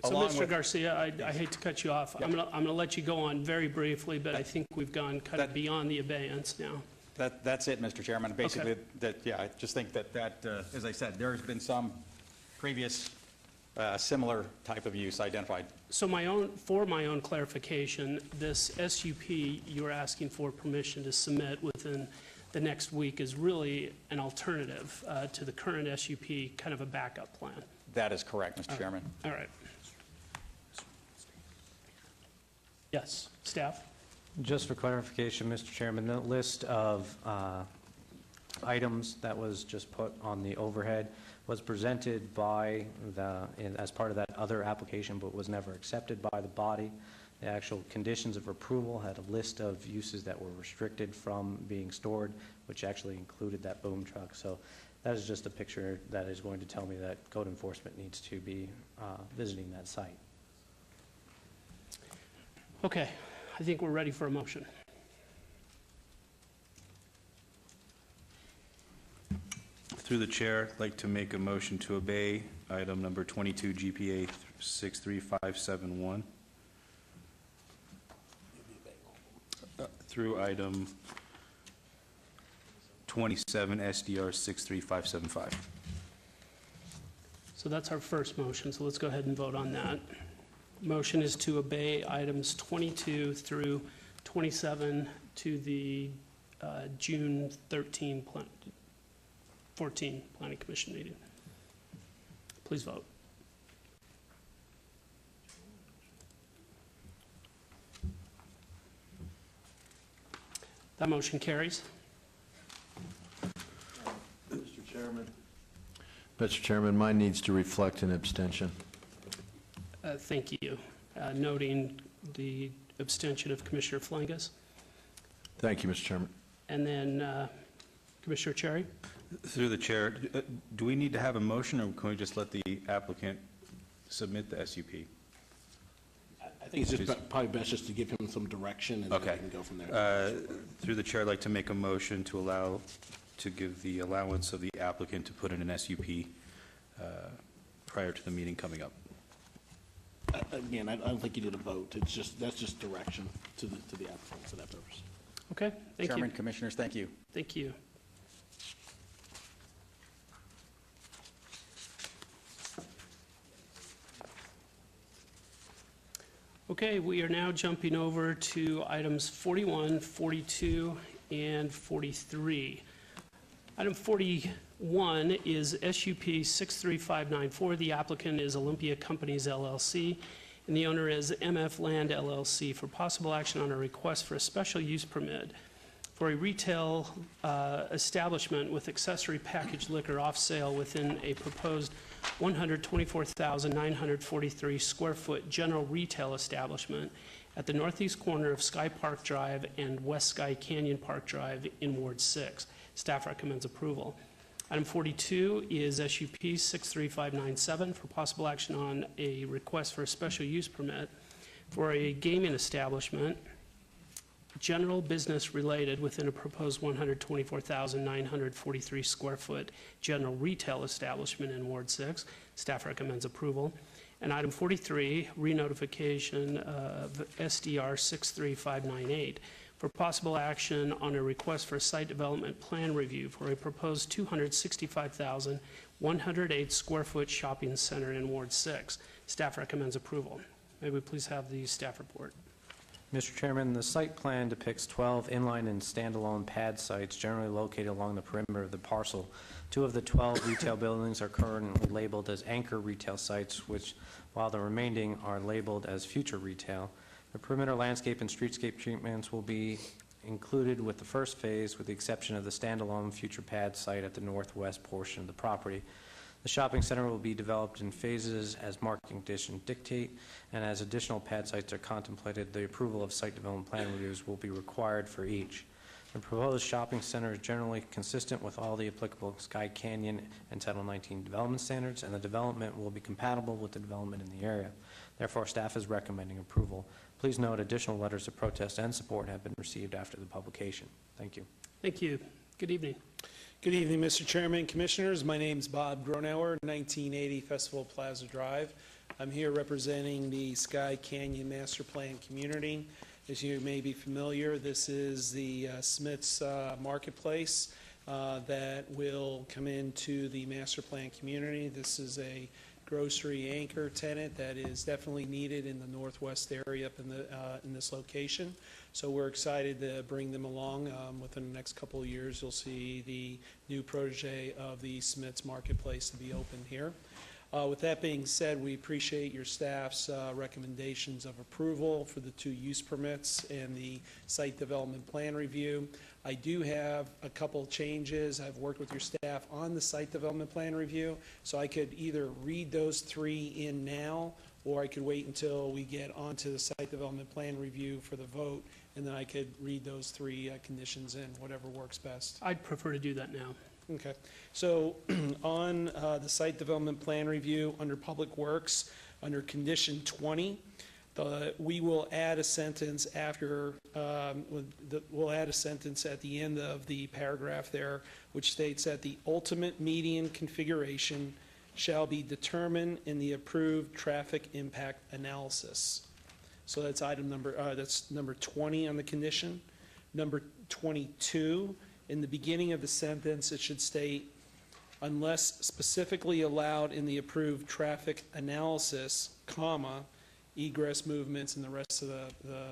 So, along Mr. with- Garcia, I hate to cut you off. I'm going to let you go on very briefly, but I think we've gone kind of beyond the abeyance now. That's it, Mr. Chairman. Basically, I just think that, as I said, there's been some previous similar type of use identified. So for my own clarification, this SUP you're asking for permission to submit within the next week is really an alternative to the current SUP, kind of a backup plan. That is correct, Mr. Chairman. All right. Yes, staff? Just for clarification, Mr. Chairman, the list of items that was just put on the overhead was presented by as part of that other application, but was never accepted by the body. The actual conditions of approval had a list of uses that were restricted from being stored, which actually included that boom truck. So that is just a picture that is going to tell me that code enforcement needs to be visiting that site. Okay, I think we're ready for a motion. Through the chair, I'd like to make a motion to obey item number 22 GPA 63571 through item 27 SDR 63575. So that's our first motion, so let's go ahead and vote on that. Motion is to obey items 22 through 27 to the June 14 Planning Commission meeting. Please vote. That motion carries. Mr. Chairman. Mr. Chairman, mine needs to reflect an abstention. Thank you. Noting the abstention of Commissioner Flangus. Thank you, Mr. Chairman. And then Commissioner Cherry. Through the chair, do we need to have a motion, or can we just let the applicant submit the SUP? I think it's just probably best just to give him some direction, and then we can go from there. Through the chair, I'd like to make a motion to give the allowance of the applicant to put in an SUP prior to the meeting coming up. Again, I don't think you need a vote. It's just, that's just direction to the applicant for that purpose. Okay, thank you. Chairman, Commissioners, thank you. Thank you. Okay, we are now jumping over to items 41, 42, and 43. Item 41 is SUP 63594. The applicant is Olympia Companies LLC, and the owner is MF Land LLC for possible action on a request for a special use permit for a retail establishment with accessory packaged liquor off sale within a proposed 124,943 square foot general retail establishment at the northeast corner of Sky Park Drive and West Sky Canyon Park Drive in Ward 6. Staff recommends approval. Item 42 is SUP 63597 for possible action on a request for a special use permit for a gaming establishment, general business related within a proposed 124,943 square foot general retail establishment in Ward 6. Staff recommends approval. And item 43, renotification of SDR 63598 for possible action on a request for a site development plan review for a proposed 265,108 square foot shopping center in Ward 6. Staff recommends approval. May we please have the staff report? Mr. Chairman, the site plan depicts 12 inline and standalone pad sites generally located along the perimeter of the parcel. 2 of the 12 retail buildings are currently labeled as anchor retail sites, while the remaining are labeled as future retail. The perimeter landscape and streetscape treatments will be included with the first phase, with the exception of the standalone future pad site at the northwest portion of the property. The shopping center will be developed in phases as market conditions dictate, and as additional pad sites are contemplated, the approval of site development plan reviews will be required for each. The proposed shopping center is generally consistent with all the applicable Sky Canyon and Title 19 development standards, and the development will be compatible with the development in the area. Therefore, staff is recommending approval. Please note additional letters of protest and support have been received after the publication. Thank you. Thank you. Good evening. Good evening, Mr. Chairman, Commissioners. My name's Bob Gronauer, 1980 Festival Plaza Drive. I'm here representing the Sky Canyon Master Plan community. As you may be familiar, this is the Smith's Marketplace that will come into the Master Plan community. This is a grocery anchor tenant that is definitely needed in the northwest area up in this location. So we're excited to bring them along. Within the next couple of years, you'll see the new protege of the Smith's Marketplace to be open here. With that being said, we appreciate your staff's recommendations of approval for the 2 use permits and the site development plan review. I do have a couple changes. I've worked with your staff on the site development plan review, so I could either read those 3 in now, or I could wait until we get onto the site development plan review for the vote, and then I could read those 3 conditions in, whatever works best. I'd prefer to do that now. Okay. So on the site development plan review, under Public Works, under condition 20, we will add a sentence after, we'll add a sentence at the end of the paragraph there, which states that the ultimate median configuration shall be determined in the approved traffic impact analysis. So that's item that's number 20 on the condition. Number 22, in the beginning of the sentence, it should state, unless specifically allowed in the approved traffic analysis, comma, egress movements and the rest of the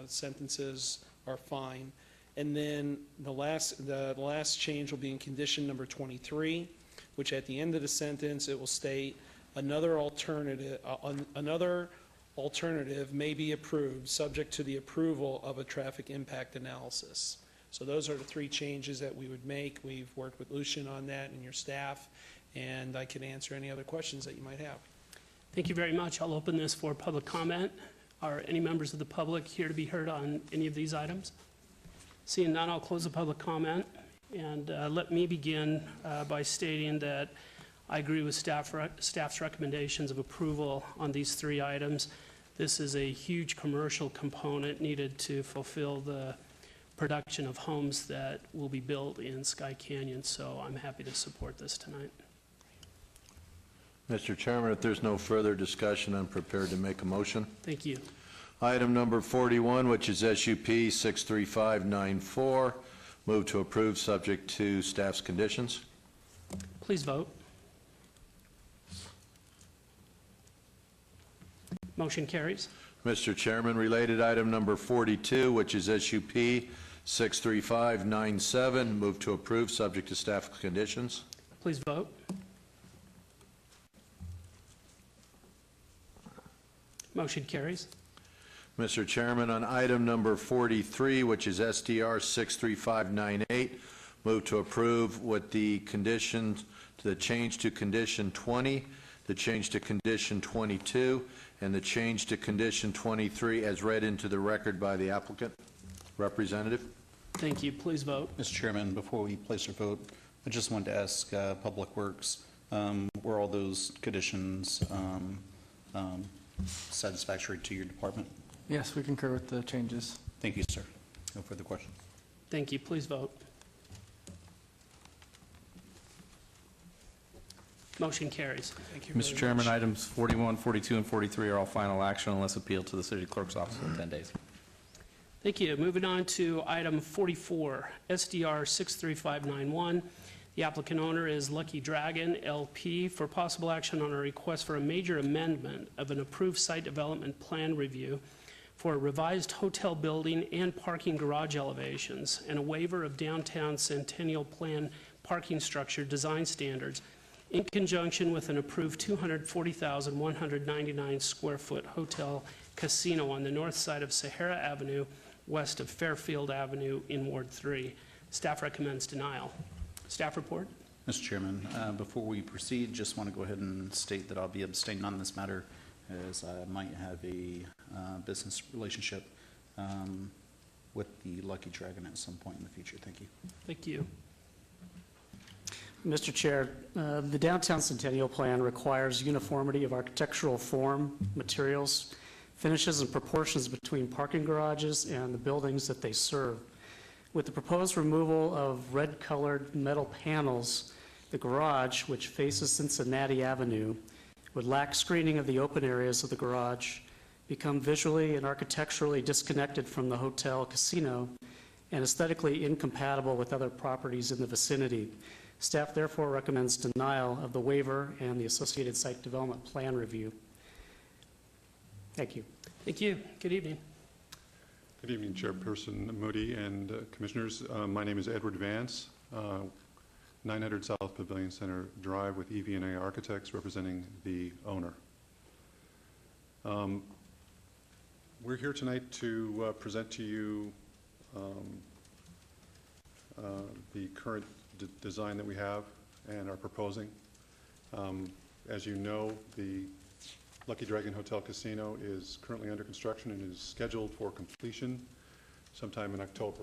sentences are fine. And then the last change will be in condition number 23, which at the end of the sentence, it will state, another alternative may be approved subject to the approval of a traffic impact analysis. So those are the 3 changes that we would make. We've worked with Lucian on that and your staff, and I can answer any other questions that you might have. Thank you very much. I'll open this for public comment. Are any members of the public here to be heard on any of these items? Seeing none, I'll close the public comment. And let me begin by stating that I agree with staff's recommendations of approval on these 3 items. This is a huge commercial component needed to fulfill the production of homes that will be built in Sky Canyon, so I'm happy to support this tonight. Mr. Chairman, if there's no further discussion, I'm prepared to make a motion. Thank you. Item number 41, which is SUP 63594, move to approve subject to staff's conditions. Please vote. Motion carries. Mr. Chairman, related item number 42, which is SUP 63597, move to approve subject to staff conditions. Please vote. Motion carries. Mr. Chairman, on item number 43, which is SDR 63598, move to approve with the conditions, the change to condition 20, the change to condition 22, and the change to condition 23 as read into the record by the applicant. Representative? Thank you. Please vote. Mr. Chairman, before we place our vote, I just wanted to ask Public Works, were all those conditions satisfactory to your department? Yes, we concur with the changes. Thank you, sir. No further questions. Thank you. Please vote. Motion carries. Thank you. Mr. Chairman, items 41, 42, and 43 are all final action unless appealed to the city clerk's office in 10 days. Thank you. Moving on to item 44, SDR 63591. The applicant owner is Lucky Dragon LP for possible action on a request for a major amendment of an approved site development plan review for a revised hotel building and parking garage elevations and a waiver of downtown Centennial Plan parking structure design standards in conjunction with an approved 240,199 square foot hotel casino on the north side of Sahara Avenue, west of Fairfield Avenue in Ward 3. Staff recommends denial. Staff report. Mr. Chairman, before we proceed, just want to go ahead and state that I'll be abstaining on this matter as I might have a business relationship with the Lucky Dragon at some point in the future. Thank you. Thank you. Mr. Chair, the Downtown Centennial Plan requires uniformity of architectural form, materials, finishes, and proportions between parking garages and the buildings that they serve. With the proposed removal of red-colored metal panels, the garage, which faces Cincinnati Avenue, would lack screening of the open areas of the garage, become visually and architecturally disconnected from the hotel casino, and aesthetically incompatible with other properties in the vicinity. Staff therefore recommends denial of the waiver and the associated site development plan review. Thank you. Thank you. Good evening. Good evening, Chairperson Moody and Commissioners. My name is Edward Vance, 900 South Pavilion Center Drive with EV&A Architects representing the owner. We're here tonight to present to you the current design that we have and are proposing. As you know, the Lucky Dragon Hotel Casino is currently under construction and is scheduled for completion sometime in October.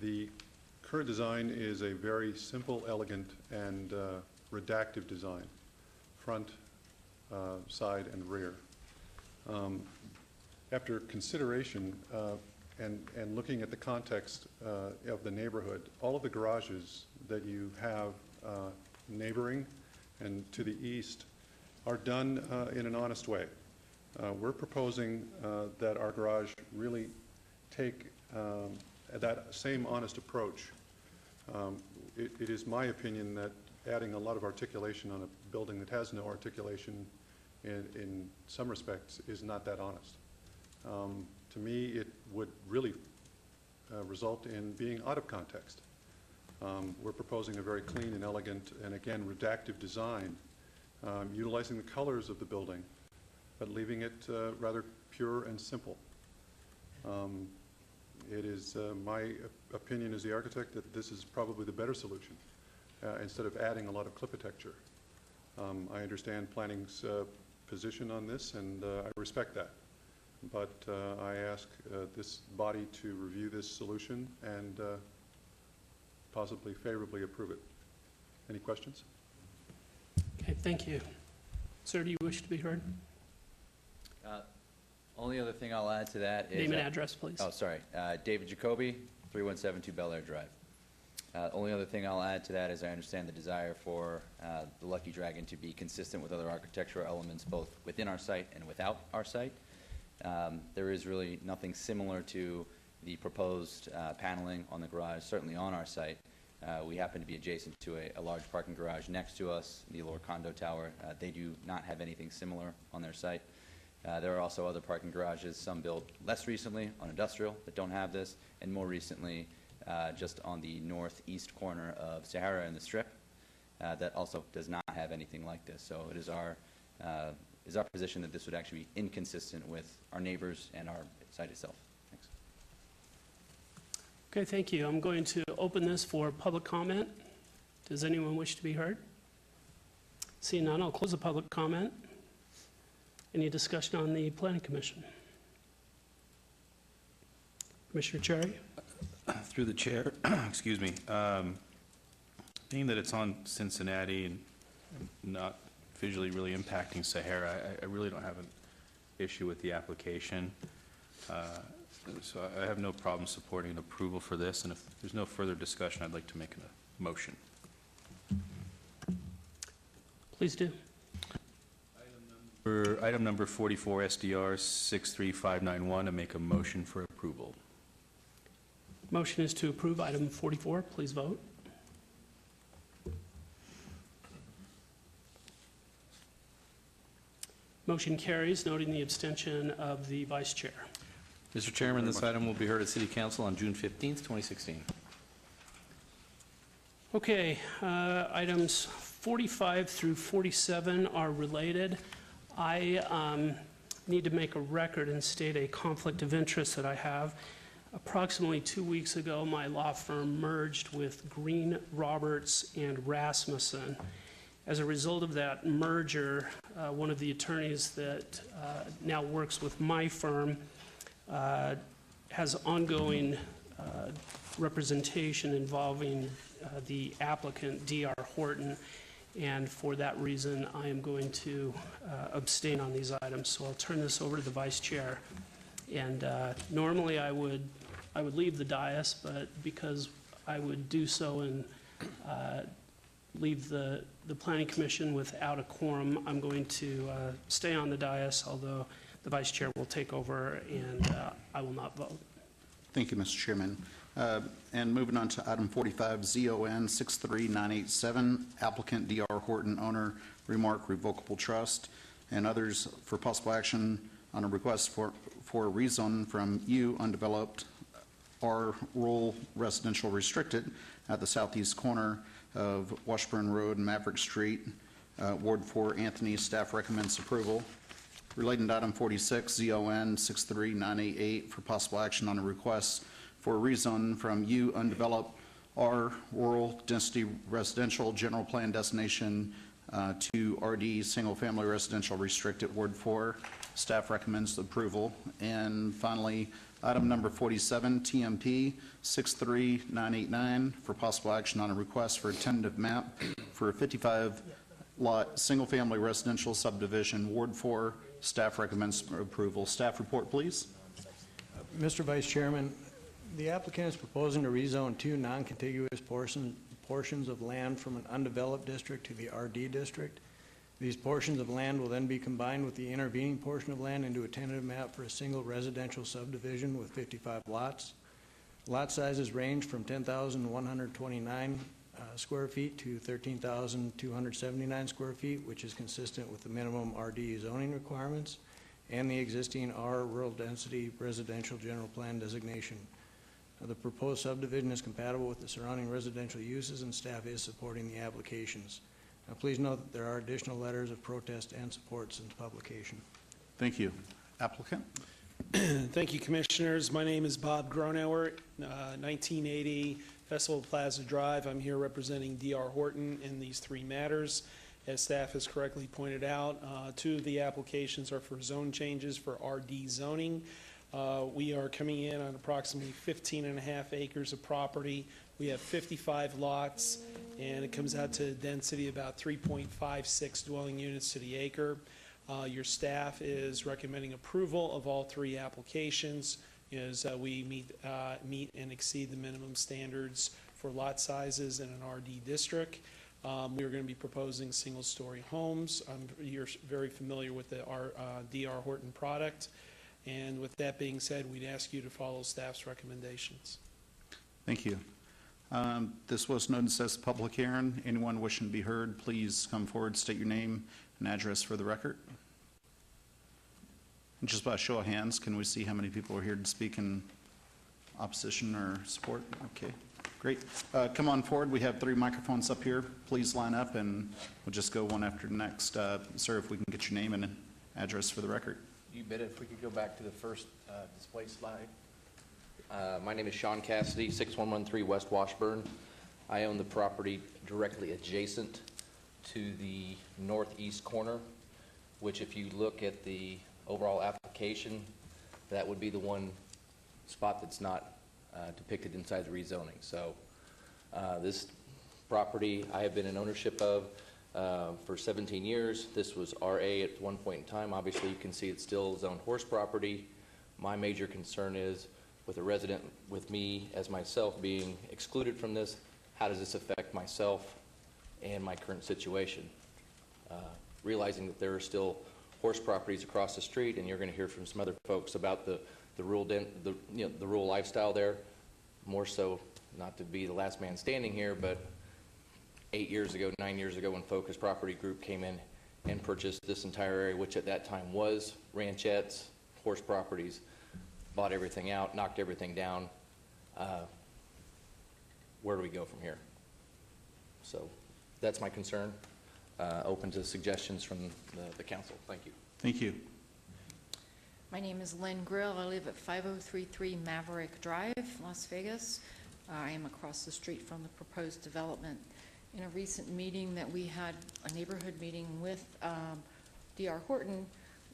The current design is a very simple, elegant, and redactive design, front, side, and rear. After consideration and looking at the context of the neighborhood, all of the garages that you have neighboring and to the east are done in an honest way. We're proposing that our garage really take that same honest approach. It is my opinion that adding a lot of articulation on a building that has no articulation in some respects is not that honest. To me, it would really result in being out of context. We're proposing a very clean and elegant and, again, redactive design, utilizing the colors of the building, but leaving it rather pure and simple. It is my opinion as the architect that this is probably the better solution instead of adding a lot of clipotecture. I understand planning's position on this, and I respect that. But I ask this body to review this solution and possibly favorably approve it. Any questions? Okay, thank you. Sir, do you wish to be heard? Only other thing I'll add to that is... Name and address, please. Oh, sorry. David Jacoby, 3172 Bel Air Drive. Only other thing I'll add to that is I understand the desire for the Lucky Dragon to be consistent with other architectural elements both within our site and without our site. There is really nothing similar to the proposed paneling on the garage, certainly on our site. We happen to be adjacent to a large parking garage next to us, the Allure Condo Tower. They do not have anything similar on their site. There are also other parking garages, some built less recently on industrial that don't have this, and more recently just on the northeast corner of Sahara and the Strip that also does not have anything like this. So it is our position that this would actually be inconsistent with our neighbors and our site itself. Thanks. Okay, thank you. I'm going to open this for public comment. Does anyone wish to be heard? Seeing none, I'll close the public comment. Any discussion on the Planning Commission? Commissioner Cherry? Through the chair, excuse me, being that it's on Cincinnati and not visually really impacting Sahara, I really don't have an issue with the application. So I have no problem supporting an approval for this, and if there's no further discussion, I'd like to make a motion. Please do. For item number 44, SDR 63591, I make a motion for approval. Motion is to approve item 44. Please vote. Motion carries, noting the abstention of the vice chair. Mr. Chairman, this item will be heard at City Council on June 15th, 2016. Okay, items 45 through 47 are related. I need to make a record and state a conflict of interest that I have. Approximately 2 weeks ago, my law firm merged with Green, Roberts, and Rasmussen. As a result of that merger, one of the attorneys that now works with my firm has ongoing representation involving the applicant, D.R. Horton, and for that reason, I am going to abstain on these items. So I'll turn this over to the Vice Chair. And normally I would leave the dais, but because I would do so and leave the Planning Commission without a quorum, I'm going to stay on the dais, although the Vice Chair will take over and I will not vote. Thank you, Mr. Chairman. And moving on to item 45, ZON 63987, applicant D.R. Horton, owner, Remark Revocable Trust, and others for possible action on a request for a rezone from U undeveloped R rural residential restricted at the southeast corner of Washburn Road and Maverick Street, Ward 4, Anthony. Staff recommends approval. Relating to item 46, ZON 63988 for possible action on a request for a rezone from U undeveloped R rural density residential general plan destination to RD single family residential restricted Ward 4. Staff recommends approval. And finally, item number 47, TMP 63989 for possible action on a request for a tentative map for a 55-lot single-family residential subdivision, Ward 4. Staff recommends approval. Staff report, please. Mr. Vice Chairman, the applicant is proposing to rezone 2 non-contiguous portions of land from an undeveloped district to the RD district. These portions of land will then be combined with the intervening portion of land into a tentative map for a single residential subdivision with 55 lots. Lot sizes range from 10,129 square feet to 13,279 square feet, which is consistent with the minimum RD zoning requirements and the existing R rural density residential general plan designation. The proposed subdivision is compatible with the surrounding residential uses, and staff is supporting the applications. Please note that there are additional letters of protest and support since publication. Thank you. Applicant? Thank you, Commissioners. My name is Bob Gronauer, 1980 Festival Plaza Drive. I'm here representing D.R. Horton in these 3 matters. As staff has correctly pointed out, 2 of the applications are for zone changes for RD zoning. We are coming in on approximately 15.5 acres of property. We have 55 lots, and it comes out to a density of about 3.56 dwelling units to the acre. Your staff is recommending approval of all 3 applications as we meet and exceed the minimum standards for lot sizes in an RD district. We are going to be proposing single-story homes. You're very familiar with the D.R. Horton product. And with that being said, we'd ask you to follow staff's recommendations. Thank you. This was noticed as a public hearing. Anyone wishing to be heard, please come forward, state your name and address for the record. And just by a show of hands, can we see how many people are here to speak in opposition or support? Okay, great. Come on forward. We have 3 microphones up here. Please line up, and we'll just go one after the next. Sir, if we can get your name and address for the record. You bet. If we could go back to the first display slide. My name is Sean Cassidy, 6113 West Washburn. I own the property directly adjacent to the northeast corner, which if you look at the overall application, that would be the one spot that's not depicted inside the rezoning. So this property I have been in ownership of for 17 years. This was RA at one point in time. Obviously, you can see it's still zoned horse property. My major concern is with a resident, with me as myself being excluded from this, how does this affect myself and my current situation? Realizing that there are still horse properties across the street, and you're going to hear from some other folks about the rural lifestyle there. More so, not to be the last man standing here, but 8 years ago, 9 years ago, when Focus Property Group came in and purchased this entire area, which at that time was ranchettes, horse properties, bought everything out, knocked everything down. Where do we go from here? So that's my concern. Open to suggestions from the council. Thank you. Thank you. My name is Lynn Grill. I live at 5033 Maverick Drive, Las Vegas. I am across the street from the proposed development. In a recent meeting that we had, a neighborhood meeting with D.R. Horton,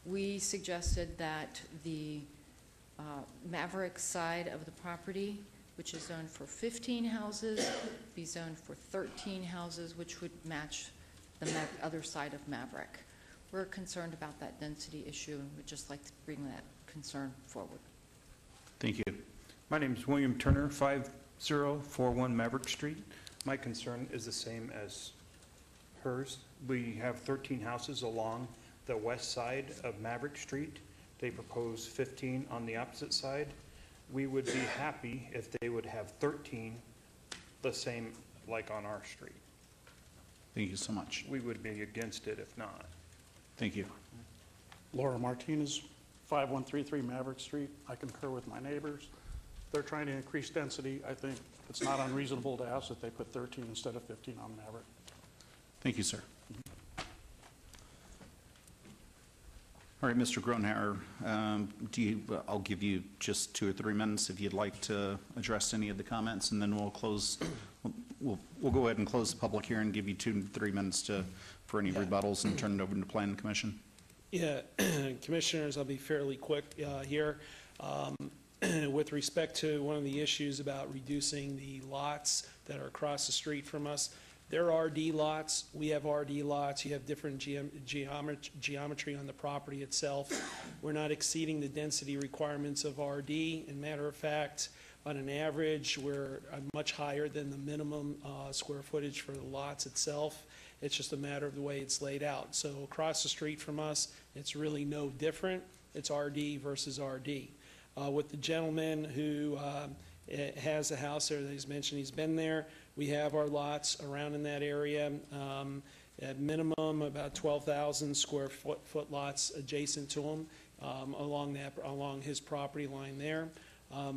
we suggested that the Maverick side of the property, which is zoned for 15 houses, be zoned for 13 houses, which would match the other side of Maverick. We're concerned about that density issue and would just like to bring that concern forward. Thank you. My name is William Turner, 5041 Maverick Street. My concern is the same as hers. We have 13 houses along the west side of Maverick Street. They propose 15 on the opposite side. We would be happy if they would have 13 the same like on our street. Thank you so much. We would be against it if not. Thank you. Laura Martinez, 5133 Maverick Street. I concur with my neighbors. They're trying to increase density. I think it's not unreasonable to ask that they put 13 instead of 15 on Maverick. Thank you, sir. All right, Mr. Gronauer, I'll give you just 2 or 3 minutes if you'd like to address any of the comments, and then we'll close. We'll go ahead and close the public hearing, give you 2 to 3 minutes for any rebuttals, and turn it over to Planning Commission. Yeah, Commissioners, I'll be fairly quick here. With respect to one of the issues about reducing the lots that are across the street from us, they're RD lots. We have RD lots. You have different geometry on the property itself. We're not exceeding the density requirements of RD. And matter of fact, on an average, we're much higher than the minimum square footage for the lots itself. It's just a matter of the way it's laid out. So across the street from us, it's really no different. It's RD versus RD. With the gentleman who has a house there that he's mentioned, he's been there. We have our lots around in that area. At minimum, about 12,000 square foot lots adjacent to him along his property line there.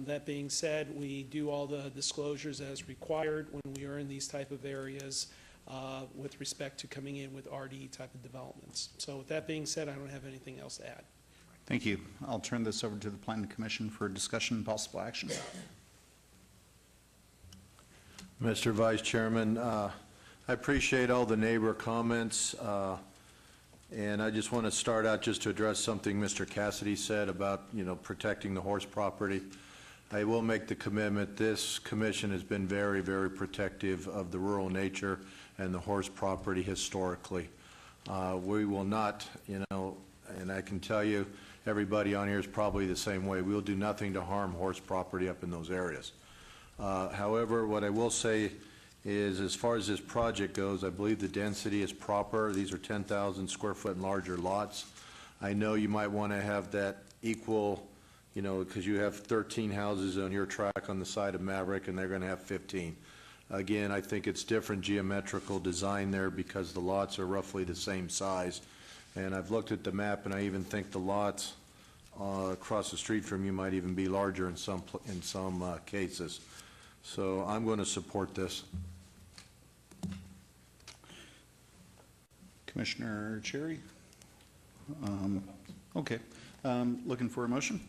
That being said, we do all the disclosures as required when we are in these type of areas with respect to coming in with RD type of developments. So with that being said, I don't have anything else to add. Thank you. I'll turn this over to the Planning Commission for discussion and possible action. Mr. Vice Chairman, I appreciate all the neighbor comments, and I just want to start out just to address something Mr. Cassidy said about, protecting the horse property. I will make the commitment, this commission has been very, very protective of the rural nature and the horse property historically. We will not, and I can tell you, everybody on here is probably the same way. We'll do nothing to harm horse property up in those areas. However, what I will say is, as far as this project goes, I believe the density is proper. These are 10,000 square foot and larger lots. I know you might want to have that equal, because you have 13 houses on your track on the side of Maverick, and they're going to have 15. Again, I think it's different geometrical design there because the lots are roughly the same size. And I've looked at the map, and I even think the lots across the street from you might even be larger in some cases. So I'm going to support this. Commissioner Cherry? Okay. Looking for a motion?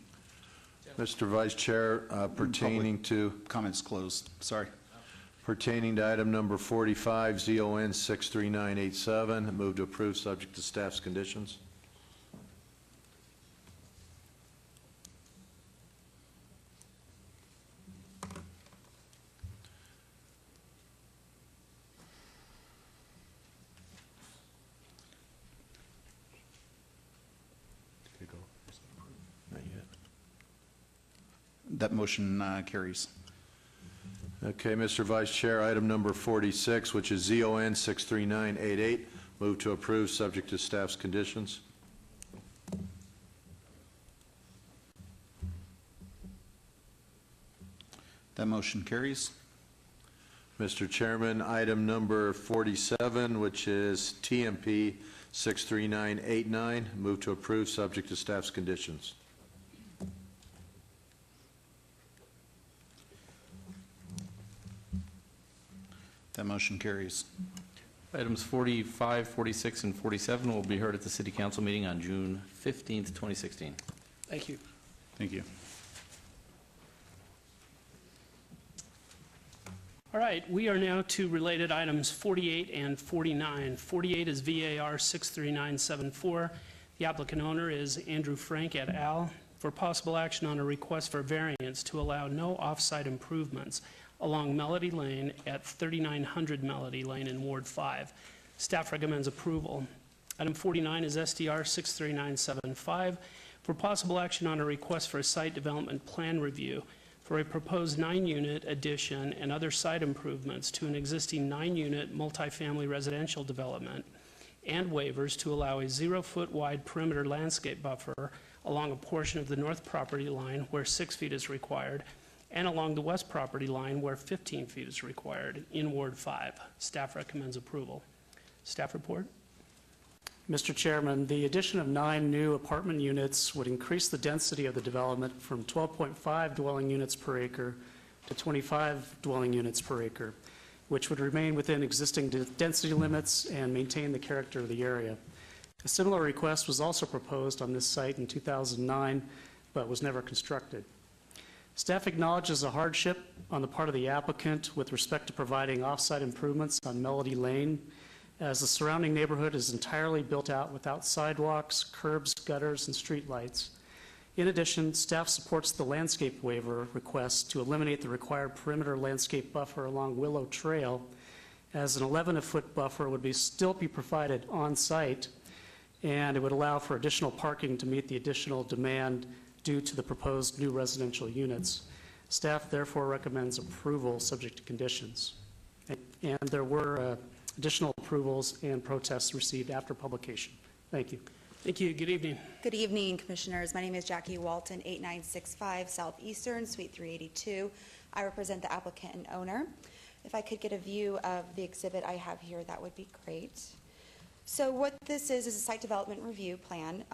Mr. Vice Chair, pertaining to... Comments closed. Sorry. Pertaining to item number 45, ZON 63987, move to approve subject to staff's conditions. Not yet. That motion carries. Okay, Mr. Vice Chair, item number 46, which is ZON 63988, move to approve subject to staff's conditions. That motion carries. Mr. Chairman, item number 47, which is TMP 63989, move to approve subject to staff's conditions. That motion carries. Items 45, 46, and 47 will be heard at the City Council meeting on June 15th, 2016. Thank you. Thank you. All right, we are now to related items 48 and 49. 48 is VAR 63974. The applicant owner is Andrew Frank et al. For possible action on a request for variance to allow no off-site improvements along Melody Lane at 3900 Melody Lane in Ward 5. Staff recommends approval. Item 49 is SDR 63975. For possible action on a request for a site development plan review for a proposed 9-unit addition and other site improvements to an existing 9-unit multifamily residential development, and waivers to allow a 0-foot wide perimeter landscape buffer along a portion of the north property line where 6 feet is required, and along the west property line where 15 feet is required in Ward 5. Staff recommends approval. Staff report. Mr. Chairman, the addition of 9 new apartment units would increase the density of the development from 12.5 dwelling units per acre to 25 dwelling units per acre, which would remain within existing density limits and maintain the character of the area. A similar request was also proposed on this site in 2009, but was never constructed. Staff acknowledges a hardship on the part of the applicant with respect to providing off-site improvements on Melody Lane, as the surrounding neighborhood is entirely built out without sidewalks, curbs, gutters, and streetlights. In addition, staff supports the landscape waiver request to eliminate the required perimeter landscape buffer along Willow Trail, as an 11-foot buffer would still be provided on-site, and it would allow for additional parking to meet the additional demand due to the proposed new residential units. Staff therefore recommends approval subject to conditions. And there were additional approvals and protests received after publication. Thank you. Thank you. Good evening. Good evening, Commissioners. My name is Jackie Walton, 8965 Southeastern, Suite 382. I represent the applicant and owner. If I could get a view of the exhibit I have here, that would be great. So what this is a site development review plan.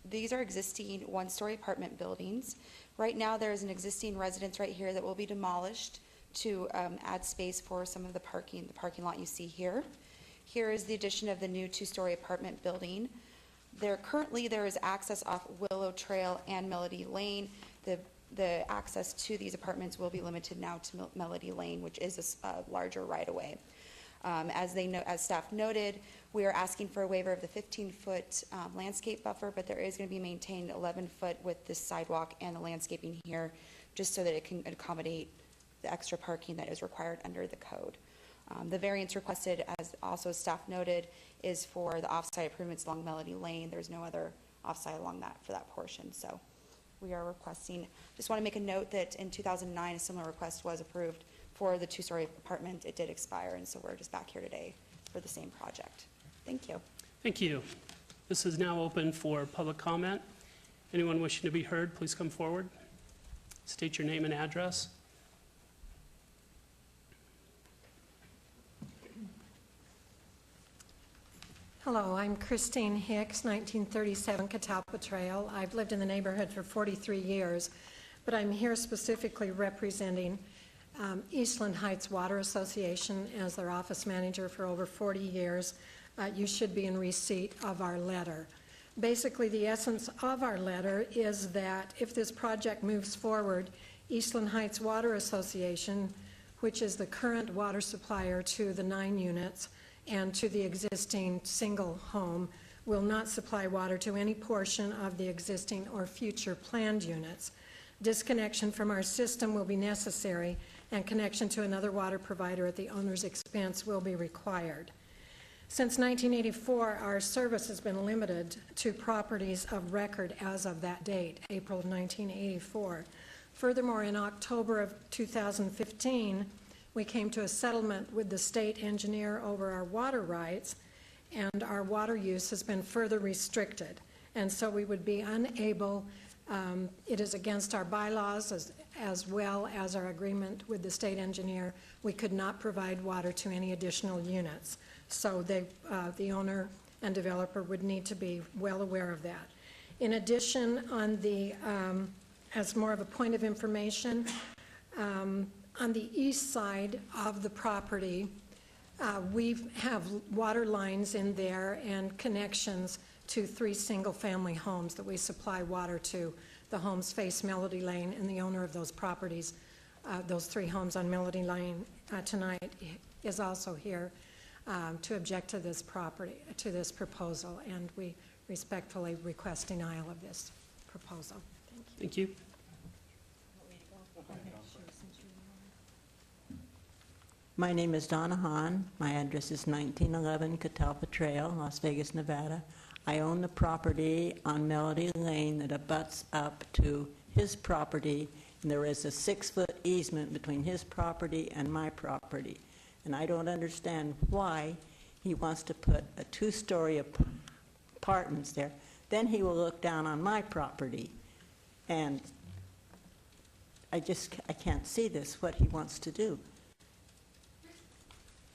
These are existing one-story apartment buildings. Right now, there is an existing residence right here that will be demolished to add space for some of the parking lot you see here. Here is the addition of the new 2-story apartment building. Currently there is access off Willow Trail and Melody Lane. The access to these apartments will be limited now to Melody Lane, which is a larger right-of-way. As staff noted, we are asking for a waiver of the 15-foot landscape buffer, but there is going to be maintained 11-foot with this sidewalk and the landscaping here, just so that it can accommodate the extra parking that is required under the code. The variance requested, as also staff noted, is for the off-site improvements along Melody Lane. There's no other off-site along that for that portion. So we are requesting, just want to make a note that in 2009, a similar request was approved for the 2-story apartment. It did expire, and so we're just back here today for the same project. Thank you. Thank you. This is now open for public comment. Anyone wishing to be heard, please come forward. State your name and address. Hello, I'm Christine Hicks, 1937 Catawba Trail. I've lived in the neighborhood for 43 years, but I'm here specifically representing Eastland Heights Water Association as their office manager for over 40 years. You should be in receipt of our letter. Basically, the essence of our letter is that if this project moves forward, Eastland Heights Water Association, which is the current water supplier to the 9 units, and to the existing single home, will not supply water to any portion of the existing or future planned units. Disconnection from our system will be necessary, and connection to another water provider at the owner's expense will be required. Since 1984, our service has been limited to properties of record as of that date, April of 1984. Furthermore, in October of 2015, we came to a settlement with the state engineer over our water rights, and our water use has been further restricted. And so we would be unable, it is against our bylaws as well as our agreement with the state engineer, we could not provide water to any additional units. So the owner and developer would need to be well aware of that. In addition, as more of a point of information, on the east side of the property, we have water lines in there and connections to 3 single-family homes that we supply water to. The homes face Melody Lane, and the owner of those properties, those 3 homes on Melody Lane tonight, is also here to object to this proposal, and we respectfully request denial of this proposal. Thank you. My name is Donna Hahn. My address is 1911 Catalpa Trail, Las Vegas, Nevada. I own the property on Melody Lane that abuts up to his property, and there is a 6-foot easement between his property and my property. And I don't understand why he wants to put a 2-story apartments there. Then he will look down on my property. And I can't see this, what he wants to do.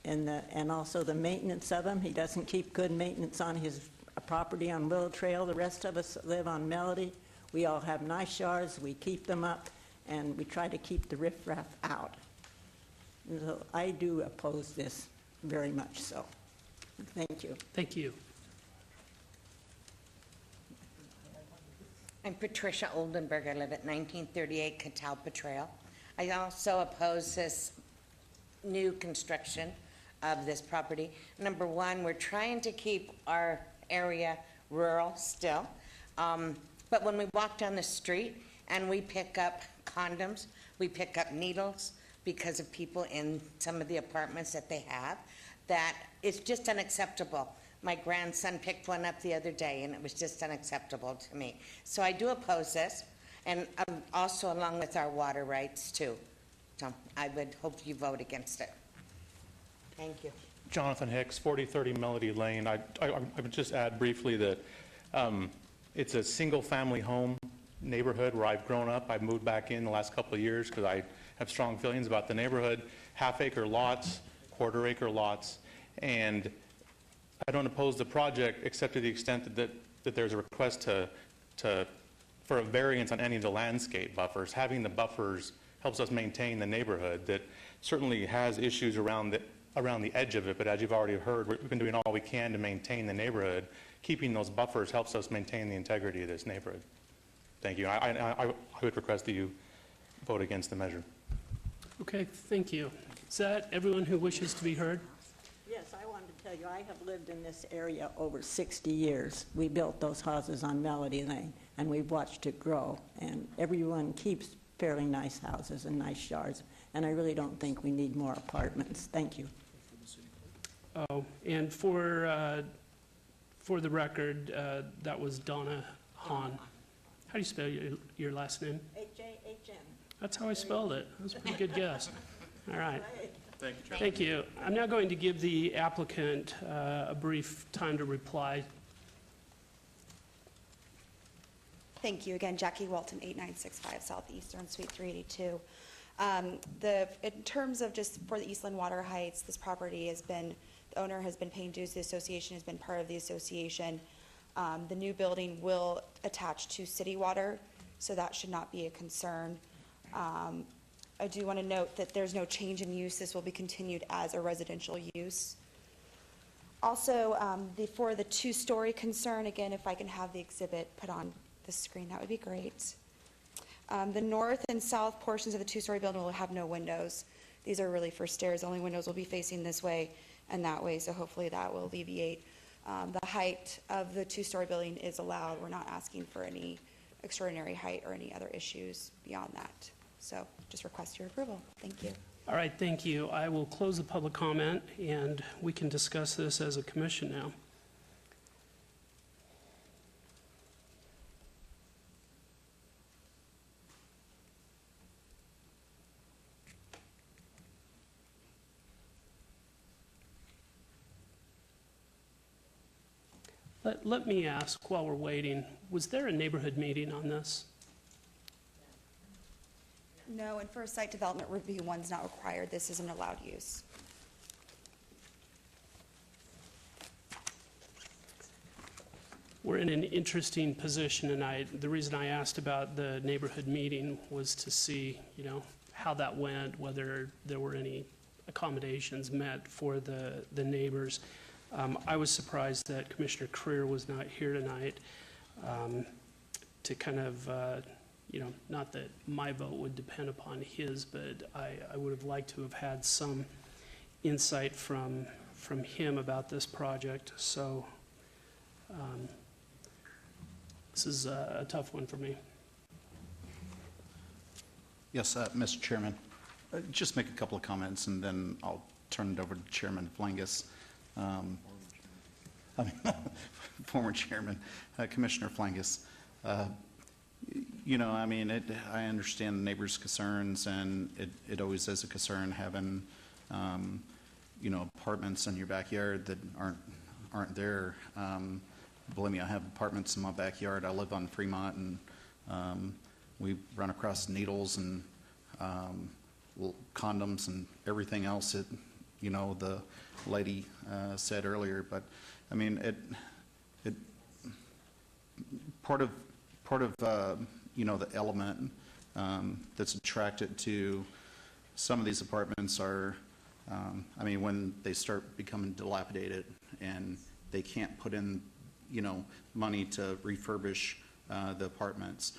And also the maintenance of them. He doesn't keep good maintenance on his property on Willow Trail. The rest of us live on Melody. We all have nice yards. We keep them up, and we try to keep the riffraff out. And so I do oppose this very much so. Thank you. Thank you. I'm Patricia Oldenburg. I live at 1938 Catalpa Trail. I also oppose this new construction of this property. Number one, we're trying to keep our area rural still. But when we walk down the street and we pick up condoms, we pick up needles because of people in some of the apartments that they have, that it's just unacceptable. My grandson picked one up the other day, and it was just unacceptable to me. So I do oppose this, and also along with our water rights, too. So I would hope you vote against it. Thank you. Jonathan Hicks, 4030 Melody Lane. I would just add briefly that it's a single-family home neighborhood where I've grown up. I've moved back in the last couple of years because I have strong feelings about the neighborhood. Half-acre lots, quarter-acre lots, and I don't oppose the project except to the extent that there's a request for a variance on any of the landscape buffers. Having the buffers helps us maintain the neighborhood that certainly has issues around the edge of it, but as you've already heard, we've been doing all we can to maintain the neighborhood. Keeping those buffers helps us maintain the integrity of this neighborhood. Thank you. I would request that you vote against the measure. Okay, thank you. Is that everyone who wishes to be heard? Yes, I wanted to tell you, I have lived in this area over 60 years. We built those houses on Melody Lane, and we've watched it grow, and everyone keeps fairly nice houses and nice yards, and I really don't think we need more apartments. Thank you. Oh, and for the record, that was Donna Hahn. How do you spell your last name? H-A-H-N. That's how I spelled it. That was a pretty good guess. All right. Thank you, John. Thank you. I'm now going to give the applicant a brief time to reply. Thank you. Again, Jackie Walton, 8965 Southeastern, Suite 382. In terms of just for the Eastland Water Heights, this property has been, the owner has been paying dues. The association has been part of the association. The new building will attach to city water, so that should not be a concern. I do want to note that there's no change in use. This will be continued as a residential use. Also, for the 2-story concern, again, if I can have the exhibit put on the screen, that would be great. The north and south portions of the 2-story building will have no windows. These are really for stairs. The only windows will be facing this way and that way, so hopefully that will alleviate. The height of the 2-story building is allowed. We're not asking for any extraordinary height or any other issues beyond that. So just request your approval. Thank you. All right, thank you. I will close the public comment, and we can discuss this as a commission now. Let me ask while we're waiting, was there a neighborhood meeting on this? No, and for a site development review, one's not required. This is an allowed use. We're in an interesting position, and the reason I asked about the neighborhood meeting was to see, how that went, whether there were any accommodations met for the neighbors. I was surprised that Commissioner Creer was not here tonight to kind of, not that my vote would depend upon his, but I would have liked to have had some insight from him about this project. So this is a tough one for me. Yes, Mr. Chairman. Just make a couple of comments, and then I'll turn it over to Chairman Flangus. Former Chairman, Commissioner Flangus. I understand the neighbors' concerns, and it always is a concern having, apartments in your backyard that aren't there. Believe me, I have apartments in my backyard. I live on Fremont, and we run across needles and condoms and everything else that, the lady said earlier. But I mean, part of the element that's attracted to some of these apartments are, when they start becoming dilapidated and they can't put in, money to refurbish the apartments,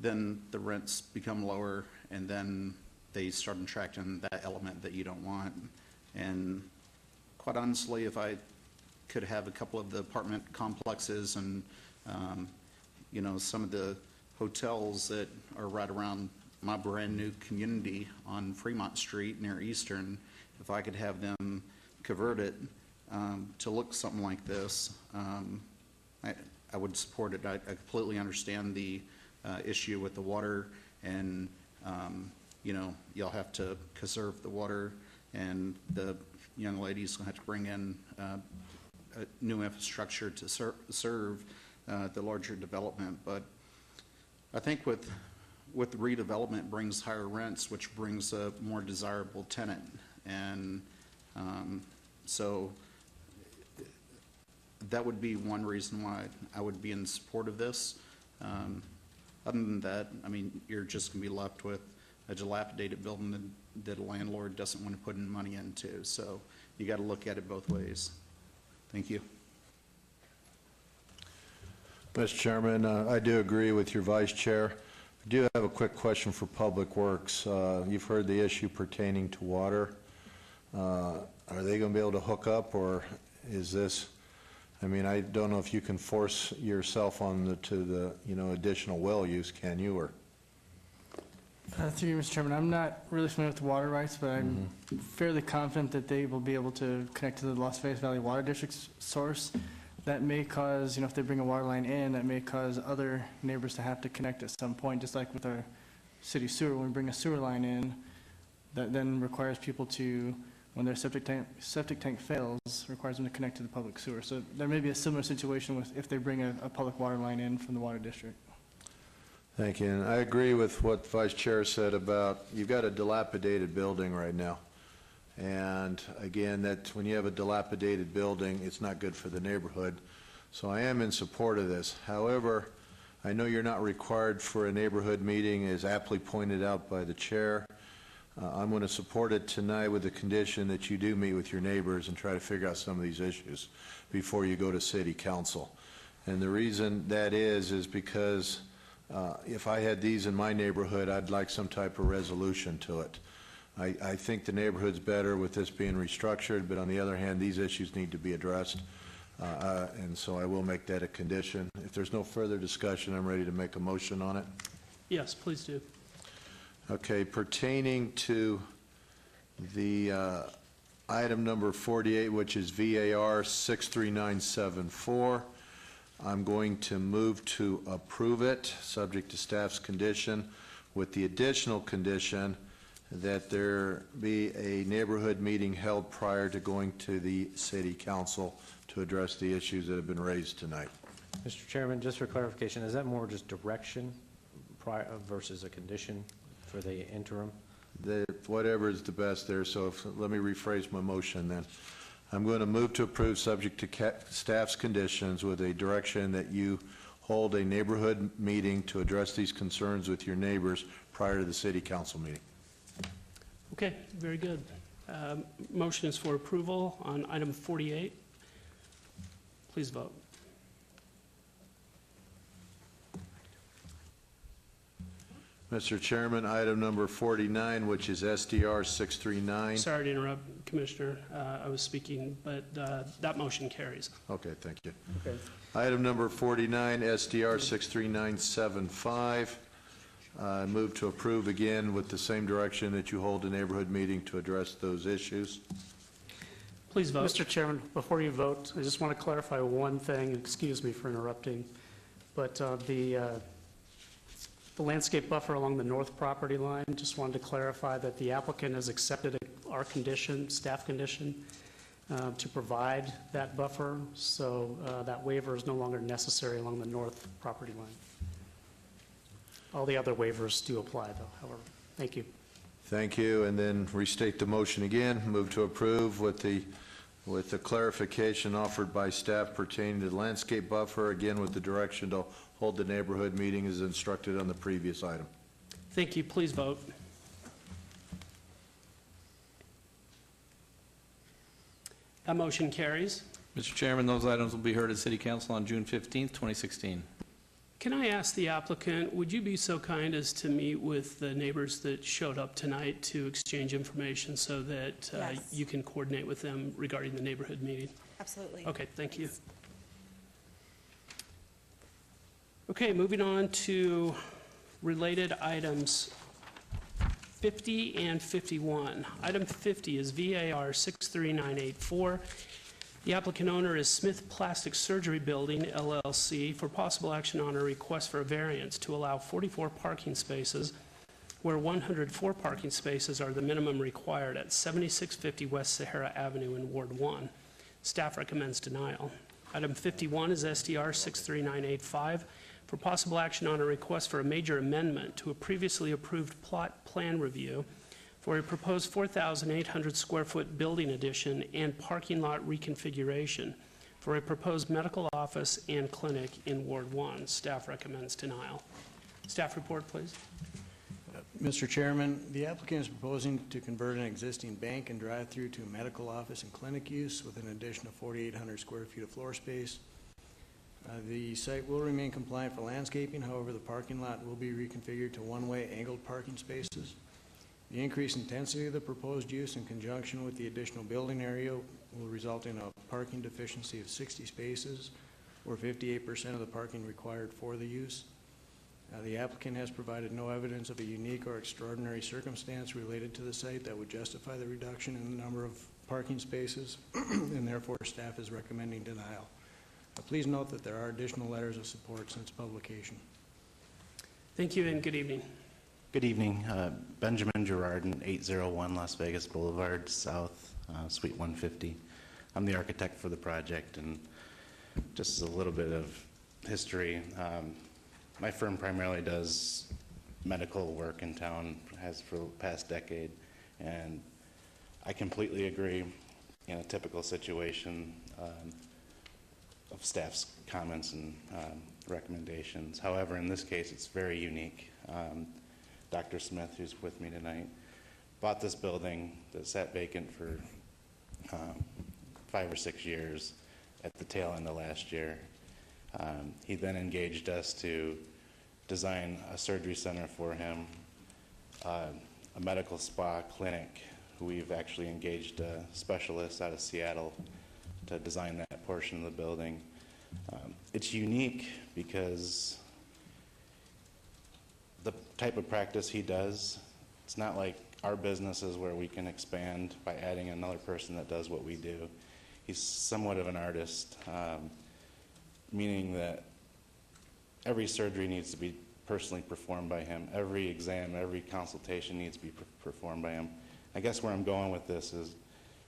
then the rents become lower, and then they start attracting that element that you don't want. And quite honestly, if I could have a couple of the apartment complexes and, some of the hotels that are right around my brand new community on Fremont Street near Eastern, if I could have them converted to look something like this, I would support it. I completely understand the issue with the water, and you'll have to conserve the water, and the young ladies will have to bring in a new infrastructure to serve the larger development. But I think with redevelopment brings higher rents, which brings a more desirable tenant, and so that would be one reason why I would be in support of this. Other than that, you're just going to be left with a dilapidated building that a landlord doesn't want to put in money into. So you got to look at it both ways. Thank you. Mr. Chairman, I do agree with your vice chair. I do have a quick question for Public Works. You've heard the issue pertaining to water. Are they going to be able to hook up, or is this, I don't know if you can force yourself on to the additional well use, can you, or? Through you, Mr. Chairman, I'm not really familiar with the water rights, but I'm fairly confident that they will be able to connect to the Las Vegas Valley Water District's source. That may cause, if they bring a water line in, that may cause other neighbors to have to connect at some point, just like with our city sewer. When we bring a sewer line in, that then requires people to, when their septic tank fails, requires them to connect to the public sewer. So there may be a similar situation with if they bring a public water line in from the water district. Thank you. And I agree with what Vice Chair said about, you've got a dilapidated building right now. And again, that when you have a dilapidated building, it's not good for the neighborhood. So I am in support of this. However, I know you're not required for a neighborhood meeting, as aptly pointed out by the chair. I'm going to support it tonight with the condition that you do meet with your neighbors and try to figure out some of these issues before you go to City Council. And the reason that is because if I had these in my neighborhood, I'd like some type of resolution to it. I think the neighborhood's better with this being restructured, but on the other hand, these issues need to be addressed. And so I will make that a condition. If there's no further discussion, I'm ready to make a motion on it. Yes, please do. Okay, pertaining to the item number 48, which is VAR 63974, I'm going to move to approve it, subject to staff's condition, with the additional condition that there be a neighborhood meeting held prior to going to the City Council to address the issues that have been raised tonight. Mr. Chairman, just for clarification, is that more just direction prior versus a condition for the interim? Whatever is the best there, so let me rephrase my motion then. I'm going to move to approve subject to staff's conditions with a direction that you hold a neighborhood meeting to address these concerns with your neighbors prior to the City Council meeting. Okay, very good. Motion is for approval on item 48. Please vote. Mr. Chairman, item number 49, which is SDR 639. Sorry to interrupt, Commissioner. I was speaking, but that motion carries. Okay, thank you. Okay. Item number 49, SDR 63975. Move to approve again with the same direction that you hold a neighborhood meeting to address those issues. Please vote. Mr. Chairman, before you vote, I just want to clarify one thing. Excuse me for interrupting, but the landscape buffer along the north property line, just wanted to clarify that the applicant has accepted our condition, staff condition, to provide that buffer, so that waiver is no longer necessary along the north property line. All the other waivers do apply, though, however. Thank you. Thank you, and then restate the motion again. Move to approve with the clarification offered by staff pertaining to the landscape buffer, again with the direction to hold the neighborhood meeting as instructed on the previous item. Thank you. Please vote. That motion carries. Mr. Chairman, those items will be heard at City Council on June 15th, 2016. Can I ask the applicant, would you be so kind as to meet with the neighbors that showed up tonight to exchange information so that Yes. you can coordinate with them regarding the neighborhood meeting? Absolutely. Okay, thank you. Okay, moving on to related items 50 and 51. Item 50 is VAR 63984. The applicant owner is Smith Plastic Surgery Building, LLC, for possible action on a request for a variance to allow 44 parking spaces where 104 parking spaces are the minimum required at 7650 West Sahara Avenue in Ward 1. Staff recommends denial. Item 51 is SDR 63985 for possible action on a request for a major amendment to a previously approved plot plan review for a proposed 4,800 square foot building addition and parking lot reconfiguration for a proposed medical office and clinic in Ward 1. Staff recommends denial. Staff report, please. Mr. Chairman, the applicant is proposing to convert an existing bank and drive-through to medical office and clinic use with an addition of 4,800 square feet of floor space. The site will remain compliant for landscaping, however, the parking lot will be reconfigured to one-way angled parking spaces. The increased intensity of the proposed use in conjunction with the additional building area will result in a parking deficiency of 60 spaces, or 58% of the parking required for the use. The applicant has provided no evidence of a unique or extraordinary circumstance related to the site that would justify the reduction in the number of parking spaces, and therefore staff is recommending denial. Please note that there are additional letters of support since publication. Thank you and good evening. Good evening. Benjamin Gerardin, 801 Las Vegas Boulevard South, Suite 150. I'm the architect for the project, and just a little bit of history. My firm primarily does medical work in town, has for the past decade, and I completely agree in a typical situation of staff's comments and recommendations. However, in this case, it's very unique. Dr. Smith, who's with me tonight, bought this building that sat vacant for 5 or 6 years at the tail end of last year. He then engaged us to design a surgery center for him, a medical spa clinic. We've actually engaged a specialist out of Seattle to design that portion of the building. It's unique because the type of practice he does, it's not like our businesses where we can expand by adding another person that does what we do. He's somewhat of an artist, meaning that every surgery needs to be personally performed by him. Every exam, every consultation needs to be performed by him. I guess where I'm going with this is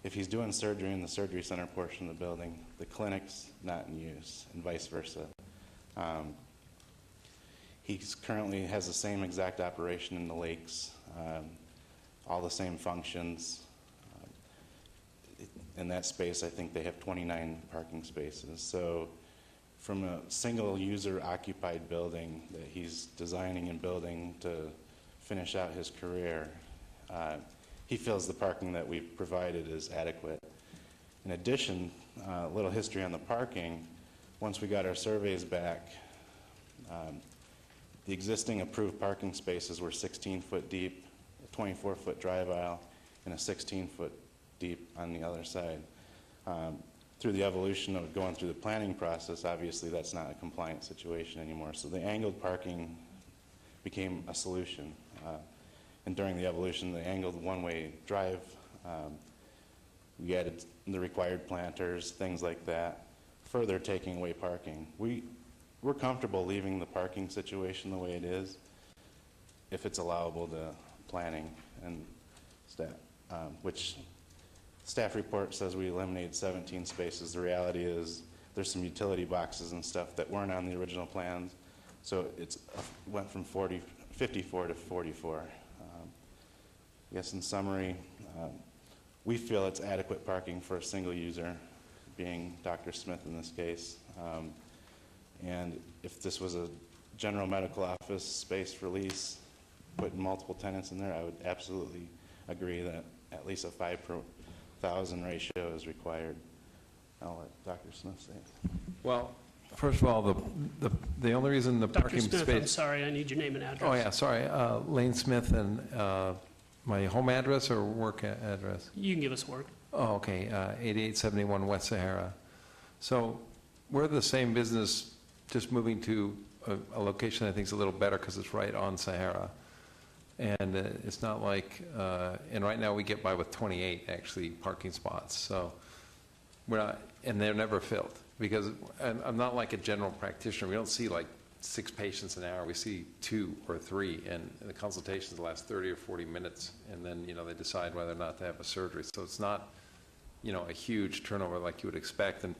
if he's doing surgery in the surgery center portion of the building, the clinic's not in use, and vice versa. He currently has the same exact operation in the lakes, all the same functions. In that space, I think they have 29 parking spaces. So from a single user occupied building that he's designing and building to finish out his career, he feels the parking that we've provided is adequate. In addition, a little history on the parking, once we got our surveys back, the existing approved parking spaces were 16-foot deep, a 24-foot drive aisle, and a 16-foot deep on the other side. Through the evolution of going through the planning process, obviously that's not a compliant situation anymore. So the angled parking became a solution. And during the evolution, the angled one-way drive, we added the required planters, things like that, further taking away parking. We're comfortable leaving the parking situation the way it is if it's allowable to planning and staff, which staff report says we eliminated 17 spaces. The reality is there's some utility boxes and stuff that weren't on the original plans, so it's went from 54 to 44. Yes, in summary, we feel it's adequate parking for a single user, being Dr. Smith in this case. And if this was a general medical office space for lease, putting multiple tenants in there, I would absolutely agree that at least a 5 per 1,000 ratio is required. I'll let Dr. Smith say it. Well, first of all, the only reason the parking Dr. space... Smith, I'm sorry, I need your name and address. Oh, yeah, sorry. Lane Smith, and my home address or work address? You can give us work. Oh, okay, 8871 West Sahara. So we're the same business, just moving to a location I think is a little better because it's right on Sahara. And it's not like, and right now we get by with 28 actually parking spots. So we're not, and they're never filled because I'm not like a general practitioner. We don't see like 6 patients an hour. We see 2 or 3, and the consultations last 30 or 40 minutes, and then, they decide whether or not to have a surgery. So it's not, a huge turnover like you would expect. And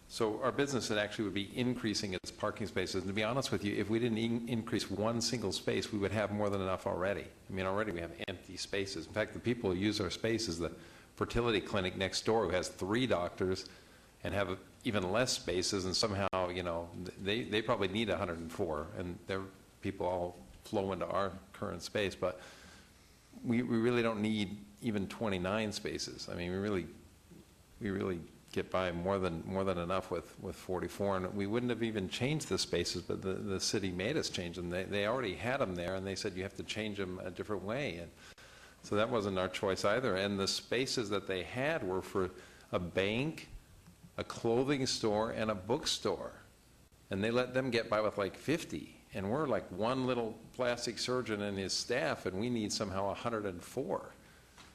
so our business actually would be increasing its parking spaces. And to be honest with you, if we didn't increase one single space, we would have more than enough already. I mean, already we have empty spaces. In fact, the people who use our space is the fertility clinic next door who has 3 doctors and have even less spaces, and somehow, they probably need 104, and their people all flow into our current space. But we really don't need even 29 spaces. I mean, we really get by more than enough with 44, and we wouldn't have even changed the spaces, but the city made us change them. They already had them there, and they said you have to change them a different way, and so that wasn't our choice either. And the spaces that they had were for a bank, a clothing store, and a bookstore, and they let them get by with like 50, and we're like one little plastic surgeon and his staff, and we need somehow 104.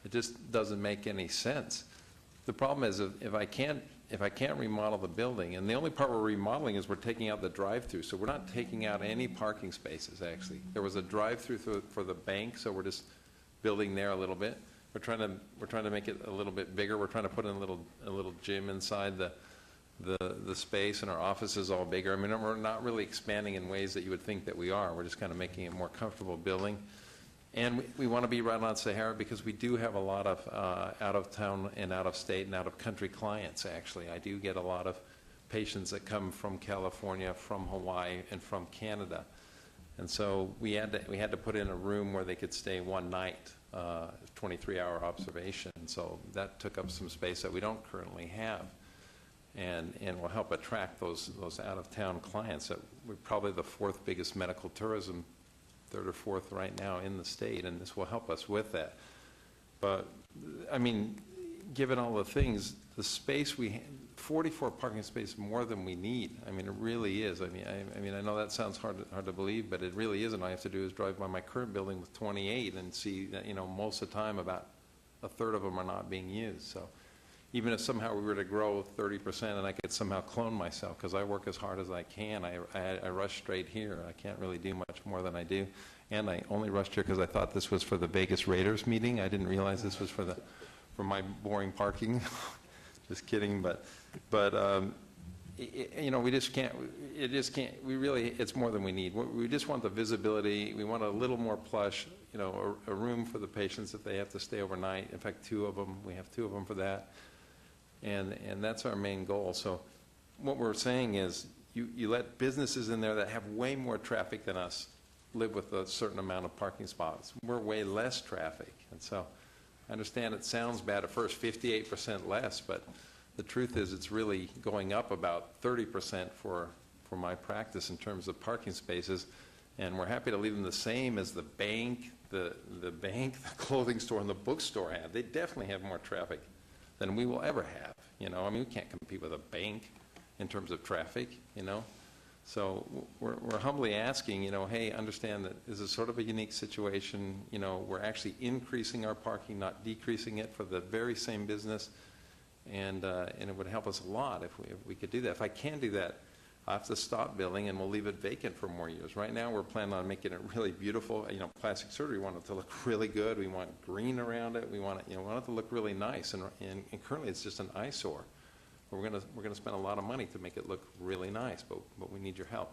It just doesn't make any sense. The problem is if I can't remodel the building, and the only part we're remodeling is we're taking out the drive-through, so we're not taking out any parking spaces actually. There was a drive-through for the bank, so we're just building there a little bit. We're trying to make it a little bit bigger. We're trying to put in a little gym inside the space, and our office is all bigger. I mean, we're not really expanding in ways that you would think that we are. We're just kind of making it a more comfortable building. And we want to be right on Sahara because we do have a lot of out-of-town and out-of-state and out-of-country clients, actually. I do get a lot of patients that come from California, from Hawaii, and from Canada. And so we had to put in a room where they could stay one night, 23-hour observation. So that took up some space that we don't currently have, and will help attract those out-of-town clients. That we're probably the 4th biggest medical tourism, 3rd or 4th right now in the state, and this will help us with that. But I mean, given all the things, the space 44 parking spaces more than we need. I mean, it really is. I mean, I know that sounds hard to believe, but it really isn't. All I have to do is drive by my current building with 28 and see that, most of the time about a third of them are not being used. So even if somehow we were to grow 30% and I could somehow clone myself, because I work as hard as I can, I rush straight here. I can't really do much more than I do. And I only rushed here because I thought this was for the Vegas Raiders meeting. I didn't realize this was for my boring parking. Just kidding, but we just can't. We really, it's more than we need. We just want the visibility. We want a little more plush. A room for the patients if they have to stay overnight. In fact, 2 of them. We have 2 of them for that, and that's our main goal. So, what we're saying is, you let businesses in there that have way more traffic than us live with a certain amount of parking spots. We're way less traffic, and so. I understand it sounds bad at first, 58% less, but the truth is, it's really going up about 30% for my practice in terms of parking spaces, and we're happy to leave them the same as the bank, the clothing store, and the bookstore have. They definitely have more traffic than we will ever have, you know. I mean, we can't compete with a bank in terms of traffic, you know. So we're humbly asking, you know, hey, understand that this is sort of a unique situation. You know, we're actually increasing our parking, not decreasing it for the very same business, and it would help us a lot if we could do that. If I can do that, I'll have to stop building and we'll leave it vacant for more years. Right now, we're planning on making it really beautiful. You know, plastic surgery, we want it to look really good. We want green around it. We want it, you know, we want it to look really nice. And currently, it's just an eyesore. We're gonna spend a lot of money to make it look really nice, but we need your help.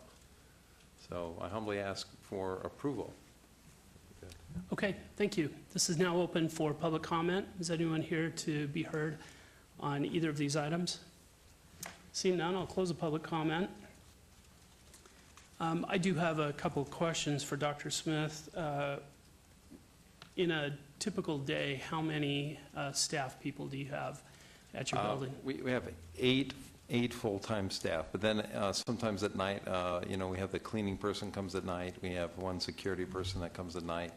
So I humbly ask for approval. Okay, thank you. This is now open for public comment. Is anyone here to be heard on either of these items? Seeing none, I'll close the public comment. I do have a couple of questions for Dr. Smith. In a typical day, how many staff people do you have at your building? We have eight full-time staff, but then sometimes at night, you know, we have the cleaning person comes at night. We have one security person that comes at night,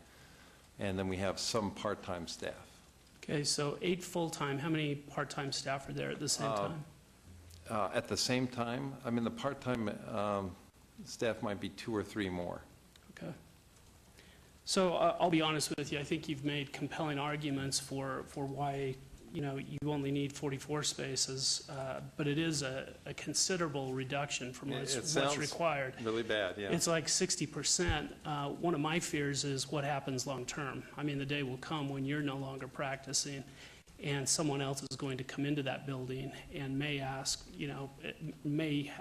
and then we have some part-time staff. Okay, so 8 full-time. How many part-time staff are there at the same time? At the same time, I mean, the part-time staff might be 2 or 3 more. Okay. So I'll be honest with you. I think you've made compelling arguments for why, you know, you only need 44 spaces, but it is a considerable reduction from what's required. Really bad, yeah. It's like 60%. One of my fears is what happens long-term. I mean, the day will come when you're no longer practicing, and someone else is going to come into that building and may ask, you know, may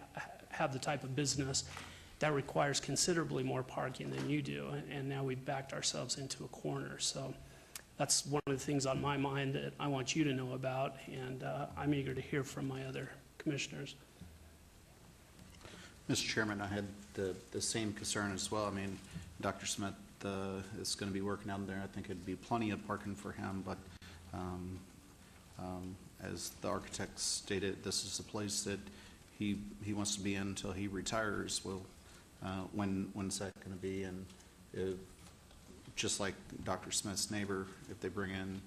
have the type of business that requires considerably more parking than you do, and now we've backed ourselves into a corner. So that's one of the things on my mind that I want you to know about, and I'm eager to hear from my other commissioners. Mr. Chairman, I had the same concern as well. I mean, Dr. Smith is going to be working out there. I think it'd be plenty of parking for him, but as the architect stated, this is the place that he wants to be in until he retires. Well, when's that going to be? And just like Dr. Smith's neighbor, if they bring in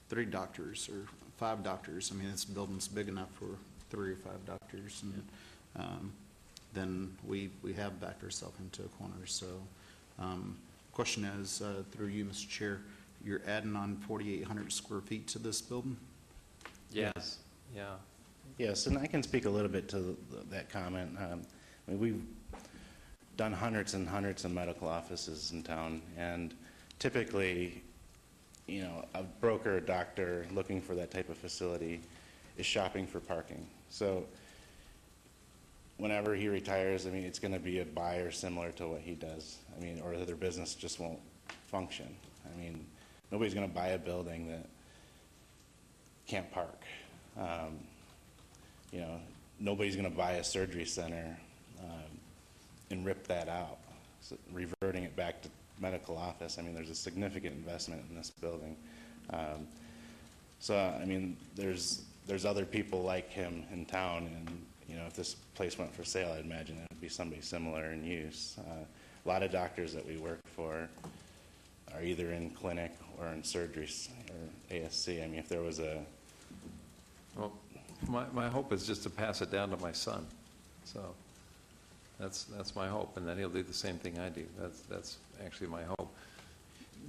3 doctors or 5 doctors, I mean, this building's big enough for 3 or 5 doctors, and then we have backed ourselves into a corner. So question is, through you, Mr. Chair, you're adding on 4,800 square feet to this building? Yes. Yeah. Yes, and I can speak a little bit to that comment. I mean, we've done hundreds and hundreds of medical offices in town, and typically, you know, a broker, a doctor looking for that type of facility is shopping for parking. So whenever he retires, I mean, it's going to be a buyer similar to what he does. I mean, or their business just won't function. I mean, nobody's going to buy a building that can't park. You know, nobody's going to buy a surgery center and rip that out, so reverting it back to medical office. I mean, there's a significant investment in this building. So, I mean, there's other people like him in town, and, you know, if this place went for sale, I'd imagine it would be somebody similar in use. A lot of doctors that we work for are either in clinic or in surgery or ASC. I mean, if there was a... Well, my hope is just to pass it down to my son. So that's my hope, and then he'll do the same thing I do. That's actually my hope.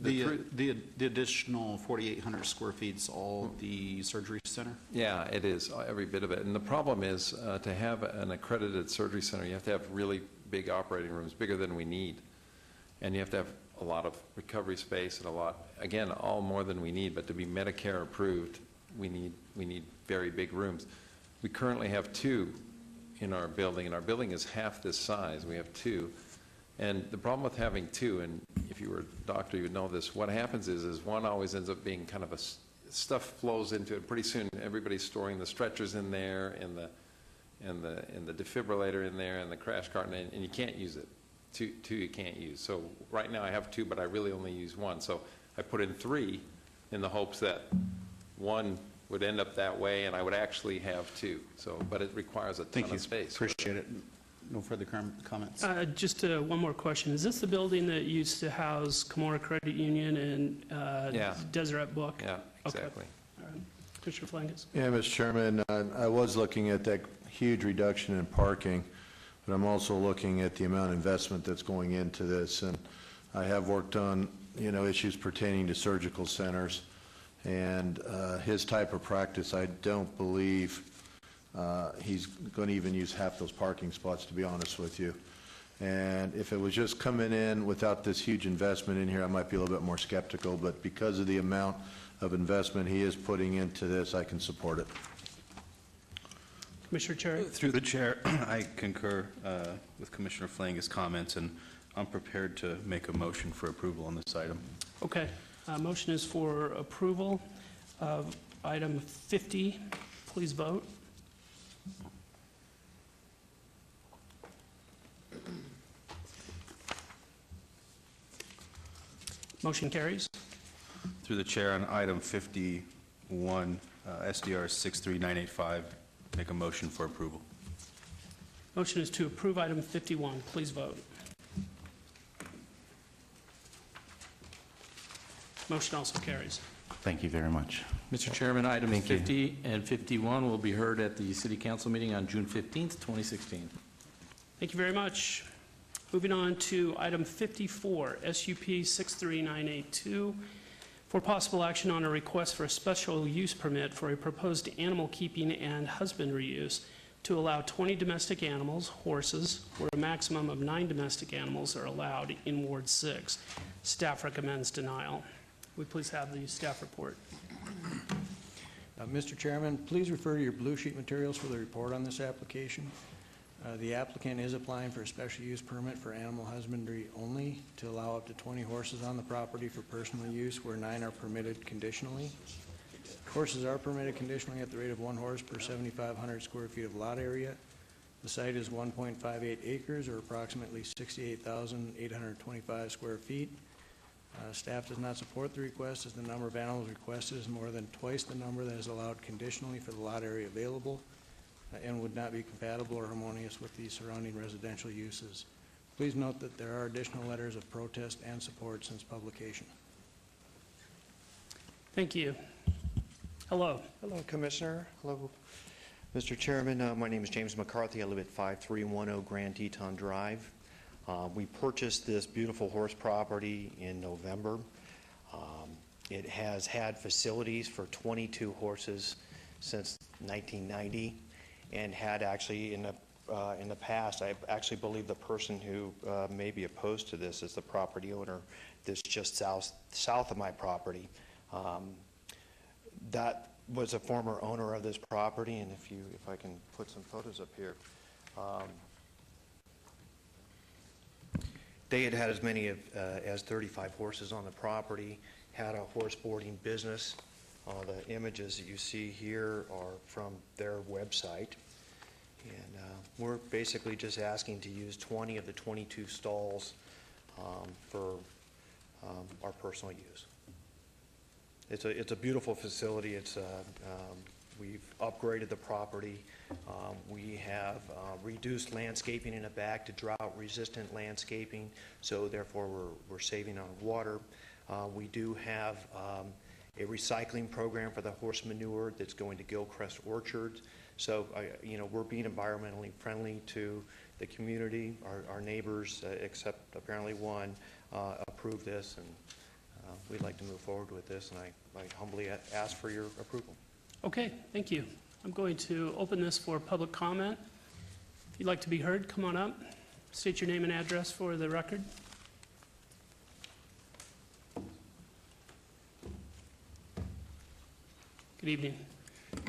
The additional 4,800 square feet is all the surgery center? Yeah, it is, every bit of it. And the problem is, to have an accredited surgery center, you have to have really big operating rooms, bigger than we need. And you have to have a lot of recovery space and a lot, again, all more than we need, but to be Medicare approved, we need very big rooms. We currently have 2 in our building, and our building is half this size. We have 2. And the problem with having 2, and if you were a doctor, you would know this, what happens is one always ends up being kind of stuff flows into it. Pretty soon, everybody's storing the stretchers in there, and the defibrillator in there, and the crash cart, and you can't use it. 2 you can't use. So right now I have 2, but I really only use 1. So I put in 3 in the hopes that 1 would end up that way, and I would actually have two. So, but it requires a ton Thank you. of space. Appreciate it. No further comments? Just one more question. Is this the building that used to house Camorra Credit Union and Yeah. Deseret Book? Yeah, Okay. exactly. All right. Commissioner Flangus? Yeah, Mr. Chairman, I was looking at that huge reduction in parking, but I'm also looking at the amount of investment that's going into this, and I have worked on, issues pertaining to surgical centers, and his type of practice, I don't believe he's going to even use half those parking spots, to be honest with you. And if it was just coming in without this huge investment in here, I might be a little bit more skeptical, but because of the amount of investment he is putting into this, I can support it. Commissioner Cherry? Through the chair, I concur with Commissioner Flangus' comments, and I'm prepared to make a motion for approval on this item. Okay. Motion is for approval of item 50. Please vote. Motion carries. Through the chair, on item 51, SDR 63985, make a motion for approval. Motion is to approve item 51. Please vote. Motion also carries. Thank you very much. Mr. Chairman, items Thank you. 50 and 51 will be heard at the City Council meeting on June 15th, 2016. Thank you very much. Moving on to item 54, SUP 63982, for possible action on a request for a special use permit for a proposed animal keeping and husbandry use to allow 20 domestic animals, horses, where a maximum of 9 domestic animals are allowed in Ward 6. Staff recommends denial. Would we please have the staff report? Mr. Chairman, please refer to your blue sheet materials for the report on this application. The applicant is applying for a special use permit for animal husbandry only to allow up to 20 horses on the property for personal use where 9 are permitted conditionally. Horses are permitted conditionally at the rate of 1 horse per 7,500 square feet of lot area. The site is 1.58 acres or approximately 68,825 square feet. Staff does not support the request as the number of animals requested is more than twice the number that is allowed conditionally for the lot area available and would not be compatible or harmonious with the surrounding residential uses. Please note that there are additional letters of protest and support since publication. Thank you. Hello. Hello, Commissioner. Hello, Mr. Chairman. My name is James McCarthy. I live at 5310 Grand Teton Drive. We purchased this beautiful horse property in November. It has had facilities for 22 horses since 1990 and had actually in the past, I actually believe the person who may be opposed to this is the property owner that's just south of my property. That was a former owner of this property, and if I can put some photos up here. They had had as many as 35 horses on the property, had a horse boarding business. The images that you see here are from their website. And we're basically just asking to use 20 of the 22 stalls for our personal use. It's a beautiful facility. We've upgraded the property. We have reduced landscaping in the back to drought-resistant landscaping, so therefore we're saving on water. We do have a recycling program for the horse manure that's going to Gilcrest Orchards. So, we're being environmentally friendly to the community. Our neighbors, except apparently one, approved this, and we'd like to move forward with this, and I humbly ask for your approval. Okay, thank you. I'm going to open this for public comment. If you'd like to be heard, come on up. State your name and address for the record. Good evening.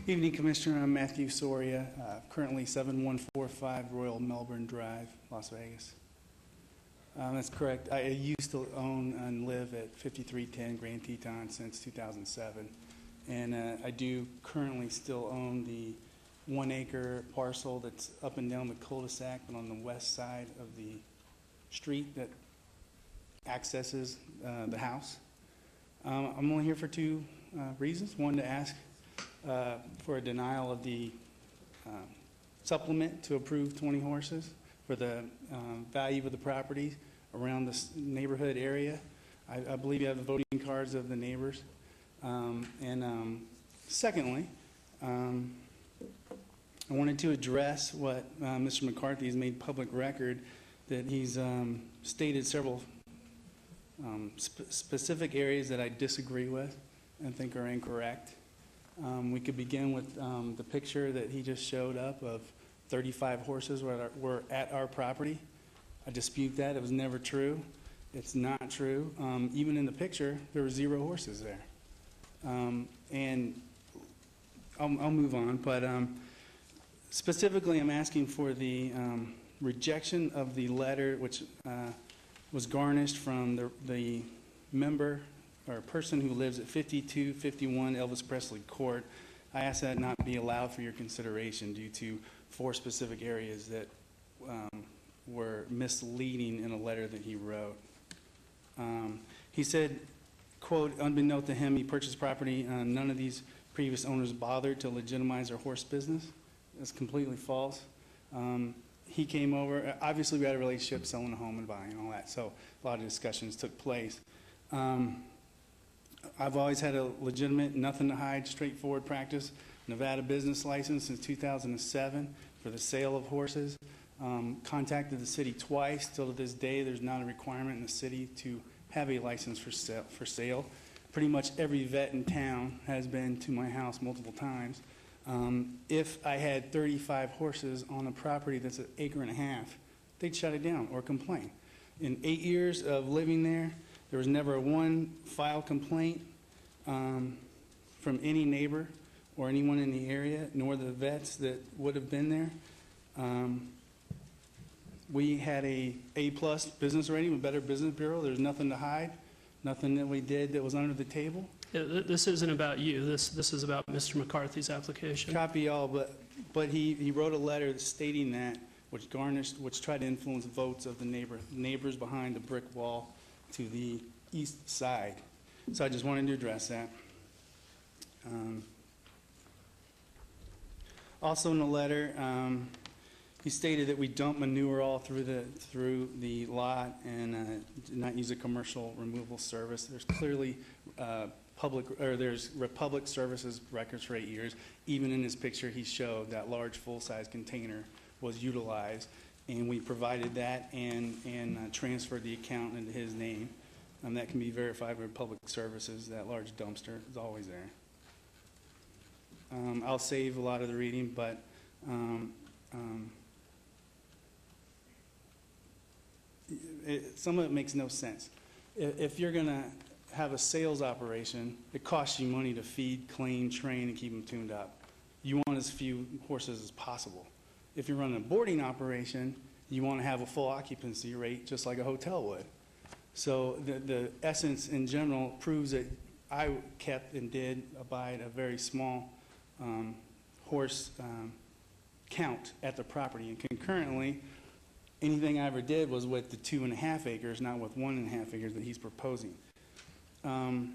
Evening, Commissioner. I'm Matthew Soria, currently 7145 Royal Melbourne Drive, Las Vegas. That's correct. I used to own and live at 5310 Grand Teton since 2007. And I do currently still own the 1 acre parcel that's up and down the cul-de-sac, but on the west side of the street that accesses the house. I'm only here for 2 reasons. One, to ask for a denial of the supplement to approve 20 horses for the value of the property around this neighborhood area. I believe you have the voting cards of the neighbors. Secondly, I wanted to address what Mr. McCarthy has made public record, that he's stated several specific areas that I disagree with and think are incorrect. We could begin with the picture that he just showed up of 35 horses were at our property. I dispute that. It was never true. It's not true. Even in the picture, there were 0 horses there. And I'll move on, but specifically I'm asking for the rejection of the letter which was garnished from the member or person who lives at 5251 Elvis Presley Court. I ask that not be allowed for your consideration due to 4 specific areas that were misleading in a letter that he wrote. He said, quote, unbeknownst to him, he purchased property. None of these previous owners bothered to legitimize their horse business. That's completely false. He came over. Obviously, we had a relationship, selling a home and buying and all that, so a lot of discussions took place. I've always had a legitimate, nothing to hide, straightforward practice, Nevada business license since 2007 for the sale of horses. Contacted the city twice. Still to this day, there's not a requirement in the city to have a license for sale. Pretty much every vet in town has been to my house multiple times. If I had 35 horses on a property that's 1.5 acres, they'd shut it down or complain. In 8 years of living there, there was never one filed complaint from any neighbor or anyone in the area, nor the vets that would have been there. We had a A+ business rating with Better Business Bureau. There's nothing to hide, nothing that we did that was under the table. Yeah, this isn't about you. This is about Mr. McCarthy's application. Copy all, but he wrote a letter stating that, which tried to influence votes of the neighbors behind the brick wall to the east side. So I just wanted to address that. Also in the letter, he stated that we dump manure all through the lot and not use a commercial removal service. There's clearly there's Republic Services records for 8 years. Even in this picture, he showed that large full-size container was utilized, and we provided that and transferred the account into his name. That can be verified with Public Services. That large dumpster is always there. I'll save a lot of the reading, but some of it makes no sense. If you're going to have a sales operation, it costs you money to feed, clean, train, and keep them tuned up. You want as few horses as possible. If you're running a boarding operation, you want to have a full occupancy rate just like a hotel would. So the essence in general proves that I kept and did abide a very small horse count at the property. And concurrently, anything I ever did was with the 2.5 acres, not with 1.5 acres that he's proposing. And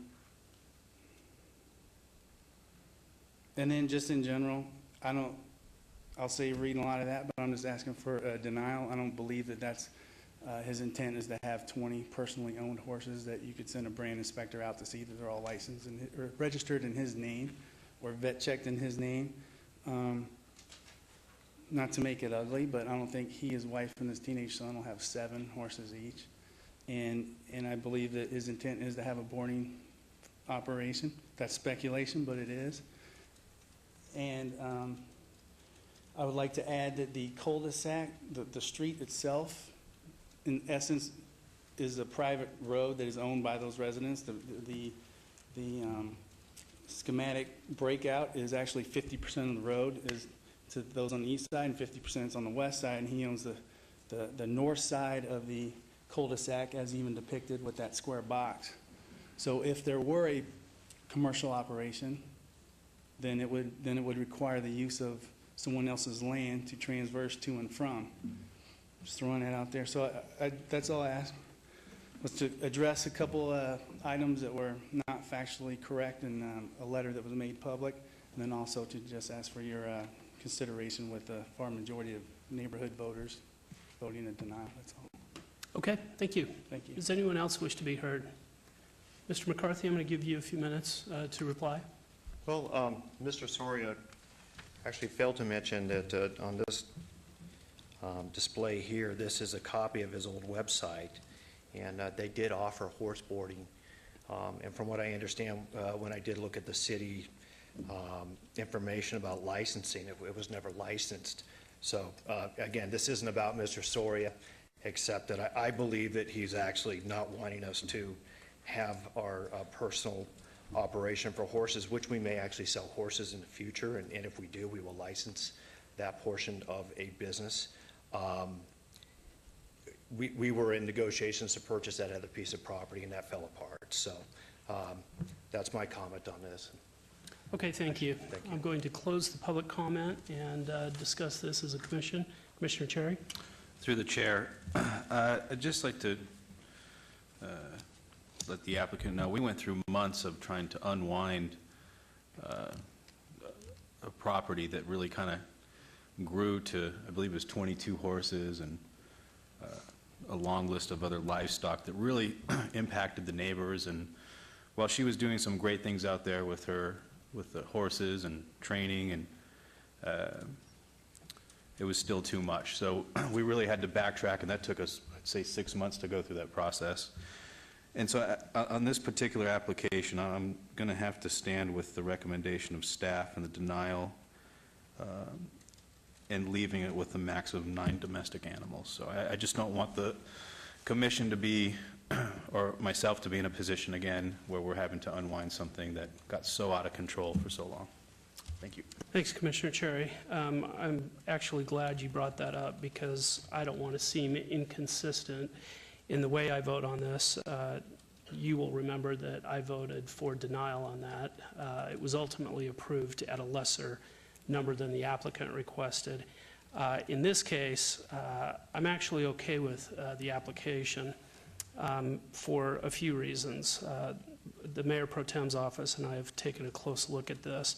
then just in general, I'll say reading a lot of that, but I'm just asking for a denial. I don't believe that that's his intent is to have 20 personally owned horses that you could send a brand inspector out to see that they're all licensed and or registered in his name or vet checked in his name. Not to make it ugly, but I don't think he, his wife, and his teenage son will have 7 horses each. And I believe that his intent is to have a boarding operation. That's speculation, but it is. And I would like to add that the cul-de-sac, the street itself, in essence, is a private road that is owned by those residents. The schematic breakout is actually 50% of the road is to those on the east side and 50% is on the west side, and he owns the north side of the cul-de-sac as even depicted with that square box. So if there were a commercial operation, then it would require the use of someone else's land to transverse to and from. Just throwing that out there. So that's all I asked, was to address a couple items that were not factually correct in a letter that was made public. And then also to just ask for your consideration with the far majority of neighborhood voters voting in denial, that's all. Okay, thank you. Thank you. Does anyone else wish to be heard? Mr. McCarthy, I'm going to give you a few minutes to reply. Well, Mr. Soria actually failed to mention that on this display here, this is a copy of his old website, and they did offer horse boarding. And from what I understand, when I did look at the city information about licensing, it was never licensed. So again, this isn't about Mr. Soria, except that I believe that he's actually not wanting us to have our personal operation for horses, which we may actually sell horses in the future, and if we do, we will license that portion of a business. We were in negotiations to purchase that other piece of property, and that fell apart. So that's my comment on this. Okay, thank you. Thank you. I'm going to close the public comment and discuss this as a commission. Commissioner Cherry? Through the chair, I'd just like to let the applicant know, we went through months of trying to unwind a property that really kind of grew to, I believe it was 22 horses and a long list of other livestock that really impacted the neighbors. And while she was doing some great things out there with the horses and training, and it was still too much. So we really had to backtrack, and that took us, I'd say, 6 months to go through that process. And so on this particular application, I'm going to have to stand with the recommendation of staff and the denial and leaving it with a max of 9 domestic animals. So I just don't want the commission to be, or myself to be in a position again where we're having to unwind something that got so out of control for so long. Thank you. Thanks, Commissioner Cherry. I'm actually glad you brought that up because I don't want to seem inconsistent in the way I vote on this. You will remember that I voted for denial on that. It was ultimately approved at a lesser number than the applicant requested. In this case, I'm actually okay with the application for a few reasons. The Mayor Pro Tem's office and I have taken a close look at this,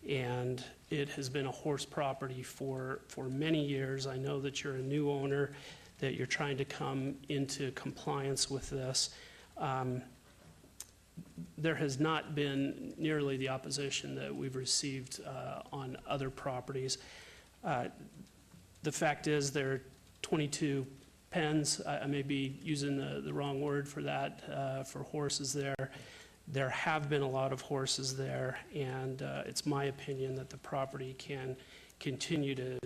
and it has been a horse property for many years. I know that you're a new owner, that you're trying to come into compliance with this. There has not been nearly the opposition that we've received on other properties. The fact is there are 22 pens. I may be using the wrong word for that, for horses there. There have been a lot of horses there, and it's my opinion that the property can continue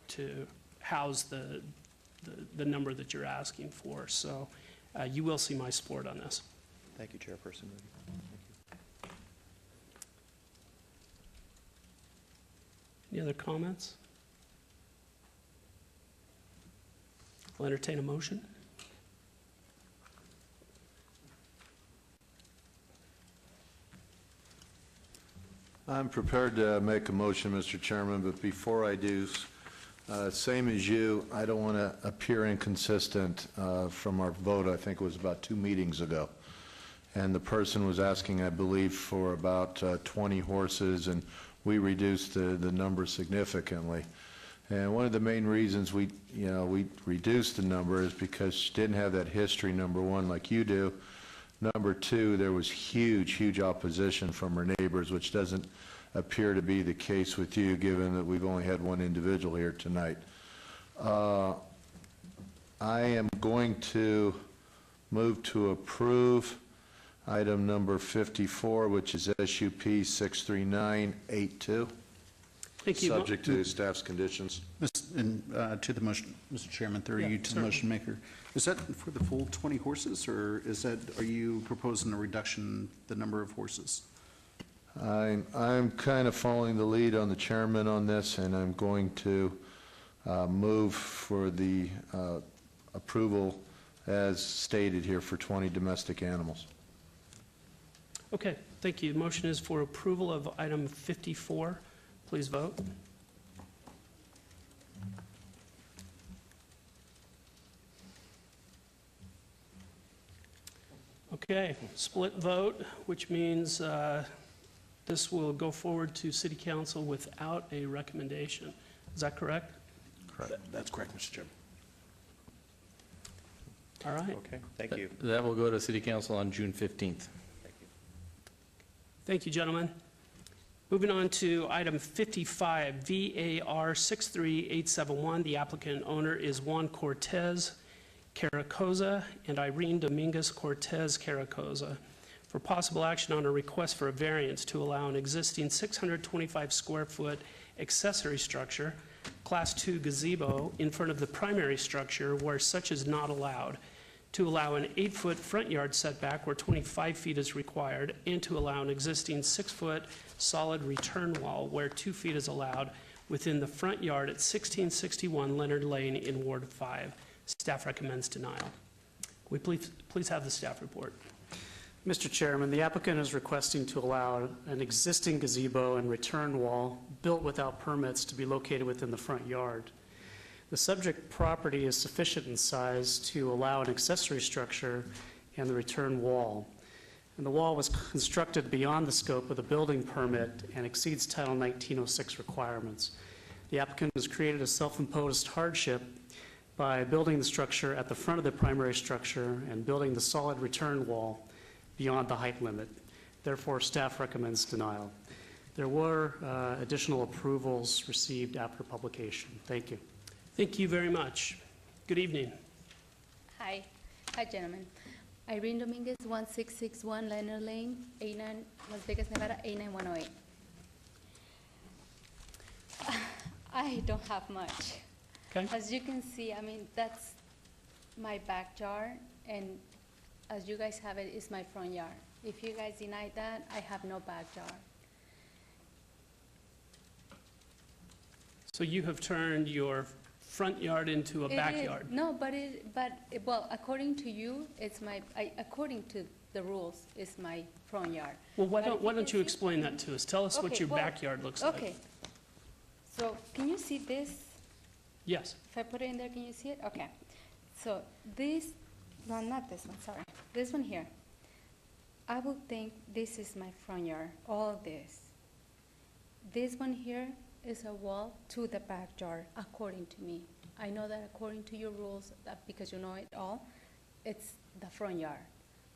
to house the number that you're asking for. So you will see my support on this. Thank you, Chairperson Moody. Any other comments? I'll entertain a motion. I'm prepared to make a motion, Mr. Chairman, but before I do, same as you, I don't want to appear inconsistent from our vote, I think it was about 2 meetings ago. And the person was asking, I believe, for about 20 horses, and we reduced the number significantly. And one of the main reasons we reduced the number is because she didn't have that history, number one, like you do. Number two, there was huge opposition from her neighbors, which doesn't appear to be the case with you, given that we've only had one individual here tonight. I am going to move to approve item number 54, which is SUP 63982. Thank you. Subject to staff's conditions. And to the motion, Mr. Chairman, through you to the motion maker. Is that for the full 20 horses, or are you proposing a reduction the number of horses? I'm kind of following the lead on the chairman on this, and I'm going to move for the approval as stated here for 20 domestic animals. Okay, thank you. The motion is for approval of item 54. Please vote. Okay, split vote, which means this will go forward to City Council without a recommendation. Is that correct? Correct. That's correct, Mr. Chairman. All right. Okay, thank you. That will go to City Council on June 15th. Thank you, gentlemen. Moving on to item 55, VAR 63871. The applicant and owner is Juan Cortez Caracoza and Irene Dominguez Cortez Caracoza for possible action on a request for a variance to allow an existing 625 square foot accessory structure, Class 2 gazebo, in front of the primary structure where such is not allowed, to allow an 8-foot front yard setback where 25 feet is required, and to allow an existing 6-foot solid return wall where 2 feet is allowed within the front yard at 1661 Leonard Lane in Ward 5. Staff recommends denial. Will we please have the staff report? Mr. Chairman, the applicant is requesting to allow an existing gazebo and return wall built without permits to be located within the front yard. The subject property is sufficient in size to allow an accessory structure and the return wall. And the wall was constructed beyond the scope of the building permit and exceeds Title 1906 requirements. The applicant has created a self-imposed hardship by building the structure at the front of the primary structure and building the solid return wall beyond the height limit. Therefore, staff recommends denial. There were additional approvals received after publication. Thank you. Thank you very much. Good evening. Hi. Hi, gentlemen. Irene Dominguez, 1661 Leonard Lane, A9, Las Vegas, Nevada, A9108. I don't have much. Okay. As you can see, I mean, that's my backyard, and as you guys have it, is my front yard. If you guys deny that, I have no backyard. So you have turned your front yard into a backyard? No, well, according to you, it's according to the rules, it's my front yard. Well, why don't you explain that to us? Tell us what your backyard looks like. Okay. So, can you see this? Yes. If I put it in there, can you see it? Okay. So, this, no, not this one, sorry. This one here. I would think this is my front yard, all of this. This one here is a wall to the backyard, according to me. I know that according to your rules, that because you know it all, it's the front yard.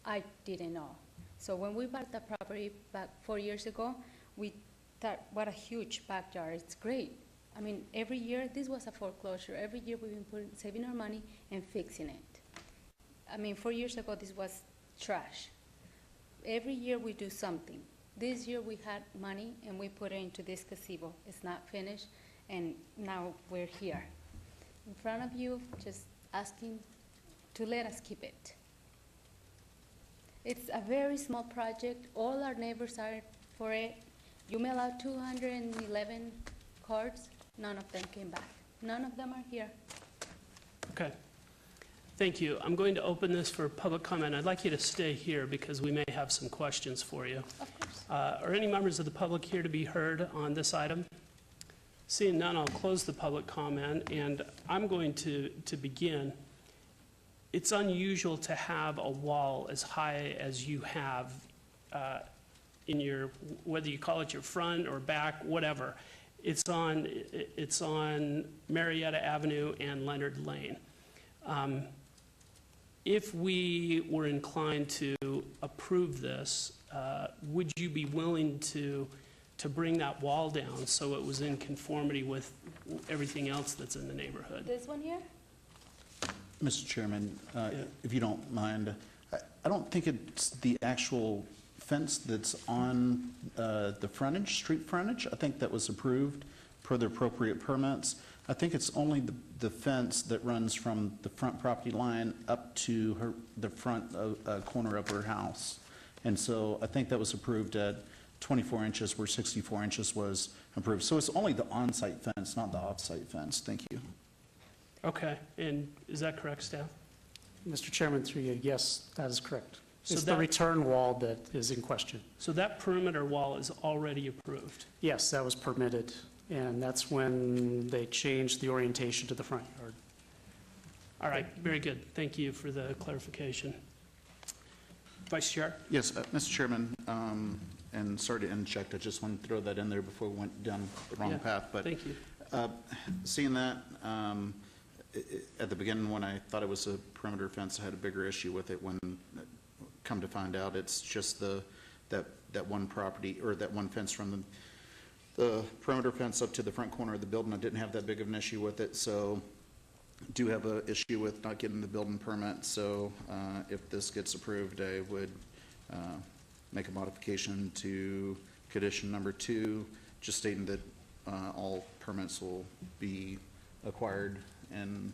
I didn't know. So when we bought the property back 4 years ago, we thought, what a huge backyard, it's great. I mean, every year, this was a foreclosure. Every year we've been saving our money and fixing it. I mean, 4 years ago, this was trash. Every year we do something. This year we had money and we put it into this gazebo. It's not finished, and now we're here in front of you, just asking to let us keep it. It's a very small project. All our neighbors are for it. You mail out 211 cards. None of them came back. None of them are here. Okay. Thank you. I'm going to open this for public comment. I'd like you to stay here because we may have some questions for you. Of course. Are any members of the public here to be heard on this item? Seeing none, I'll close the public comment, and I'm going to begin. It's unusual to have a wall as high as you have in your, whether you call it your front or back, whatever. It's on Marietta Avenue and Leonard Lane. If we were inclined to approve this, would you be willing to bring that wall down so it was in conformity with everything else that's in the neighborhood? This one here? Mr. Chairman, if you don't mind, I don't think it's the actual fence that's on the frontage, street frontage. I think that was approved per the appropriate permits. I think it's only the fence that runs from the front property line up to the front corner of her house. And so I think that was approved at 24 inches where 64 inches was approved. So it's only the on-site fence, not the off-site fence. Thank you. Okay, and is that correct, staff? Mr. Chairman, through you, yes, that is correct. So It's the return wall that is in question. So that perimeter wall is already approved? Yes, that was permitted, and that's when they changed the orientation to the front yard. All right, very good. Thank you for the clarification. Vice Chair? Yes, Mr. Chairman, and sorry to interject, I just wanted to throw that in there before we went down the wrong Yeah, path. But thank you. Seeing that, at the beginning, when I thought it was a perimeter fence, I had a bigger issue with it. When come to find out, it's just that one property, or that one fence from the perimeter fence up to the front corner of the building. I didn't have that big of an issue with it, so do have an issue with not getting the building permit. So if this gets approved, I would make a modification to condition number 2, just stating that all permits will be acquired and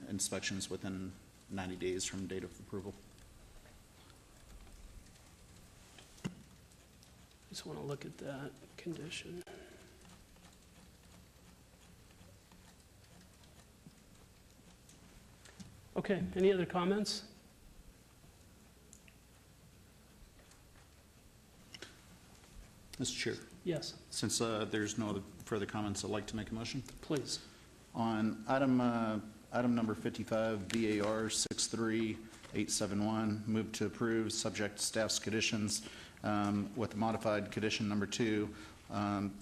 inspections within 90 days from date of approval. Just want to look at that condition. Okay, any other comments? Mr. Chair, Yes, since there's no other further comments, I'd like to make a motion. please. On item number 55, VAR 63871, move to approve, subject to staff's conditions, with modified condition number 2,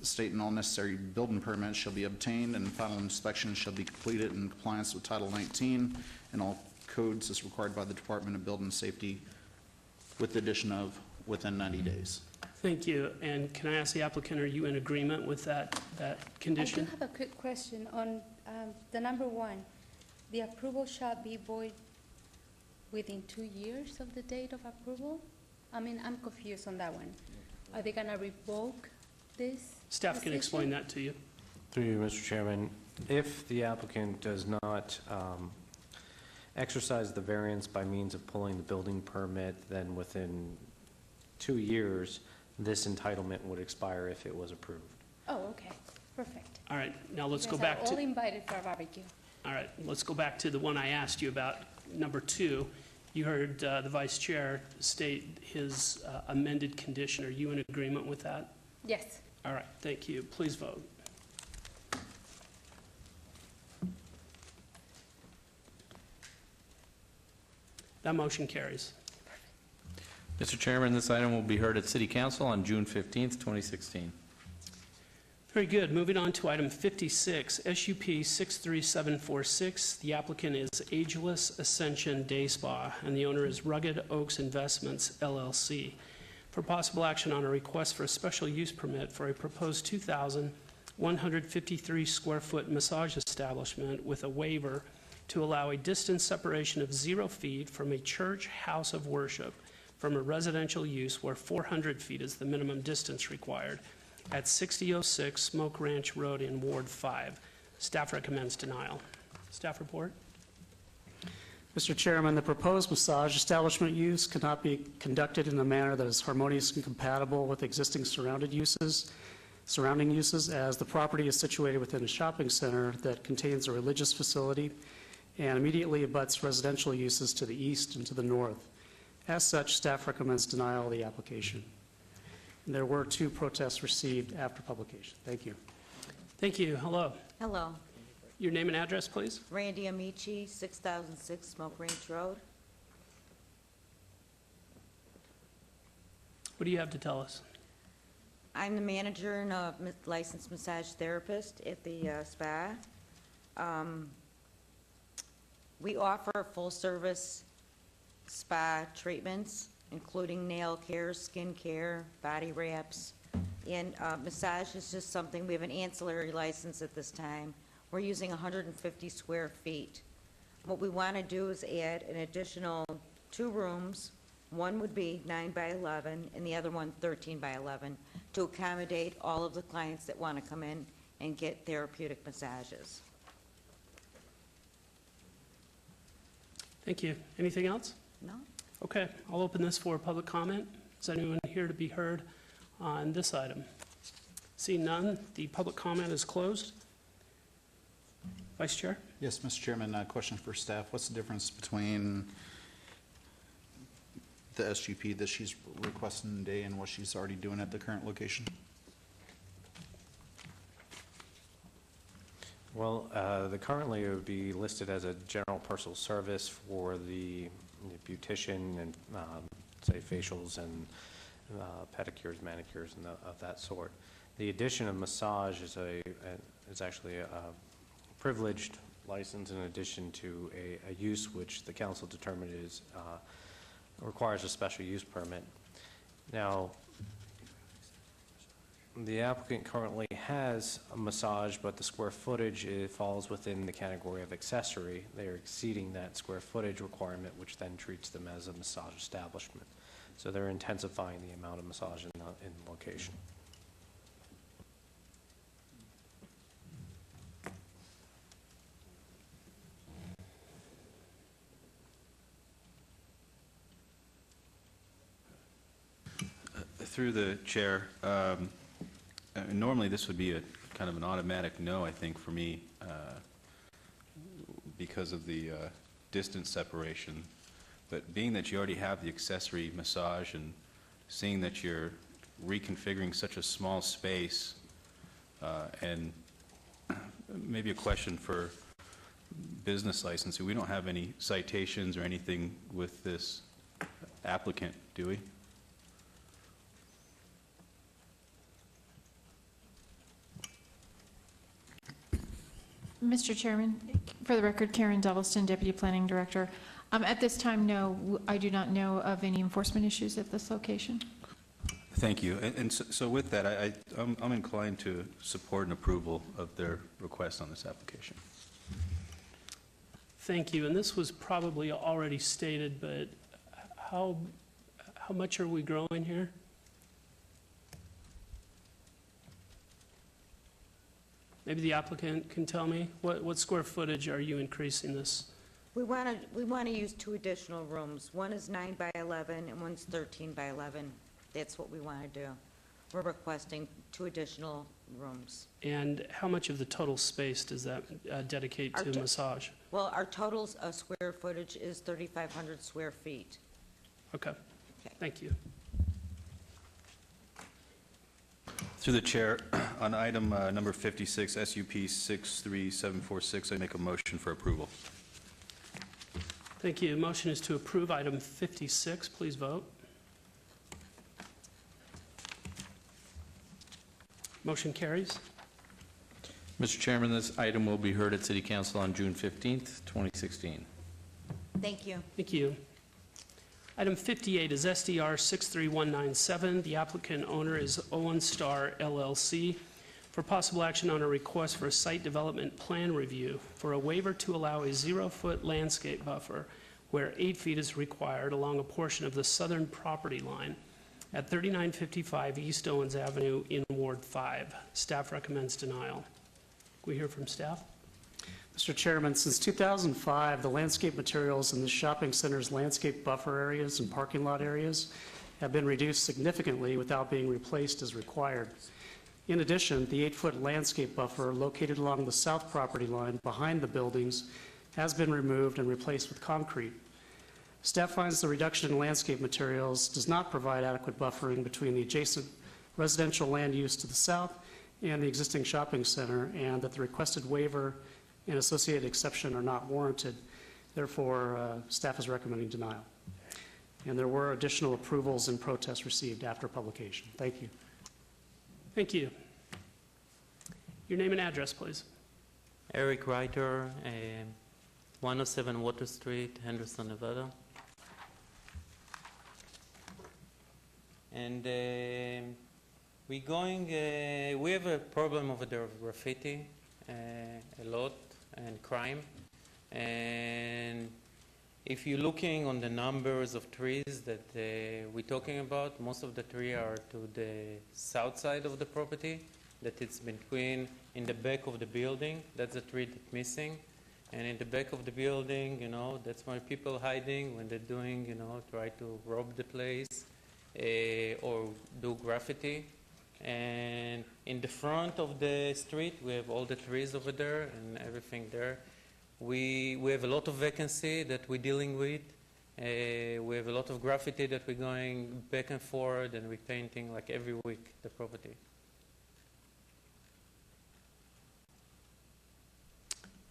stating all necessary building permits shall be obtained and final inspection shall be completed in compliance with Title 19 and all codes as required by the Department of Building Safety, with the addition of within 90 days. Thank you. And can I ask the applicant, are you in agreement with that condition? I do have a quick question on the number 1. The approval shall be void within 2 years of the date of approval? I mean, I'm confused on that one. Are they going to revoke this? Staff can explain that to you. Through you, Mr. Chairman, if the applicant does not exercise the variance by means of pulling the building permit, then within 2 years, this entitlement would expire if it was approved. Oh, okay, perfect. All right, now let's go Because back are all to, invited for a barbecue. all right, let's go back to the one I asked you about, number 2. You heard the vice chair state his amended condition. Are you in agreement with that? Yes. All right, thank you. Please vote. That motion carries. Mr. Chairman, this item will be heard at City Council on June 15th, 2016. Very good. Moving on to item 56, SUP 63746. The applicant is Ageless Ascension Day Spa, and the owner is Rugged Oaks Investments, LLC. For possible action on a request for a special use permit for a proposed 2,153 square foot massage establishment with a waiver to allow a distance separation of 0 feet from a church house of worship from a residential use where 400 feet is the minimum distance required at 6006 Smoke Ranch Road in Ward 5. Staff recommends denial. Staff report. Mr. Chairman, the proposed massage establishment use cannot be conducted in a manner that is harmonious and compatible with existing surrounding uses, as the property is situated within a shopping center that contains a religious facility and immediately abuts residential uses to the east and to the north. As such, staff recommends denial of the application. And there were 2 protests received after publication. Thank you. Thank you. Hello. Hello. Your name and address, please? Randy Amici, 6006 Smoke Range Road. What do you have to tell us? I'm the manager and a licensed massage therapist at the spa. We offer full-service spa treatments, including nail care, skin care, body wraps, and massage is just something. We have an ancillary license at this time. We're using 150 square feet. What we want to do is add an additional 2 rooms. One would be 9 by 11, and the other one 13 by 11, to accommodate all of the clients that want to come in and get therapeutic massages. Thank you. Anything else? No? Okay, I'll open this for public comment. Is anyone here to be heard on this item? Seeing none, the public comment is closed. Vice Chair? Yes, Mr. Chairman, question for staff. What's the difference between the SUP that she's requesting today and what she's already doing at the current location? Well, currently it would be listed as a general personal service for the beautician and, say, facials and pedicures, manicures, and of that sort. The addition of massage is actually a privileged license in addition to a use which the council determined requires a special use permit. Now, the applicant currently has a massage, but the square footage falls within the category of accessory. They are exceeding that square footage requirement, which then treats them as a massage establishment. So they're intensifying the amount of massage in the location. Through the chair, normally this would be a kind of an automatic no, I think, for me, because of the distance separation. But being that you already have the accessory massage and seeing that you're reconfiguring such a small space, and maybe a question for business licensing, we don't have any citations or anything with this applicant, do we? Mr. Chairman, for the record, Karen Delliston, Deputy Planning Director. At this time, no, I do not know of any enforcement issues at this location. Thank you. And so with that, I'm inclined to support an approval of their request on this application. Thank you. And this was probably already stated, but how much are we growing here? Maybe the applicant can tell me. What square footage are you increasing this? We want to use 2 additional rooms. One is 9 by 11 and one's 13 by 11. That's what we want to do. We're requesting 2 additional rooms. And how much of the total space does that dedicate to massage? Well, our total square footage is 3,500 square feet. Okay. Thank you. Through the chair, on item number 56, SUP 63746, I make a motion for approval. Thank you. Motion is to approve item 56. Please vote. Motion carries. Mr. Chairman, this item will be heard at City Council on June 15th, 2016. Thank you. Thank you. Item 58 is SDR 63197. The applicant owner is Owen Star LLC for possible action on a request for a site development plan review for a waiver to allow a 0-foot landscape buffer where 8 feet is required along a portion of the southern property line at 3955 East Owens Avenue in Ward 5. Staff recommends denial. Can we hear from staff? Mr. Chairman, since 2005, the landscape materials in the shopping center's landscape buffer areas and parking lot areas have been reduced significantly without being replaced as required. In addition, the 8-foot landscape buffer located along the south property line behind the buildings has been removed and replaced with concrete. Staff finds the reduction in landscape materials does not provide adequate buffering between the adjacent residential land use to the south and the existing shopping center, and that the requested waiver and associated exception are not warranted. Therefore, staff is recommending denial. And there were additional approvals and protests received after publication. Thank you. Thank you. Your name and address, please. Eric Reiter, 107 Water Street, Henderson, Nevada. And we have a problem over there of graffiti, a lot, and crime. And if you're looking on the numbers of trees that we're talking about, most of the trees are to the south side of the property, that it's between, in the back of the building. That's the tree that's missing. And in the back of the building, that's why people hiding when they're doing, try to rob the place or do graffiti. And in the front of the street, we have all the trees over there and everything there. We have a lot of vacancy that we're dealing with. We have a lot of graffiti that we're going back and forth, and we're painting like every week the property.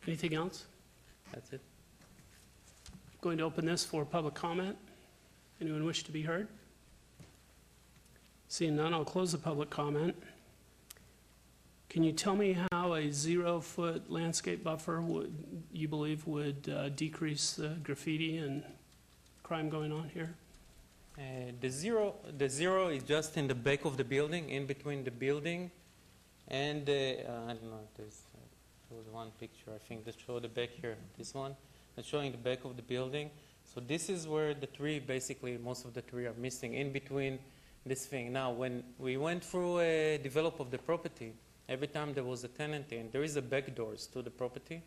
Anything else? That's it. Going to open this for public comment. Anyone wish to be heard? Seeing none, I'll close the public comment. Can you tell me how a 0-foot landscape buffer you believe would decrease the graffiti and crime going on here? The zero is just in the back of the building, in between the building and I don't know. There was one picture I think that showed the back here. This one that's showing the back of the building. So this is where the tree, basically, most of the tree are missing in between this thing. Now, when we went through a develop of the property, every time there was a tenant in, there is a back doors to the property,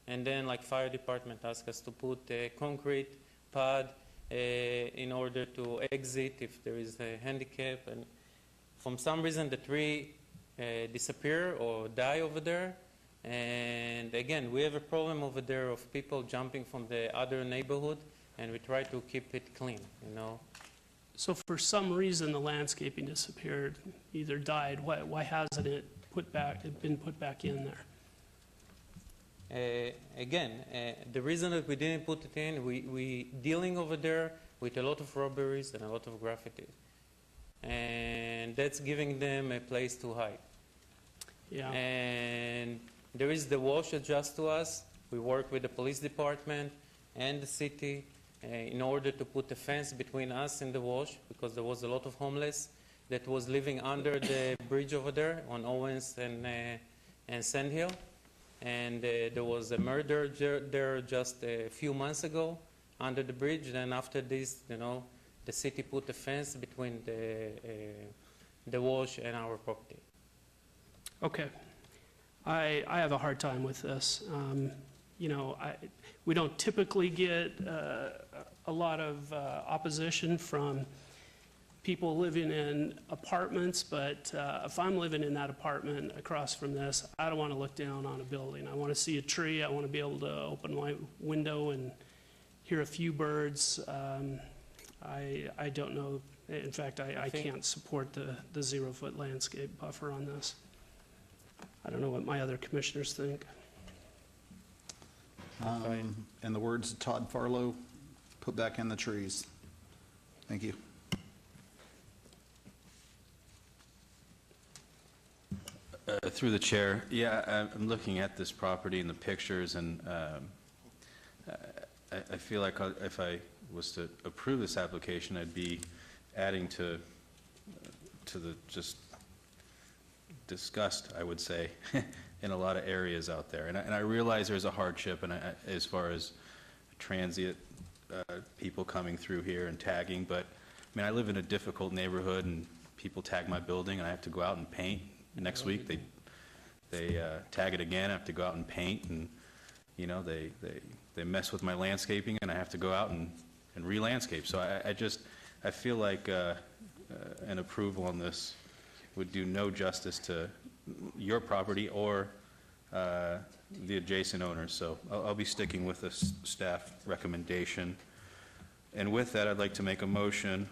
and then like fire department asked us to put a concrete pad in order to exit if there is a handicap, and from some reason the tree disappear or die over there. And again, we have a problem over there of people jumping from the other neighborhood, and we try to keep it clean, you know. So for some reason, the landscaping disappeared, either died. Why hasn't it been put back in there? Again, the reason that we didn't put it in, we dealing over there with a lot of robberies and a lot of graffiti. And that's giving them a place to hide. Yeah. And there is the wash adjust to us. We work with the police department and the city in order to put a fence between us and the wash, because there was a lot of homeless that was living under the bridge over there on Owens and Sand Hill. And there was a murder there just a few months ago under the bridge. Then after this, you know, the city put a fence between the wash and our property. Okay. I have a hard time with this. You know, we don't typically get a lot of opposition from people living in apartments, but if I'm living in that apartment across from this, I don't want to look down on a building. I want to see a tree. I want to be able to open my window and hear a few birds. I don't know. In fact, I can't support the 0-foot landscape buffer on this. I don't know what my other commissioners think. In the words of Todd Farlow, put back in the trees. Thank you. Through the chair, yeah, I'm looking at this property and the pictures, and I feel like if I was to approve this application, I'd be adding to the just disgust, I would say, in a lot of areas out there. And I realize there's a hardship, and as far as transient people coming through here and tagging, but I mean, I live in a difficult neighborhood, and people tag my building, and I have to go out and paint. Next week, they tag it again. I have to go out and paint, and you know, they mess with my landscaping, and I have to go out and re-landscape. So I feel like an approval on this would do no justice to your property or the adjacent owners. So I'll be sticking with the staff recommendation. And with that, I'd like to make a motion,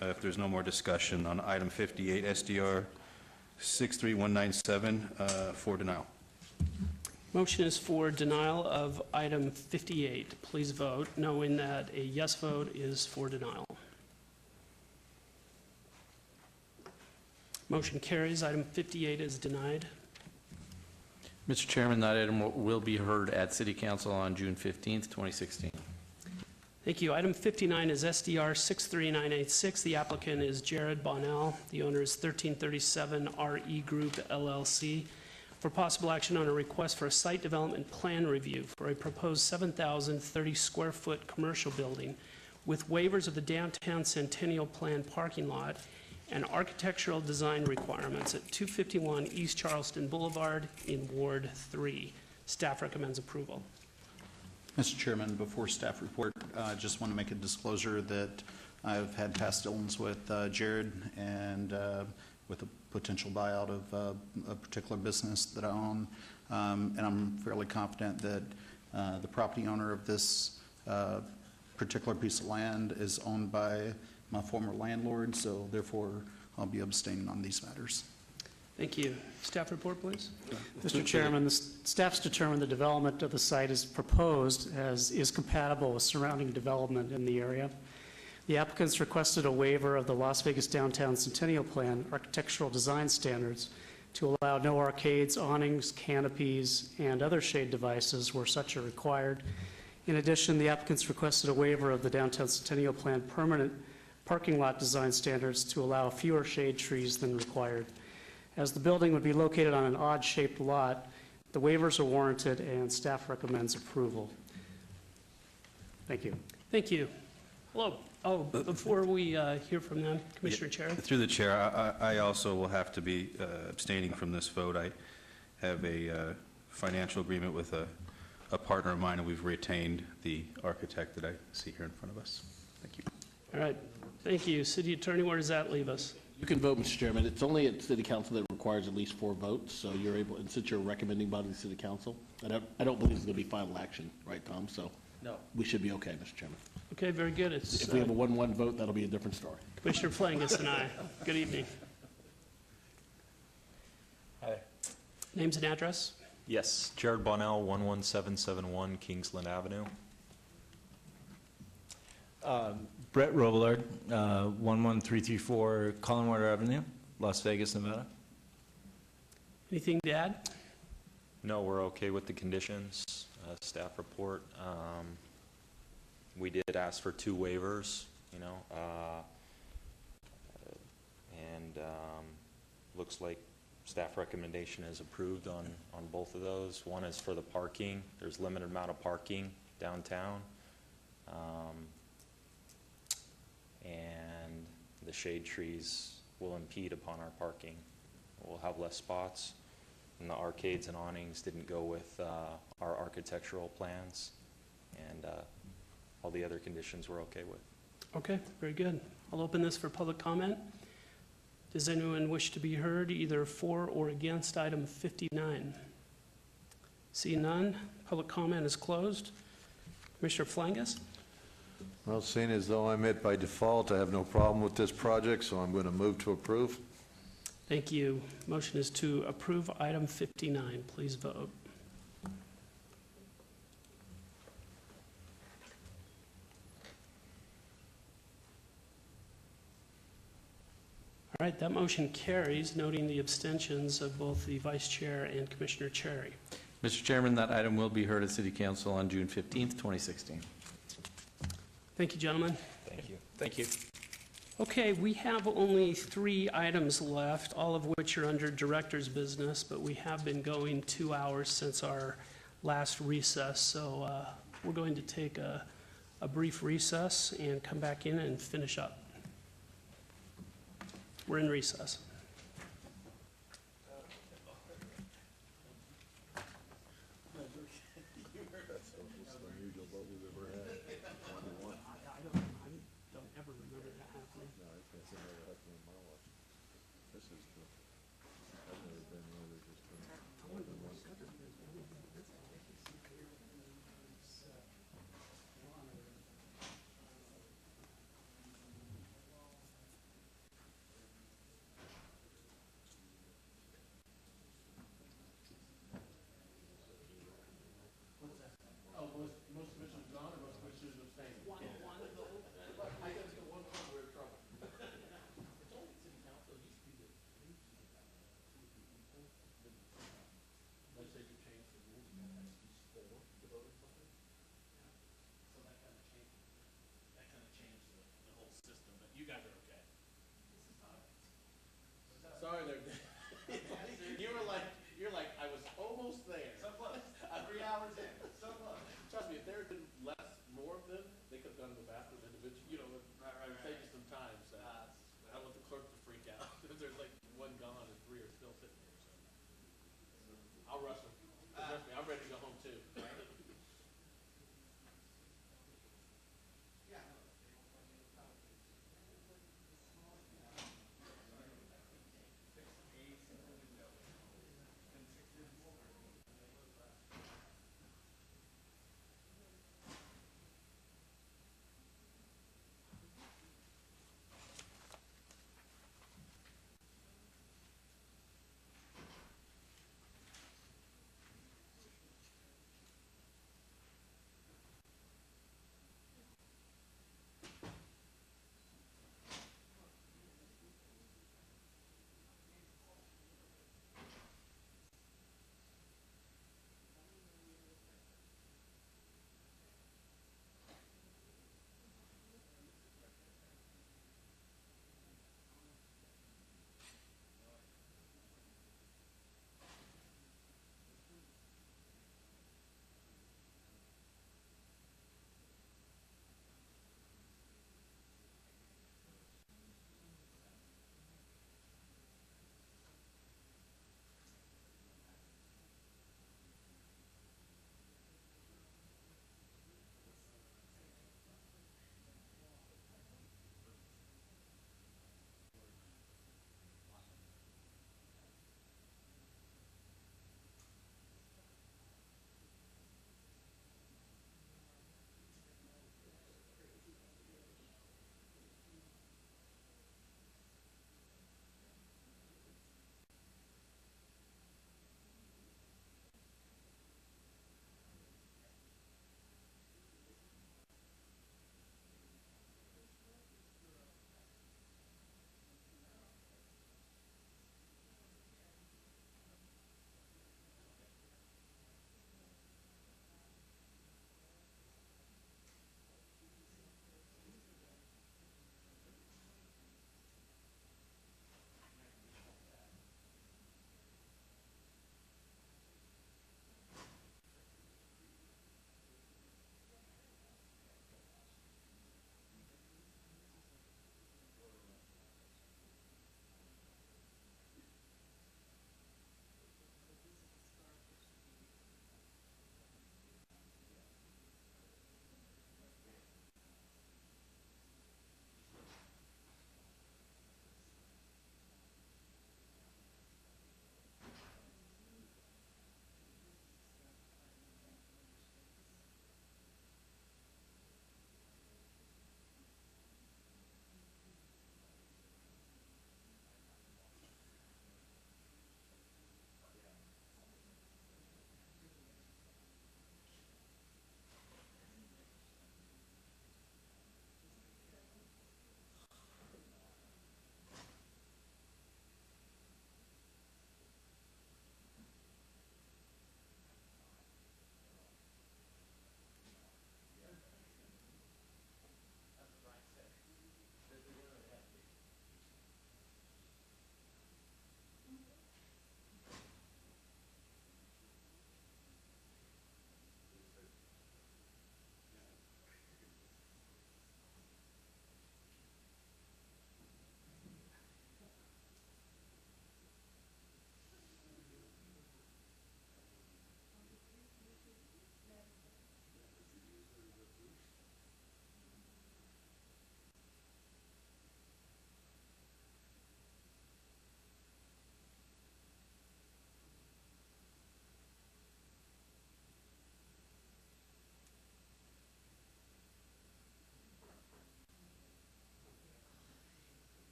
if there's no more discussion, on item 58, SDR 63197, for denial. Motion is for denial of item 58. Please vote, knowing that a yes vote is for denial. Motion carries. Item 58 is denied. Mr. Chairman, that item will be heard at City Council on June 15th, 2016. Thank you. Item 59 is SDR 63986. The applicant is Jared Bonnell. The owner is 1337 RE Group LLC. For possible action on a request for a site development plan review for a proposed 7,030 square foot commercial building with waivers of the downtown Centennial Plan parking lot and architectural design requirements at 251 East Charleston Boulevard in Ward 3. Staff recommends approval. Mr. Chairman, before staff report, I just want to make a disclosure that I've had past dealings with Jared and with a potential buyout of a particular business that I own, and I'm fairly confident that the property owner of this particular piece of land is owned by my former landlord, so therefore I'll be abstaining on these matters. Thank you. Staff report, please. Mr. Chairman, the staff's determined the development of the site as proposed is compatible with surrounding development in the area. The applicants requested a waiver of the Las Vegas Downtown Centennial Plan architectural design standards to allow no arcades, awnings, canopies, and other shade devices where such are required. In addition, the applicants requested a waiver of the Downtown Centennial Plan permanent parking lot design standards to allow fewer shade trees than required. As the building would be located on an odd-shaped lot, the waivers are warranted and staff recommends approval. Thank you. Thank you. Hello. Oh, before we hear from them, Commissioner Cherry. Through the chair, I also will have to be abstaining from this vote. I have a financial agreement with a partner of mine, and we've retained the architect that I see here in front of us. Thank you. All right. Thank you. City Attorney, where does that leave us? You can vote, Mr. Chairman. It's only at City Council that requires at least 4 votes, so you're able, and since you're a recommending body of the City Council, I don't believe it's going to be final action, right, Tom? So No. we should be okay, Mr. Chairman. Okay, very good. It's If we have a 1-1 vote, that'll be a different story. Commissioner Flangus and I. Good evening. Hi. Names and address? Yes, Jared Bonnell, 11771 Kingsland Avenue. Brett Robillard, 11334 Collinwater Avenue, Las Vegas, Nevada. Anything to add? No, we're okay with the conditions, staff report. We did ask for 2 waivers, you know, and looks like staff recommendation is approved on both of those. One is for the parking. There's limited amount of parking downtown. And the shade trees will impede upon our parking. We'll have less spots. And the arcades and awnings didn't go with our architectural plans. And all the other conditions we're okay with. Okay, very good. I'll open this for public comment. Does anyone wish to be heard either for or against item 59? See none. Public comment is closed. Commissioner Flangus? Well, seeing as though I'm it by default, I have no problem with this project, so I'm going to move to approve. Thank you. Motion is to approve item 59. Please vote. All right, that motion carries, noting the abstentions of both the Vice Chair and Commissioner Cherry. Mr. Chairman, that item will be heard at City Council on June 15th, 2016. Thank you, gentlemen. Thank you. Thank you. Okay, we have only 3 items left, all of which are under Director's business, but we have been going 2 hours since our last recess, so we're going to take a brief recess and come back in and finish up. We're in recess. Sorry, you're like, I was almost there. So close. 3 hours in. So close. Trust me, if there had been more of them, they could have gone to the bathroom individually, you know, save you some time, so. I want the clerk to freak out, if there's like 1 gone and 3 are still sitting there, so. I'll rush them. Trust me, I'm ready to go home too.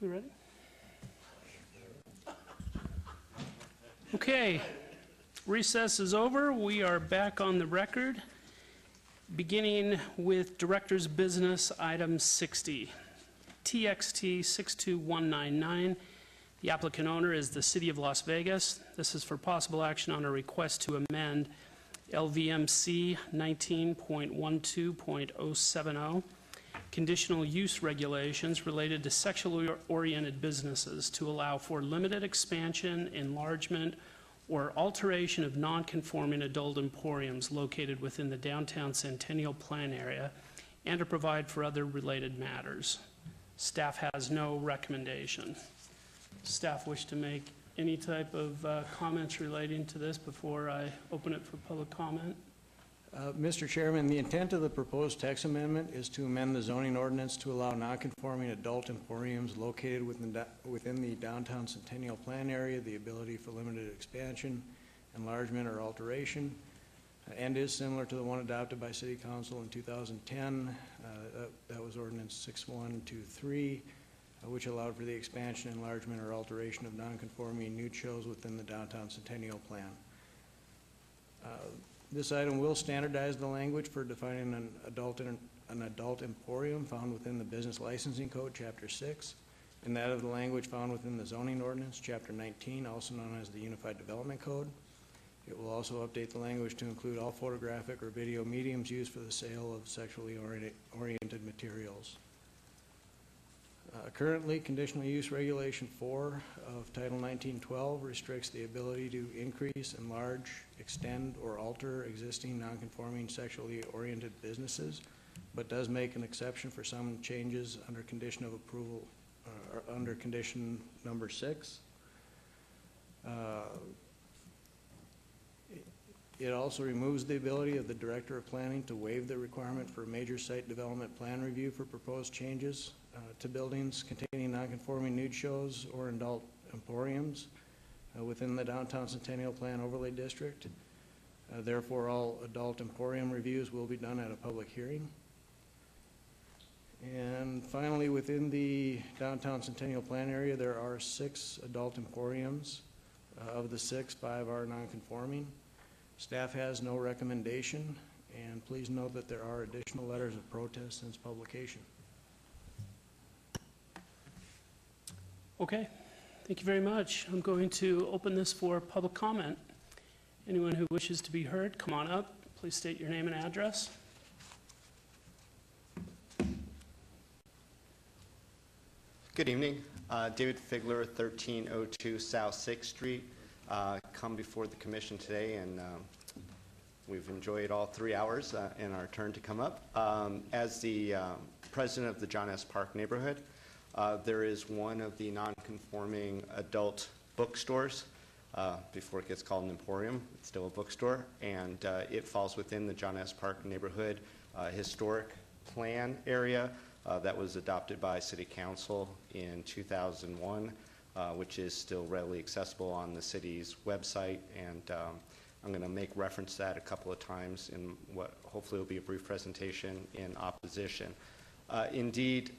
We ready? Okay, recess is over. We are back on the record, beginning with Director's Business, Item 60, TXT 62199. The applicant owner is the City of Las Vegas. This is for possible action on a request to amend LVMC 19.12.070, conditional use regulations related to sexually oriented businesses to allow for limited expansion, enlargement, or alteration of non-conforming adult emporiums located within the downtown Centennial Plan area and to provide for other related matters. Staff has no recommendation. Staff wish to make any type of comments relating to this before I open it for public comment? Mr. Chairman, the intent of the proposed text amendment is to amend the zoning ordinance to allow non-conforming adult emporiums located within the downtown Centennial Plan area the ability for limited expansion, enlargement, or alteration, and is similar to the one adopted by City Council in 2010. That was Ordinance 6123, which allowed for the expansion, enlargement, or alteration of non-conforming nude shows within the downtown Centennial Plan. This item will standardize the language for defining an adult emporium found within the Business Licensing Code, Chapter 6, and that of the language found within the Zoning Ordinance, Chapter 19, also known as the Unified Development Code. It will also update the language to include all photographic or video mediums used for the sale of sexually oriented materials. Currently, Conditional Use Regulation 4 of Title 1912 restricts the ability to increase, enlarge, extend, or alter existing nonconforming sexually oriented businesses, but does make an exception for some changes under condition of approval, under condition number 6. It also removes the ability of the Director of Planning to waive the requirement for a major site development plan review for proposed changes to buildings containing nonconforming nude shows or adult emporiums within the downtown Centennial Plan Overlay District. Therefore, all adult emporium reviews will be done at a public hearing. And finally, within the downtown Centennial Plan area, there are 6 adult emporiums. Of the 6, 5 are nonconforming. Staff has no recommendation, and please note that there are additional letters of protest since publication. Okay, thank you very much. I'm going to open this for public comment. Anyone who wishes to be heard, come on up. Please state your name and address. Good evening. David Figler, 1302 South 6th Street. Come before the commission today, and we've enjoyed all 3 hours in our turn to come up. As the president of the John S. Park neighborhood, there is one of the non-conforming adult bookstores. Before it gets called an emporium, it's still a bookstore, and it falls within the John S. Park neighborhood historic plan area that was adopted by City Council in 2001, which is still readily accessible on the city's website, and I'm going to make reference to that a couple of times in what hopefully will be a brief presentation in opposition. Indeed,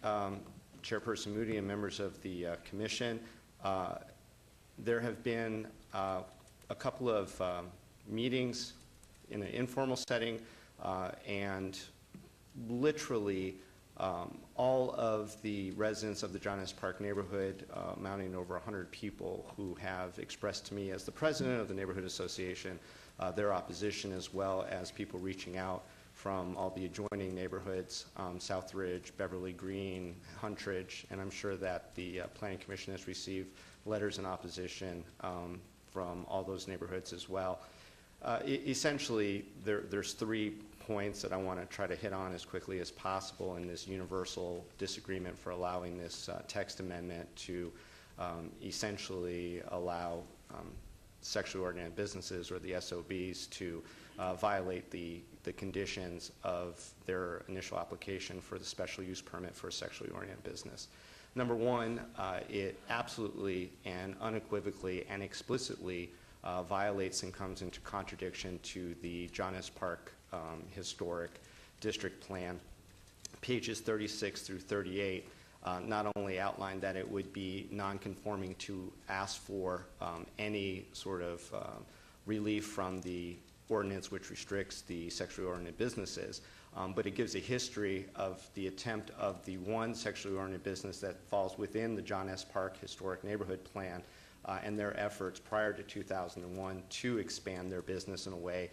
Chairperson Moody and members of the commission, there have been a couple of meetings in an informal setting, and literally all of the residents of the John S. Park neighborhood, amounting over 100 people, who have expressed to me as the president of the neighborhood association their opposition, as well as people reaching out from all the adjoining neighborhoods, Southridge, Beverly Green, Huntridge, and I'm sure that the Planning Commission has received letters in opposition from all those neighborhoods as well. Essentially, there's 3 points that I want to try to hit on as quickly as possible in this universal disagreement for allowing this text amendment to essentially allow sexually oriented businesses, or the SOBs, to violate the conditions of their initial application for the special use permit for a sexually oriented business. Number 1, it absolutely and unequivocally and explicitly violates and comes into contradiction to the John S. Park Historic District Plan. Pages 36 through 38 not only outlined that it would be non-conforming to ask for any sort of relief from the ordinance which restricts the sexually oriented businesses, but it gives a history of the attempt of the one sexually oriented business that falls within the John S. Park Historic Neighborhood Plan and their efforts prior to 2001 to expand their business in a way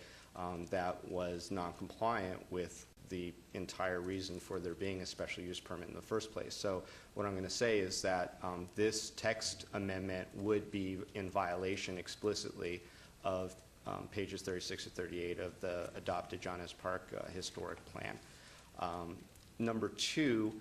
that was non-compliant with the entire reason for there being a special use permit in the first place. So what I'm going to say is that this text amendment would be in violation explicitly of pages 36 to 38 of the adopted John S. Park Historic Plan. Number two,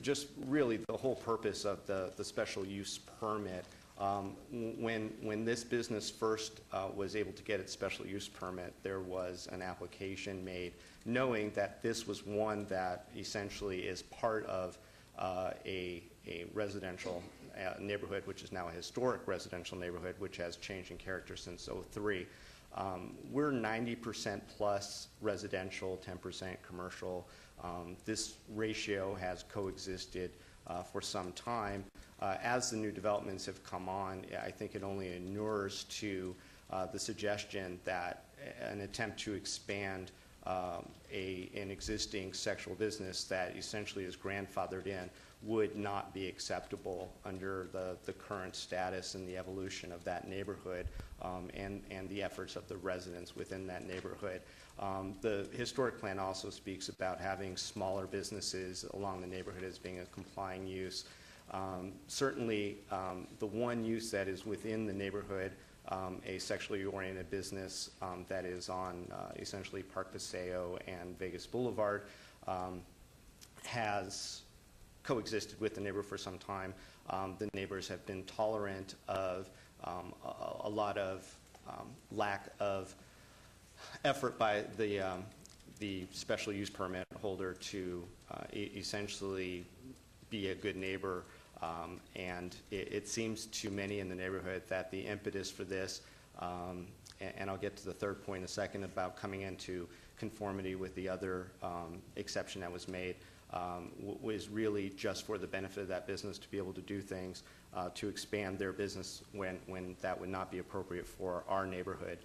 just really the whole purpose of the special use permit. When this business first was able to get its special use permit, there was an application made knowing that this was one that essentially is part of a residential neighborhood, which is now a historic residential neighborhood, which has changed in character since '03. We're 90% plus residential, 10% commercial. This ratio has coexisted for some time. As the new developments have come on, I think it only inures to the suggestion that an attempt to expand an existing sexual business that essentially is grandfathered in would not be acceptable under the current status and the evolution of that neighborhood and the efforts of the residents within that neighborhood. The historic plan also speaks about having smaller businesses along the neighborhood as being a complying use. Certainly, the one use that is within the neighborhood, a sexually oriented business that is on essentially Park Paseo and Vegas Boulevard, has coexisted with the neighbor for some time. The neighbors have been tolerant of a lot of lack of effort by the special use permit holder to essentially be a good neighbor. And it seems to many in the neighborhood that the impetus for this, and I'll get to the third point in a second about coming into conformity with the other exception that was made, was really just for the benefit of that business to be able to do things to expand their business when that would not be appropriate for our neighborhood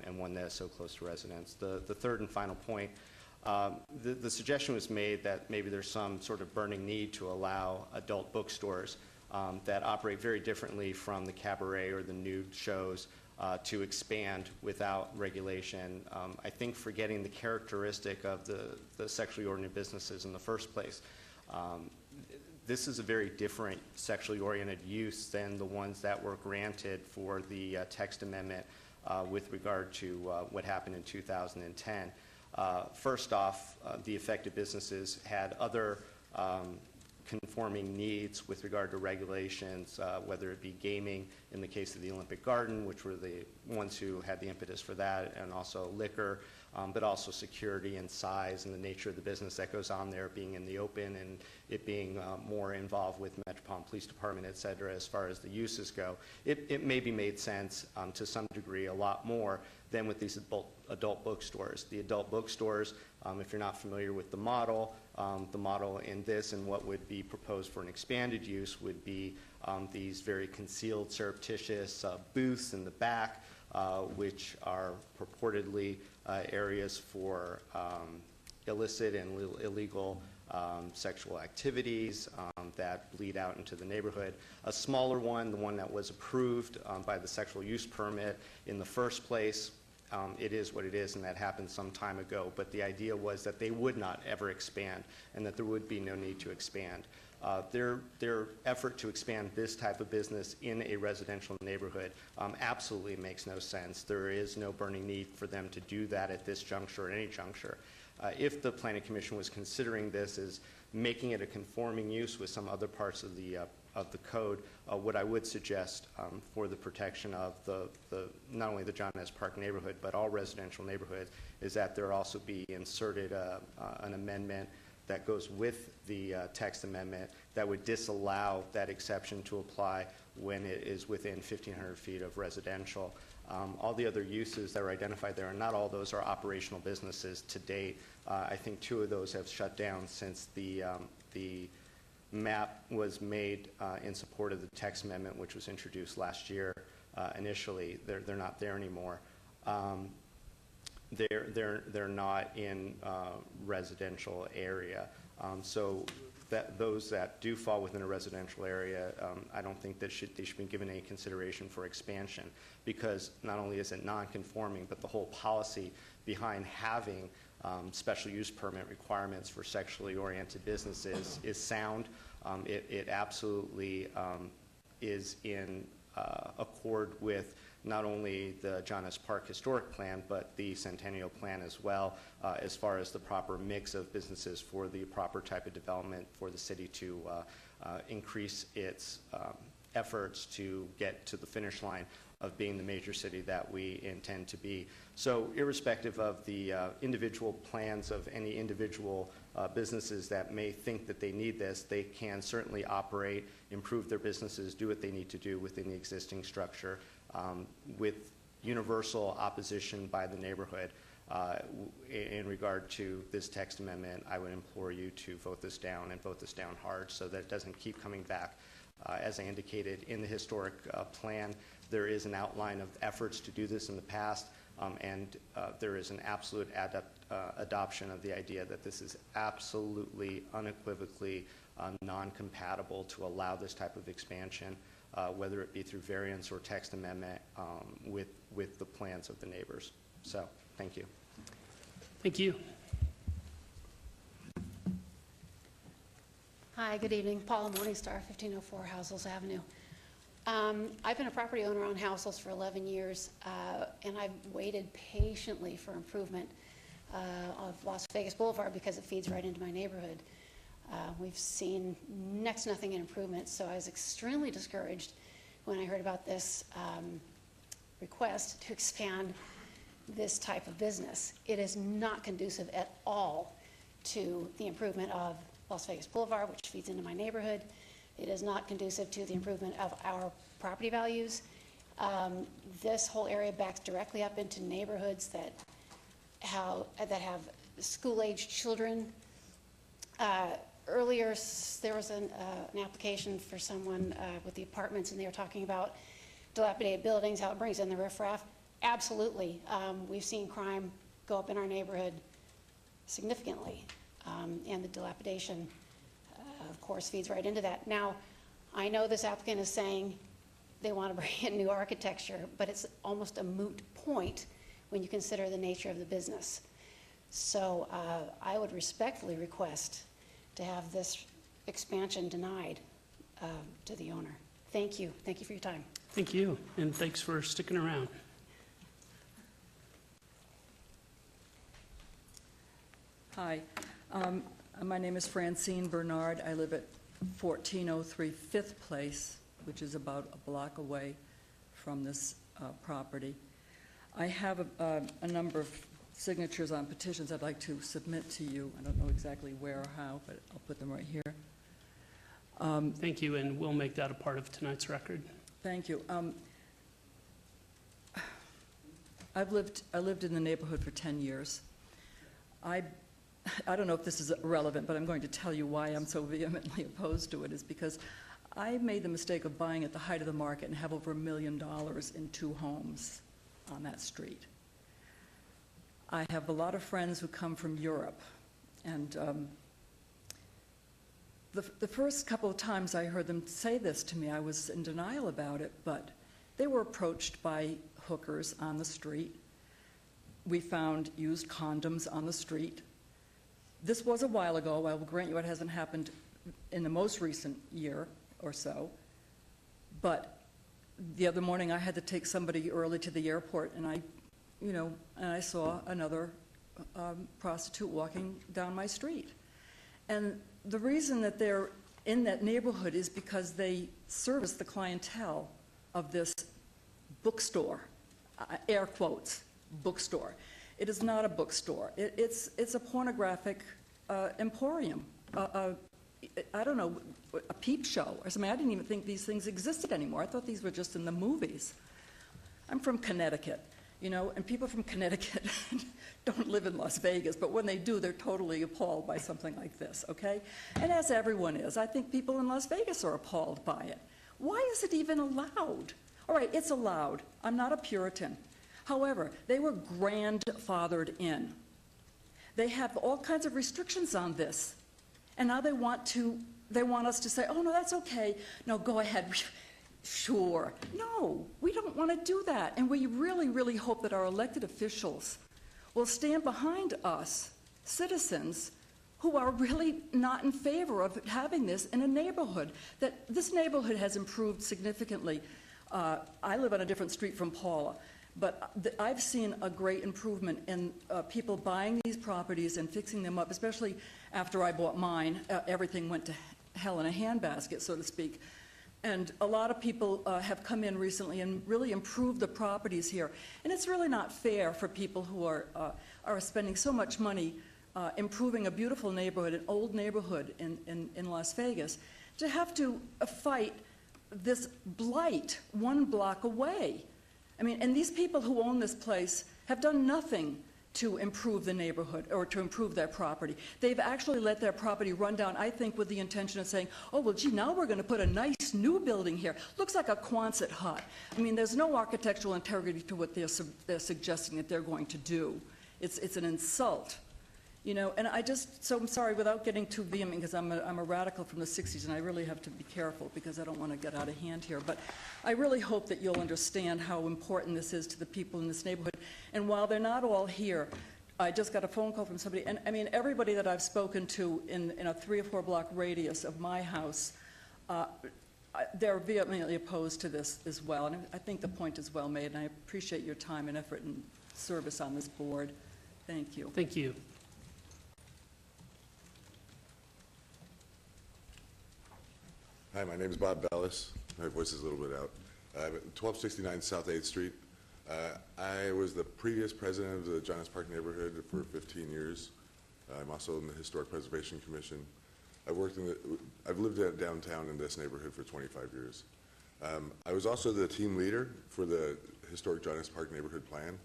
and one that is so close to residents. The third and final point, the suggestion was made that maybe there's some sort of burning need to allow adult bookstores that operate very differently from the cabaret or the nude shows to expand without regulation. I think forgetting the characteristic of the sexually oriented businesses in the first place. This is a very different sexually oriented use than the ones that were granted for the text amendment with regard to what happened in 2010. First off, the affected businesses had other conforming needs with regard to regulations, whether it be gaming in the case of the Olympic Garden, which were the ones who had the impetus for that, and also liquor, but also security and size and the nature of the business that goes on there being in the open and it being more involved with Metropolitan Police Department, et cetera, as far as the uses go. It maybe made sense to some degree, a lot more than with these adult bookstores. The adult bookstores, if you're not familiar with the model in this and what would be proposed for an expanded use would be these very concealed, surreptitious booths in the back, which are purportedly areas for illicit and illegal sexual activities that bleed out into the neighborhood. A smaller one, the one that was approved by the sexual use permit in the first place, it is what it is, and that happened some time ago. But the idea was that they would not ever expand and that there would be no need to expand. Their effort to expand this type of business in a residential neighborhood absolutely makes no sense. There is no burning need for them to do that at this juncture or any juncture. If the Planning Commission was considering this as making it a conforming use with some other parts of the code, what I would suggest for the protection of not only the John S. Park neighborhood but all residential neighborhoods is that there also be inserted an amendment that goes with the text amendment that would disallow that exception to apply when it is within 1,500 feet of residential. All the other uses that are identified there, and not all those are operational businesses to date. I think 2 of those have shut down since the map was made in support of the text amendment, which was introduced last year initially. They're not there anymore. They're not in residential area. So that those that do fall within a residential area, I don't think that they should be given any consideration for expansion, because not only is it non-conforming, but the whole policy behind having special use permit requirements for sexually oriented businesses is sound. It absolutely is in accord with not only the John S. Park Historic Plan, but the Centennial Plan as well, as far as the proper mix of businesses for the proper type of development for the city to increase its efforts to get to the finish line of being the major city that we intend to be. So irrespective of the individual plans of any individual businesses that may think that they need this, they can certainly operate, improve their businesses, do what they need to do within the existing structure. With universal opposition by the neighborhood in regard to this text amendment, I would implore you to vote this down, and vote this down hard, so that it doesn't keep coming back. As I indicated in the historic plan, there is an outline of efforts to do this in the past, and there is an absolute adoption of the idea that this is absolutely, unequivocally non-compatible to allow this type of expansion, whether it be through variance or text amendment, with the plans of the neighbors. So, thank you. Thank you. Hi, good evening. Paula Morningstar, 1504 Housells Avenue. I've been a property owner on Housells for 11 years, and I've waited patiently for improvement of Las Vegas Boulevard because it feeds right into my neighborhood. We've seen next to nothing in improvements, so I was extremely discouraged when I heard about this request to expand this type of business. It is not conducive at all to the improvement of Las Vegas Boulevard, which feeds into my neighborhood. It is not conducive to the improvement of our property values. This whole area backs directly up into neighborhoods that have school-aged children. Earlier, there was an application for someone with the apartments, and they were talking about dilapidated buildings, how it brings in the riffraff. Absolutely. We've seen crime go up in our neighborhood significantly, and the dilapidation, of course, feeds right into that. Now, I know this applicant is saying they want to bring in new architecture, but it's almost a moot point when you consider the nature of the business. So I would respectfully request to have this expansion denied to the owner. Thank you. Thank you for your time. Thank you, and thanks for sticking around. Hi, my name is Francine Bernard. I live at 1403 Fifth Place, which is about a block away from this property. I have a number of signatures on petitions I'd like to submit to you. I don't know exactly where or how, but I'll put them right here. Thank you, and we'll make that a part of tonight's record. Thank you. I lived in the neighborhood for 10 years. I don't know if this is relevant, but I'm going to tell you why I'm so vehemently opposed to it, is because I made the mistake of buying at the height of the market and have over $1 million in 2 homes on that street. I have a lot of friends who come from Europe, and the first couple of times I heard them say this to me, I was in denial about it, but they were approached by hookers on the street. We found used condoms on the street. This was a while ago. I will grant you it hasn't happened in the most recent year or so, but the other morning I had to take somebody early to the airport, and I saw another prostitute walking down my street. And the reason that they're in that neighborhood is because they service the clientele of this bookstore, air quotes, bookstore. It is not a bookstore. It's a pornographic emporium, I don't know, a peep show or something. I didn't even think these things existed anymore. I thought these were just in the movies. I'm from Connecticut, and people from Connecticut don't live in Las Vegas, but when they do, they're totally appalled by something like this, okay? And as everyone is, I think people in Las Vegas are appalled by it. Why is it even allowed? All right, it's allowed. I'm not a Puritan. However, they were grandfathered in. They have all kinds of restrictions on this. And now they want us to say, oh, no, that's okay. No, go ahead. Sure. No, we don't want to do that. And we really, really hope that our elected officials will stand behind us, citizens, who are really not in favor of having this in a neighborhood. That this neighborhood has improved significantly. I live on a different street from Paula, but I've seen a great improvement in people buying these properties and fixing them up, especially after I bought mine. Everything went to hell in a handbasket, so to speak. And a lot of people have come in recently and really improved the properties here. And it's really not fair for people who are spending so much money improving a beautiful neighborhood, an old neighborhood in Las Vegas, to have to fight this blight 1 block away. I mean, and these people who own this place have done nothing to improve the neighborhood or to improve their property. They've actually let their property run down, I think, with the intention of saying, oh, well, gee, now we're going to put a nice new building here. Looks like a Quonset hut. I mean, there's no architectural integrity to what they're suggesting that they're going to do. It's an insult. You know, and so I'm sorry, without getting too vehement, because I'm a radical from the 60s, and I really have to be careful because I don't want to get out of hand here. But I really hope that you'll understand how important this is to the people in this neighborhood. And while they're not all here, I just got a phone call from somebody, and I mean, everybody that I've spoken to in a 3 or 4 block radius of my house, they're vehemently opposed to this as well. And I think the point is well made, and I appreciate your time and effort and service on this board. Thank you. Thank you. Hi, my name is Bob Bellis. My voice is a little bit out. 1269 South 8th Street. I was the previous president of the John S. Park neighborhood for 15 years. I'm also in the Historic Preservation Commission. I've lived downtown in this neighborhood for 25 years. I was also the team leader for the Historic John S. Park neighborhood plan.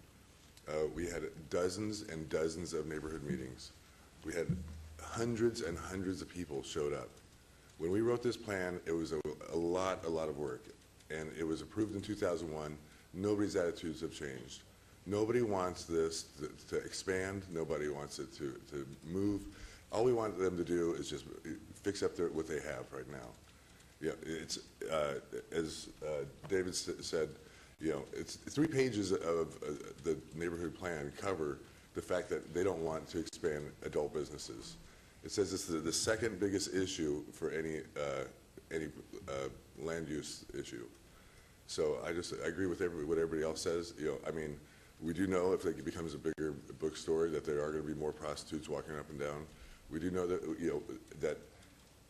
We had dozens and dozens of neighborhood meetings. We had hundreds and hundreds of people showed up. When we wrote this plan, it was a lot of work, and it was approved in 2001. Nobody's attitudes have changed. Nobody wants this to expand. Nobody wants it to move. All we want them to do is just fix up what they have right now. Yeah, it's as David said, you know, it's 3 pages of the neighborhood plan cover the fact that they don't want to expand adult businesses. It says it's the second biggest issue for any land use issue. So I agree with what everybody else says. You know, I mean, we do know if it becomes a bigger bookstore that there are going to be more prostitutes walking up and down. We do know that, you know, that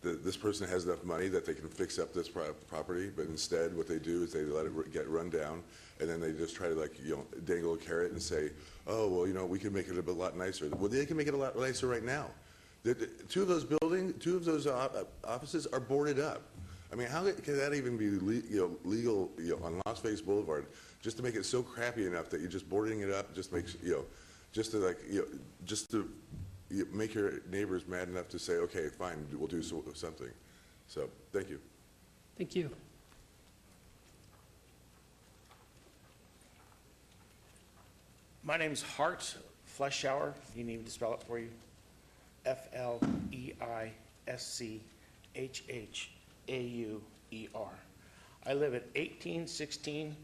this person has enough money that they can fix up this property, but instead what they do is they let it get run down, and then they just try to, like, you know, dangle a carrot and say, oh, well, you know, we can make it a lot nicer. Well, they can make it a lot nicer right now. 2 of those offices are boarded up. I mean, how can that even be legal, you know, on Las Vegas Boulevard, just to make it so crappy enough that you're just boarding it up, just makes, you know, just to, like, you know, just to make your neighbors mad enough to say, okay, fine, we'll do something. So, thank you. Thank you. My name's Hart Fleischauer. You need me to spell it for you? Fleischauer. I live at 1816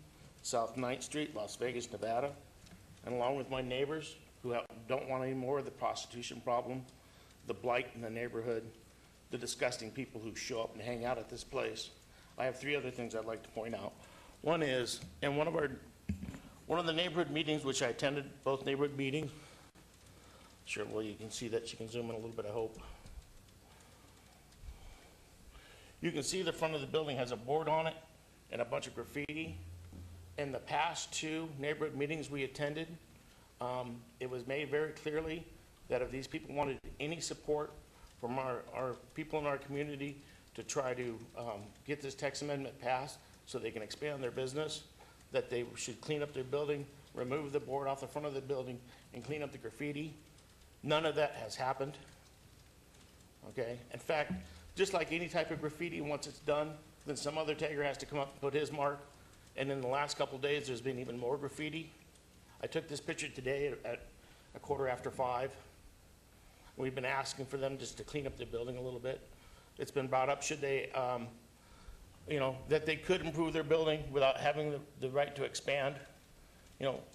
South 9th Street, Las Vegas, Nevada. And along with my neighbors who don't want any more of the prostitution problem, the blight in the neighborhood, the disgusting people who show up and hang out at this place, I have 3 other things I'd like to point out. One is, in one of the neighborhood meetings, which I attended, both neighborhood meetings, sure, well, you can see that. You can zoom in a little bit, I hope. You can see the front of the building has a board on it and a bunch of graffiti. In the past 2 neighborhood meetings we attended, it was made very clearly that if these people wanted any support from our people in our community to try to get this text amendment passed so they can expand their business, that they should clean up their building, remove the board off the front of the building, and clean up the graffiti. None of that has happened. Okay? In fact, just like any type of graffiti, once it's done, then some other tagger has to come up and put his mark. And in the last couple of days, there's been even more graffiti. I took this picture today at 5:15. We've been asking for them just to clean up the building a little bit. It's been brought up, should they, that they could improve their building without having the right to expand.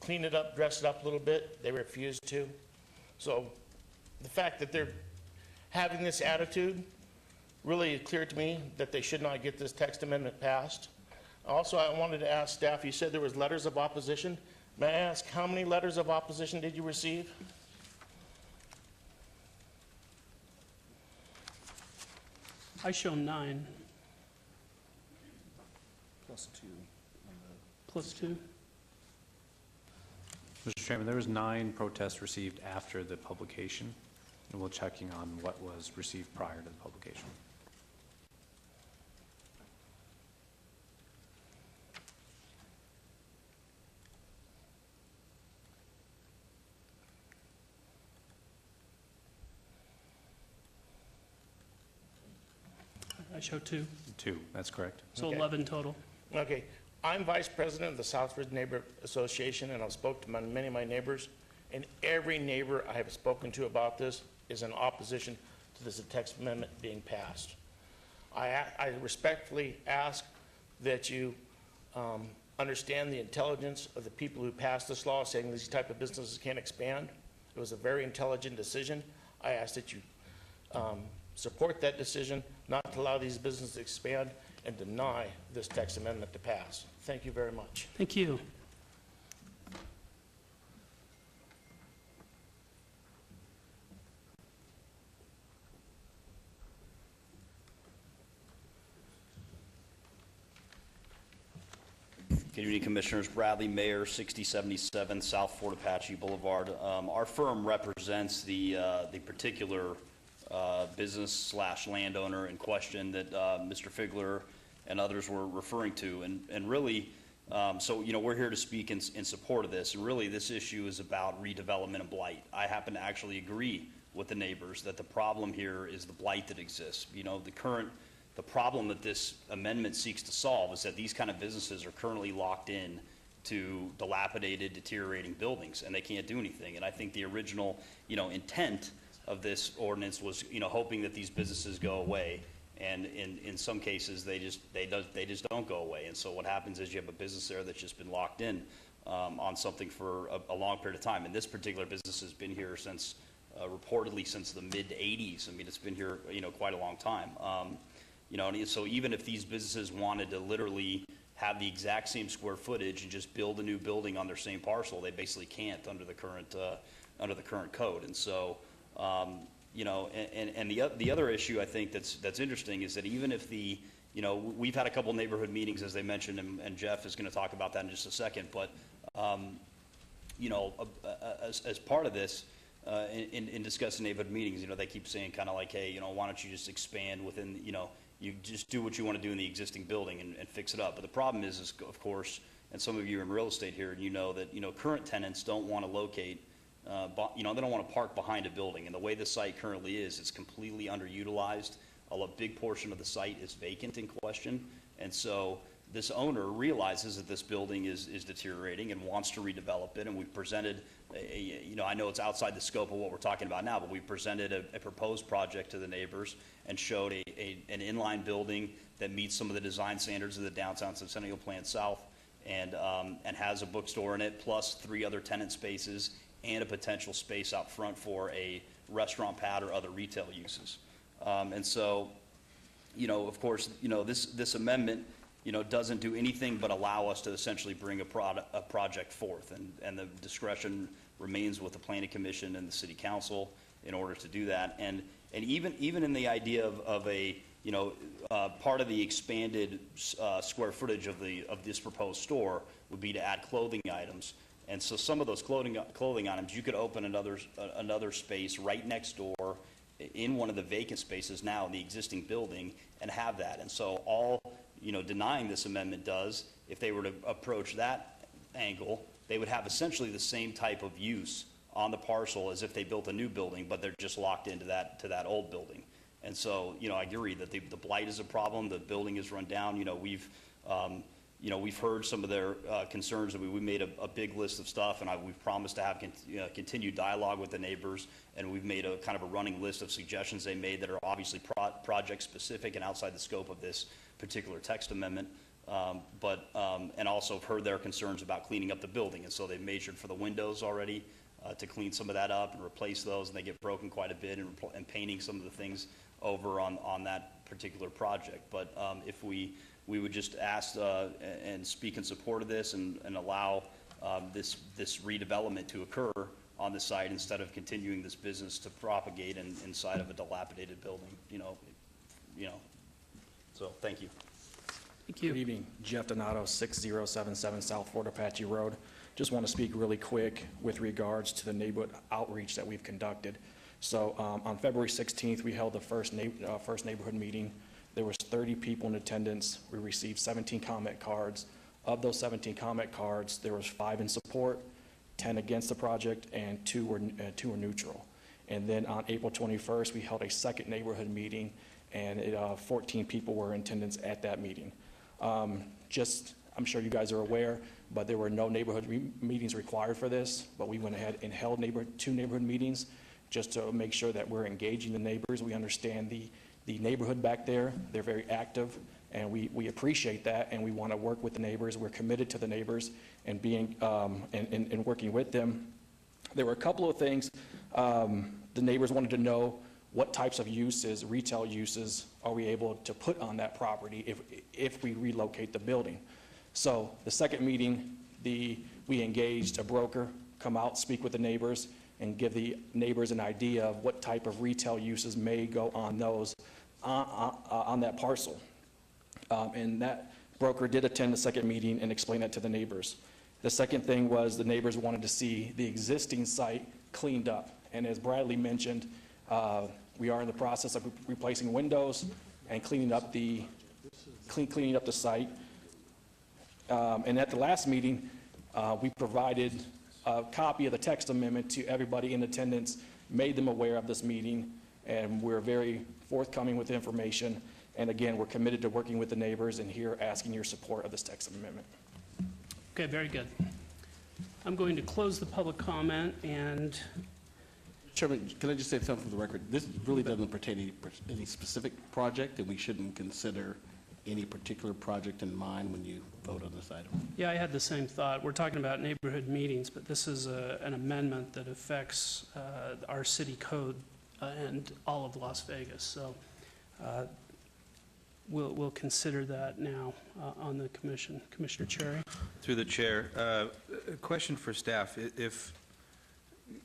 Clean it up, dress it up a little bit. They refused to. So the fact that they're having this attitude really is clear to me that they should not get this text amendment passed. Also, I wanted to ask staff, you said there was letters of opposition. May I ask, how many letters of opposition did you receive? I show 9. Plus 2. Plus 2. Mr. Chairman, there was 9 protests received after the publication, and we're checking on what was received prior to the publication. I show 2. 2, that's correct. So Okay. 11 total. Okay. I'm vice president of the Southbridge Neighbor Association, and I've spoken to many of my neighbors, and every neighbor I have spoken to about this is in opposition to this text amendment being passed. I respectfully ask that you understand the intelligence of the people who passed this law, saying these type of businesses can't expand. It was a very intelligent decision. I ask that you support that decision, not to allow these businesses to expand, and deny this text amendment to pass. Thank you very much. Thank you. Good evening, Commissioners. Bradley Mayer, 6077 South Fort Apache Boulevard. Our firm represents the particular business / landowner in question that Mr. Figler and others were referring to. And really, we're here to speak in support of this. And really, this issue is about redevelopment and blight. I happen to actually agree with the neighbors that the problem here is the blight that exists. The problem that this amendment seeks to solve is that these kind of businesses are currently locked in to dilapidated, deteriorating buildings, and they can't do anything. And I think the original, intent of this ordinance was, hoping that these businesses go away. And in some cases, they just don't go away. And so what happens is you have a business there that's just been locked in on something for a long period of time. And this particular business has been here since, reportedly since the mid-'80s. I mean, it's been here, quite a long time. And so even if these businesses wanted to literally have the exact same square footage and just build a new building on their same parcel, they basically can't under the current code. And so, and the other issue I think that's interesting is that even if we've had a couple neighborhood meetings, as they mentioned, and Jeff is going to talk about that in just a second. But as part of this, in discussing neighborhood meetings, they keep saying kind of like, hey, why don't you just expand within, you just do what you want to do in the existing building and fix it up. But the problem is, of course, and some of you are in real estate here, and that, current tenants don't want to locate, they don't want to park behind a building. And the way the site currently is, it's completely underutilized. A big portion of the site is vacant in question. And so this owner realizes that this building is deteriorating and wants to redevelop it. And we've presented, I know it's outside the scope of what we're talking about now, but we presented a proposed project to the neighbors and showed an inline building that meets some of the design standards of the Downtown Centennial Plan South and has a bookstore in it, plus 3 other tenant spaces and a potential space out front for a restaurant pad or other retail uses. And so, of course, this amendment, doesn't do anything but allow us to essentially bring a project forth, and the discretion remains with the Planning Commission and the City Council in order to do that. And even in the idea of a part of the expanded square footage of this proposed store would be to add clothing items. And so some of those clothing items, you could open another space right next door in one of the vacant spaces now in the existing building and have that. And so all denying this amendment does, if they were to approach that angle, they would have essentially the same type of use on the parcel as if they built a new building, but they're just locked into that old building. And so, I agree that the blight is a problem, the building is run down. We've heard some of their concerns. We made a big list of stuff, and we've promised to have continued dialogue with the neighbors, and we've made a kind of a running list of suggestions they made that are obviously project-specific and outside the scope of this particular text amendment, and also have heard their concerns about cleaning up the building. And so they've measured for the windows already to clean some of that up and replace those, and they get broken quite a bit, and painting some of the things over on that particular project. But if we would just ask and speak in support of this and allow this redevelopment to occur on the site instead of continuing this business to propagate inside of a dilapidated building, So, thank you. Thank you. Good evening. Jeff Donato, 6077 South Fort Apache Road. Just want to speak really quick with regards to the neighborhood outreach that we've conducted. So on February 16th, we held the first neighborhood meeting. There was 30 people in attendance. We received 17 comment cards. Of those 17 comment cards, there was 5 in support, 10 against the project, and 2 were neutral. And then on April 21st, we held a second neighborhood meeting, and 14 people were in attendance at that meeting. I'm sure you guys are aware, but there were no neighborhood meetings required for this, but we went ahead and held 2 neighborhood meetings just to make sure that we're engaging the neighbors. We understand the neighborhood back there. They're very active, and we appreciate that, and we want to work with the neighbors. We're committed to the neighbors and being and working with them. There were a couple of things the neighbors wanted to know: what types of uses, retail uses, are we able to put on that property if we relocate the building? So the second meeting, we engaged a broker, come out, speak with the neighbors, and give the neighbors an idea of what type of retail uses may go on on that parcel. And that broker did attend the second meeting and explain that to the neighbors. The second thing was the neighbors wanted to see the existing site cleaned up. And as Bradley mentioned, we are in the process of replacing windows and cleaning up the site. And at the last meeting, we provided a copy of the text amendment to everybody in attendance, made them aware of this meeting, and we're very forthcoming with the information. And again, we're committed to working with the neighbors, and here asking your support of this text amendment. Okay, very good. I'm going to close the public comment, and Chairman, can I just say something for the record? This really doesn't pertain to any specific project, and we shouldn't consider any particular project in mind when you vote on this item. yeah, I had the same thought. We're talking about neighborhood meetings, but this is an amendment that affects our city code and all of Las Vegas. So we'll consider that now on the commission. Commissioner Cherry? Through the chair, a question for staff.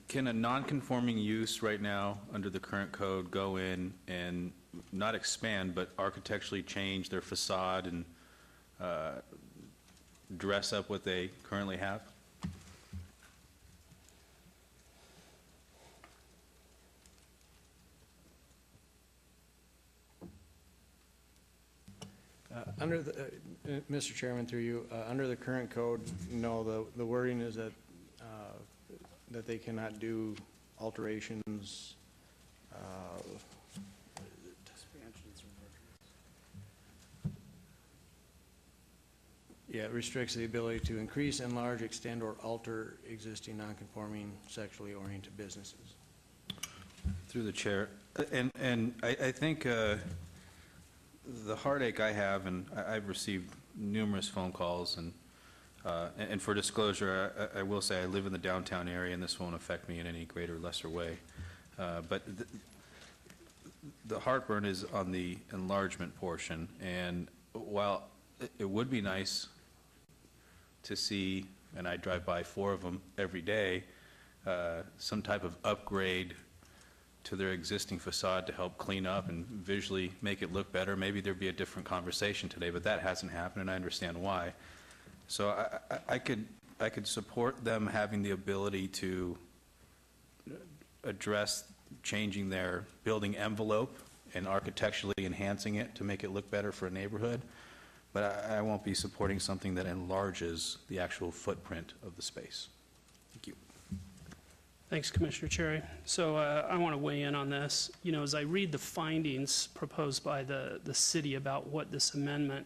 Can a non-conforming use right now under the current code go in and not expand, but architecturally change their facade and dress up what they currently have? Under the, Mr. Chairman, through you, under the current code, no, the wording is that they cannot do alterations, it restricts the ability to increase, enlarge, extend, or alter existing non-conforming sexually oriented businesses. Through the chair, and I think the heartache I have, and I've received numerous phone calls, and for disclosure, I will say I live in the downtown area, and this won't affect me in any greater or lesser way. But the heartburn is on the enlargement portion, and while it would be nice to see, and I drive by 4 of them every day, some type of upgrade to their existing facade to help clean up and visually make it look better. Maybe there'd be a different conversation today, but that hasn't happened, and I understand why. So I could support them having the ability to address changing their building envelope and architecturally enhancing it to make it look better for a neighborhood. but I won't be supporting something that enlarges the actual footprint of the space. Thank you. Thanks, Commissioner Cherry. So I want to weigh in on this. You know, as I read the findings proposed by the city about what this amendment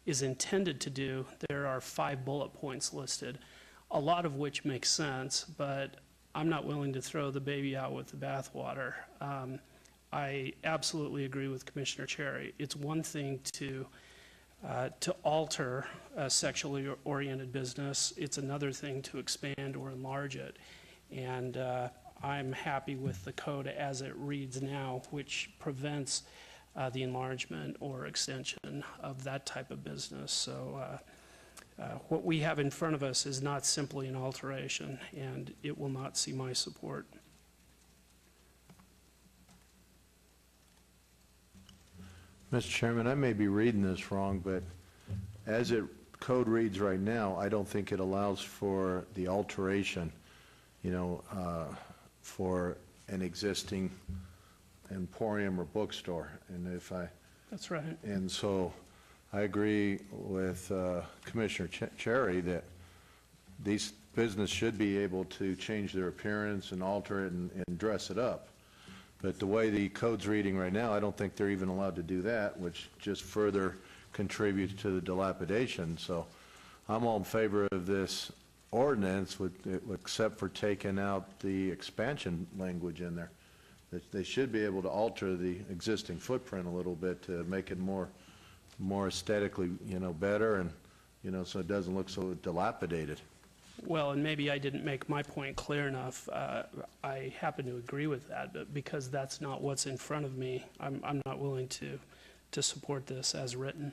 is intended to do, there are 5 bullet points listed, a lot of which make sense, but I'm not willing to throw the baby out with the bathwater. I absolutely agree with Commissioner Cherry. It's one thing to alter a sexually oriented business. It's another thing to expand or enlarge it. And I'm happy with the code as it reads now, which prevents the enlargement or extension of that type of business. So what we have in front of us is not simply an alteration, and it will not see my support. Mr. Chairman, I may be reading this wrong, but as it code reads right now, I don't think it allows for the alteration, for an existing emporium or bookstore. And That's right. And so I agree with Commissioner Cherry that these business should be able to change their appearance and alter it and dress it up. But the way the code's reading right now, I don't think they're even allowed to do that, which just further contributes to the dilapidation. So I'm all in favor of this ordinance, except for taking out the expansion language in there. That they should be able to alter the existing footprint a little bit to make it more aesthetically, better, and, so it doesn't look so dilapidated. Well, and maybe I didn't make my point clear enough. I happen to agree with that, but because that's not what's in front of me, I'm not willing to support this as written.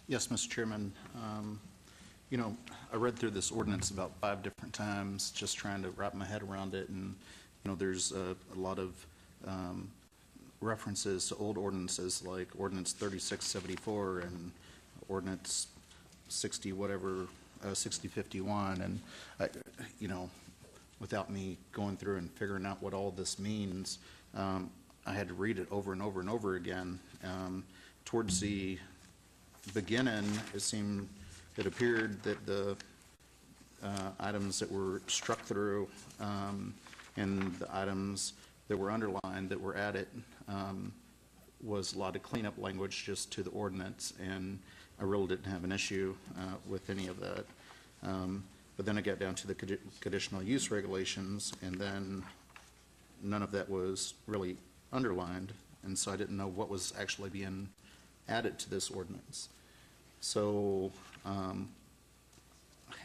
Yes, Mr. Chairman. I read through this ordinance about 5 different times, just trying to wrap my head around it, and, there's a lot of references to old ordinances like Ordinance 3674 and Ordinance 6051, and without me going through and figuring out what all this means, I had to read it over and over and over again. Towards the beginning, it appeared that the items that were struck through and the items that were underlined that were added was a lot of cleanup language just to the ordinance, and I really didn't have an issue with any of that. But then I got down to the conditional use regulations, and then none of that was really underlined, and so I didn't know what was actually being added to this ordinance. So, and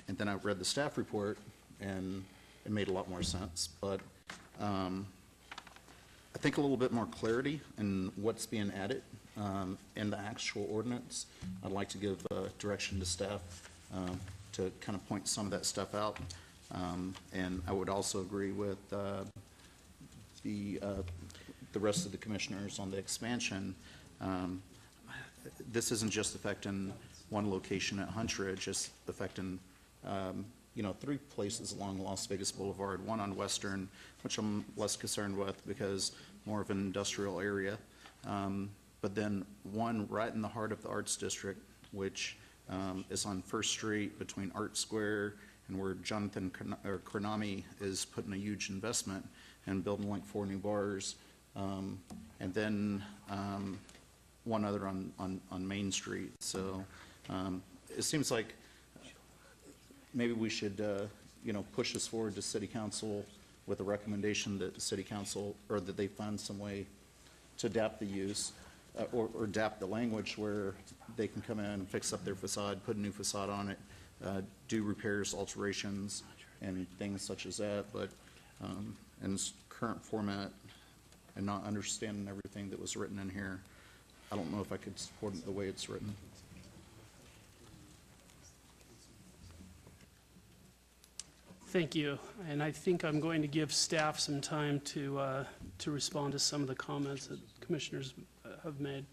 then I read the staff report, and it made a lot more sense, but I think a little bit more clarity in what's being added in the actual ordinance. I'd like to give direction to staff to kind of point some of that stuff out. And I would also agree with the rest of the commissioners on the expansion. This isn't just affecting one location at Huntridge, it's affecting 3 places along Las Vegas Boulevard, one on Western, which I'm less concerned with because more of an industrial area, but then one right in the heart of the Arts District, which is on First Street between Art Square and where Jonathan Kranami is putting a huge investment and building like 4 new bars, and then one other on Main Street. So it seems like maybe we should, push this forward to City Council with a recommendation that the City Council, or that they find some way to adapt the use, or adapt the language where they can come in and fix up their facade, put a new facade on it, do repairs, alterations, and things such as that. But in its current format, and not understanding everything that was written in here, I don't know if I could support it the way it's written. Thank you, and I think I'm going to give staff some time to respond to some of the comments that commissioners have made.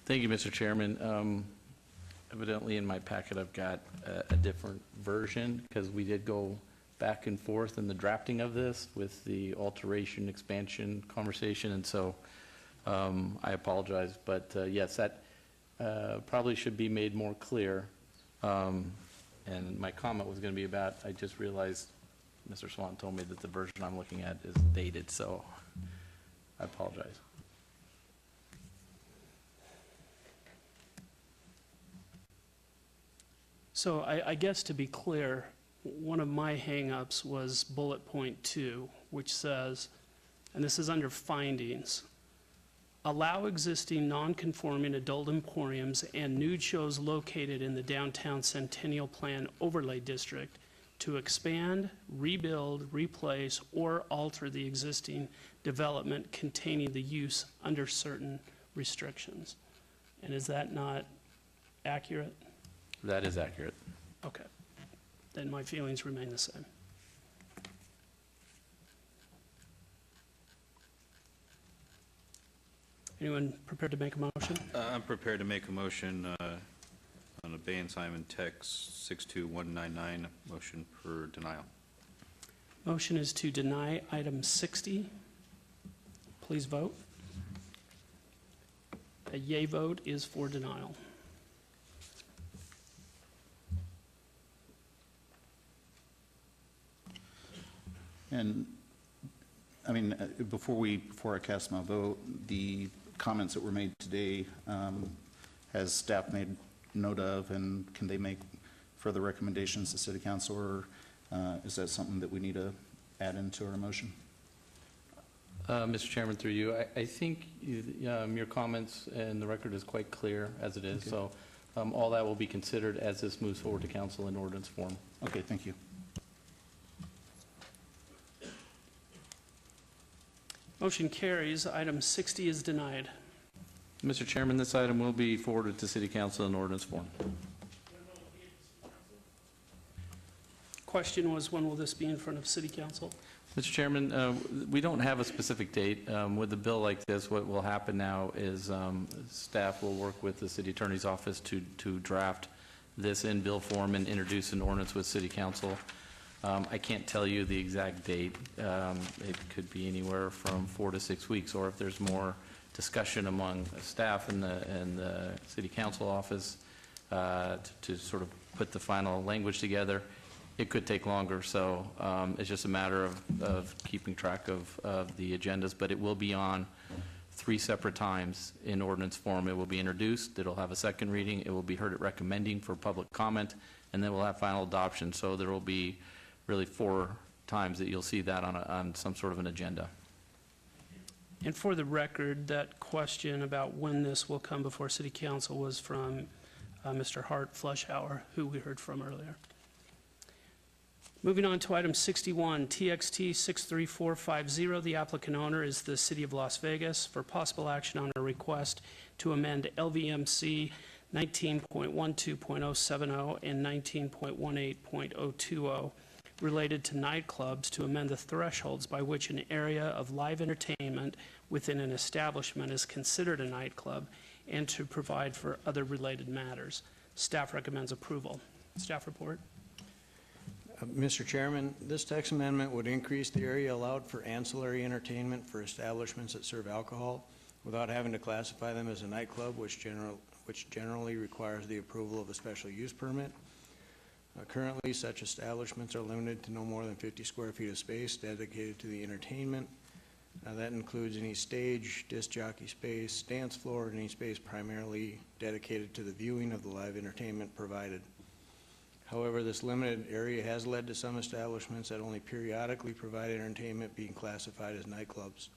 Thank you, Mr. Chairman. Evidently in my packet I've got a different version because we did go back and forth in the drafting of this with the alteration, expansion conversation, and so I apologize. But yes, that probably should be made more clear. And my comment was going to be about, I just realized Mr. Swan told me that the version I'm looking at is dated, so I apologize. So I guess to be clear, one of my hangups was bullet point 2, which says, and this is under findings, allow existing non-conforming adult emporiums and nude shows located in the downtown Centennial Plan Overlay District to expand, rebuild, replace, or alter the existing development containing the use under certain restrictions. And is that not accurate? That is accurate. Okay. Then my feelings remain the same. Anyone prepared to make a motion? I'm prepared to make a motion on abeyance Simon text 62199, motion for denial. Motion is to deny item 60. Please vote. A yea vote is for denial. And, I mean, before I cast my vote, the comments that were made today, has staff made note of, and can they make further recommendations to City Council, or is that something that we need to add into our motion? Mr. Chairman, through you, I think your comments and the record is quite clear as it is, Okay. so all that will be considered as this moves forward to council in ordinance form. Okay, thank you. Motion carries. Item 60 is denied. Mr. Chairman, this item will be forwarded to City Council in ordinance form. Question was, when will this be in front of City Council? Mr. Chairman, we don't have a specific date. With a bill like this, what will happen now is staff will work with the City Attorney's Office to draft this in bill form and introduce an ordinance with City Council. I can't tell you the exact date. It could be anywhere from 4 to 6 weeks, or if there's more discussion among staff and the City Council office to sort of put the final language together, it could take longer. So it's just a matter of keeping track of the agendas, but it will be on 3 separate times in ordinance form. It will be introduced, it'll have a second reading, it will be heard at recommending for public comment, and then we'll have final adoption. So there will be really 4 times that you'll see that on some sort of an agenda. And for the record, that question about when this will come before City Council was from Mr. Hart Flushauer, who we heard from earlier. Moving on to item 61, TXT 63450. The applicant owner is the City of Las Vegas for possible action on a request to amend LVMC 19.12.070 and 19.18.020 related to nightclubs to amend the thresholds by which an area of live entertainment within an establishment is considered a nightclub, and to provide for other related matters. Staff recommends approval. Staff report. Mr. Chairman, this text amendment would increase the area allowed for ancillary entertainment for establishments that serve alcohol without having to classify them as a nightclub, which generally requires the approval of a special use permit. Currently, such establishments are limited to no more than 50 square feet of space dedicated to the entertainment. That includes any stage, disc jockey space, dance floor, and any space primarily dedicated to the viewing of the live entertainment provided. However, this limited area has led to some establishments that only periodically provide entertainment being classified as nightclubs.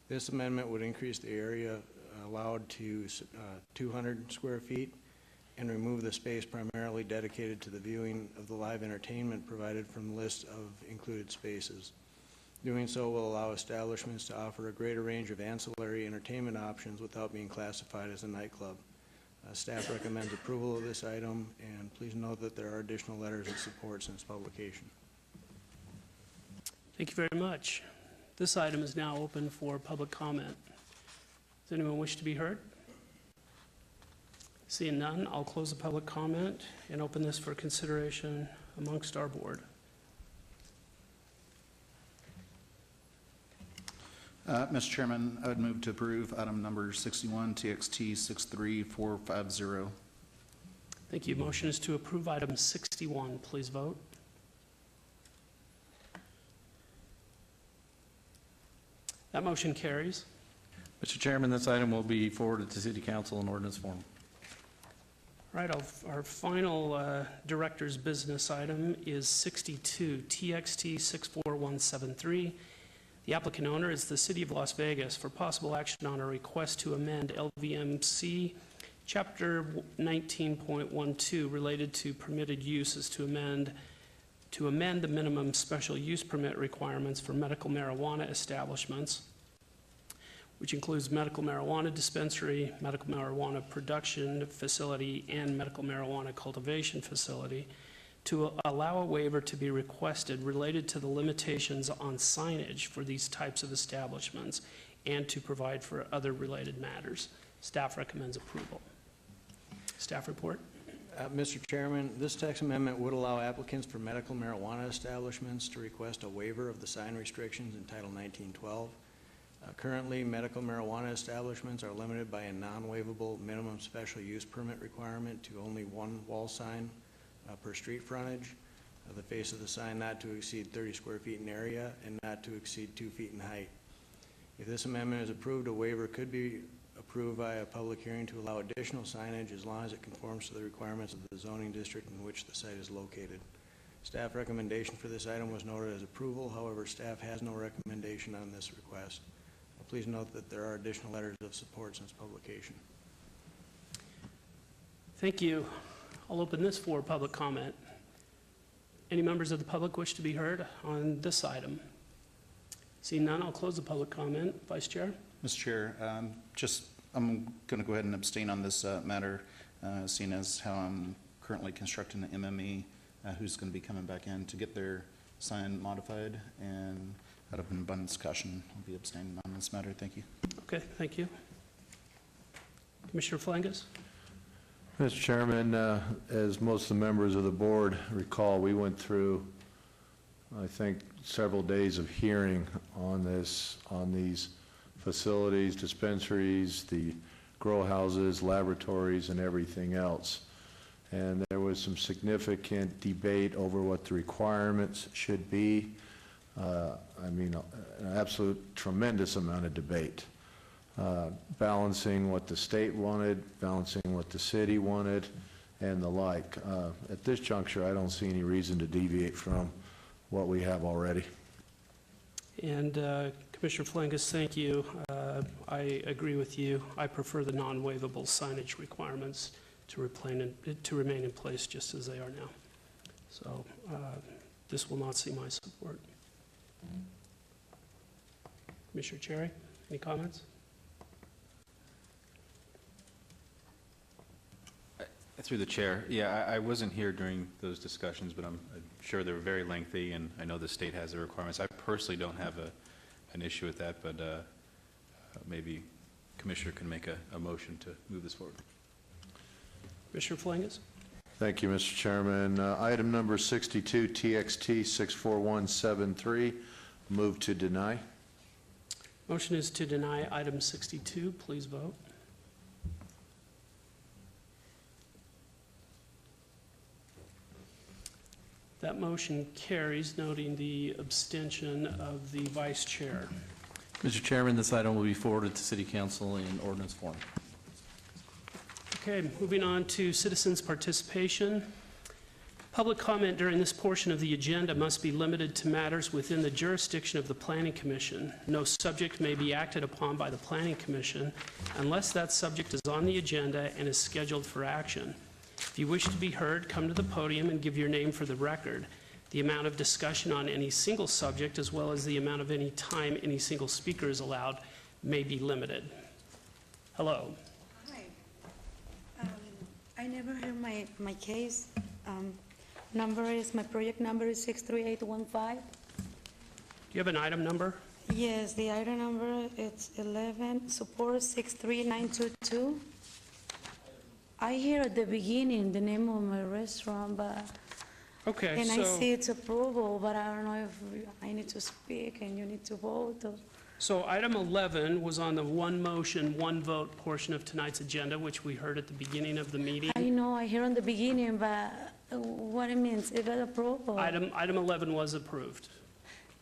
This amendment would increase the area allowed to 200 square feet and remove the space primarily dedicated to the viewing of the live entertainment provided from the list of included spaces. Doing so will allow establishments to offer a greater range of ancillary entertainment options without being classified as a nightclub. Staff recommends approval of this item, and please note that there are additional letters of support since publication. Thank you very much. This item is now open for public comment. Does anyone wish to be heard? Seeing none, I'll close the public comment and open this for consideration amongst our board. Mr. Chairman, I would move to approve item number 61, TXT 63450. Thank you. Motion is to approve item 61. Please vote. That motion carries. Mr. Chairman, this item will be forwarded to City Council in ordinance form. All right, our final director's business item is 62, TXT 64173. The applicant owner is the City of Las Vegas for possible action on a request to amend LVMC Chapter 19.12 related to permitted uses to amend the minimum special use permit requirements for medical marijuana establishments, which includes medical marijuana dispensary, medical marijuana production facility, and medical marijuana cultivation facility, to allow a waiver to be requested related to the limitations on signage for these types of establishments and to provide for other related matters. Staff recommends approval. Staff report. Mr. Chairman, this text amendment would allow applicants for medical marijuana establishments to request a waiver of the sign restrictions in Title 1912. Currently, medical marijuana establishments are limited by a non-waivable minimum special use permit requirement to only one wall sign per street frontage, the face of the sign not to exceed 30 square feet in area and not to exceed 2 feet in height. If this amendment is approved, a waiver could be approved by a public hearing to allow additional signage as long as it conforms to the requirements of the zoning district in which the site is located. Staff recommendation for this item was noted as approval. However, staff has no recommendation on this request. Please note that there are additional letters of support since publication. Thank you. I'll open this for public comment. Any members of the public wish to be heard on this item? Seeing none, I'll close the public comment. Vice Chair. Mr. Chair, I'm going to go ahead and abstain on this matter, seeing as how I'm currently constructing the MME, who's going to be coming back in to get their sign modified, and out of an abundance of caution, I'll be abstaining on this matter. Thank you. Okay, thank you. Commissioner Flangus. Mr. Chairman, as most of the members of the board recall, we went through, I think, several days of hearing on these facilities, dispensaries, the grow houses, laboratories, and everything else. And there was some significant debate over what the requirements should be. I mean, an absolute tremendous amount of debate. Balancing what the state wanted, balancing what the city wanted, and the like. At this juncture, I don't see any reason to deviate from what we have already. And Commissioner Flangus, thank you. I agree with you. I prefer the non-waivable signage requirements to remain in place just as they are now. So this will not see my support. Commissioner Cherry, any comments? Through the chair, yeah, I wasn't here during those discussions, but I'm sure they were very lengthy, and I know the state has the requirements. I personally don't have an issue with that, but maybe Commissioner can make a motion to move this forward. Commissioner Flangus. Thank you, Mr. Chairman. Item number 62, TXT 64173, move to deny. Motion is to deny item 62. Please vote. That motion carries, noting the abstention of the vice chair. Mr. Chairman, this item will be forwarded to City Council in ordinance form. Okay, moving on to citizens' participation. Public comment during this portion of the agenda must be limited to matters within the jurisdiction of the Planning Commission. No subject may be acted upon by the Planning Commission unless that subject is on the agenda and is scheduled for action. If you wish to be heard, come to the podium and give your name for the record. The amount of discussion on any single subject, as well as the amount of any time any single speaker is allowed, may be limited. Hello. Hi. I never heard my case. My project number is 63815. Do you have an item number? Yes, the item number, it's 11, support 63922. I hear at the beginning the name of my restaurant, but okay, and I see it's approval, but I don't know if I need to speak and you need to vote. Or... So item 11 was on the one motion, one vote portion of tonight's agenda, which we heard at the beginning of the meeting. I know, I hear in the beginning, but what it means, it got approved? or- Item 11 was approved.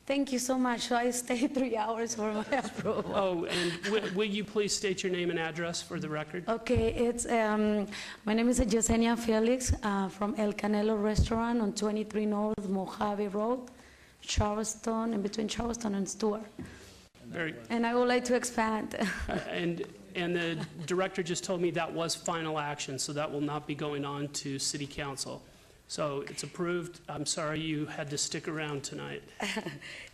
Thank you so much. So I stayed 3 hours for my approval. Oh, and will you please state your name and address for the record? Okay, it's, my name is Yesenia Felix from El Canelo Restaurant on 23 North Mojave Road, Charleston, in between Charleston and Stewart. Very, And I would like to expand. and the director just told me that was final action, so that will not be going on to city council. So it's approved. I'm sorry you had to stick around tonight.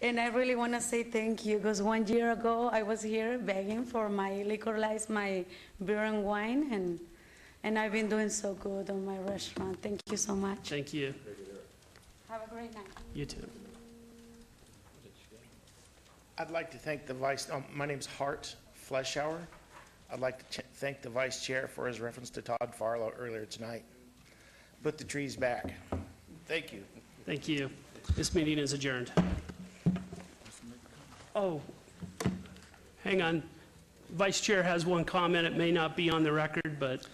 And I really want to say thank you, because 1 year ago, I was here begging for my liquor license, my beer and wine, and I've been doing so good on my restaurant. Thank you so much. Thank you. Have a great night. You too. I'd like to thank the vice, my name's Hart Fleschauer. I'd like to thank the vice chair for his reference to Todd Farlow earlier tonight. Put the trees back. Thank you. Thank you. This meeting is adjourned. Oh, hang on. Vice Chair has one comment. It may not be on the record, but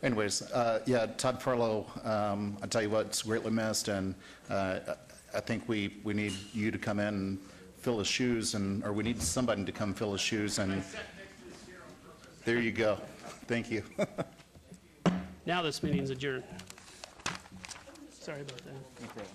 Anyways, yeah, Todd Farlow, I tell you what, it's greatly missed, and I think we need you to come in and fill his shoes, or we need somebody to come fill his shoes, and there you go. Thank you. now this meeting's adjourned. Sorry about that. No problem.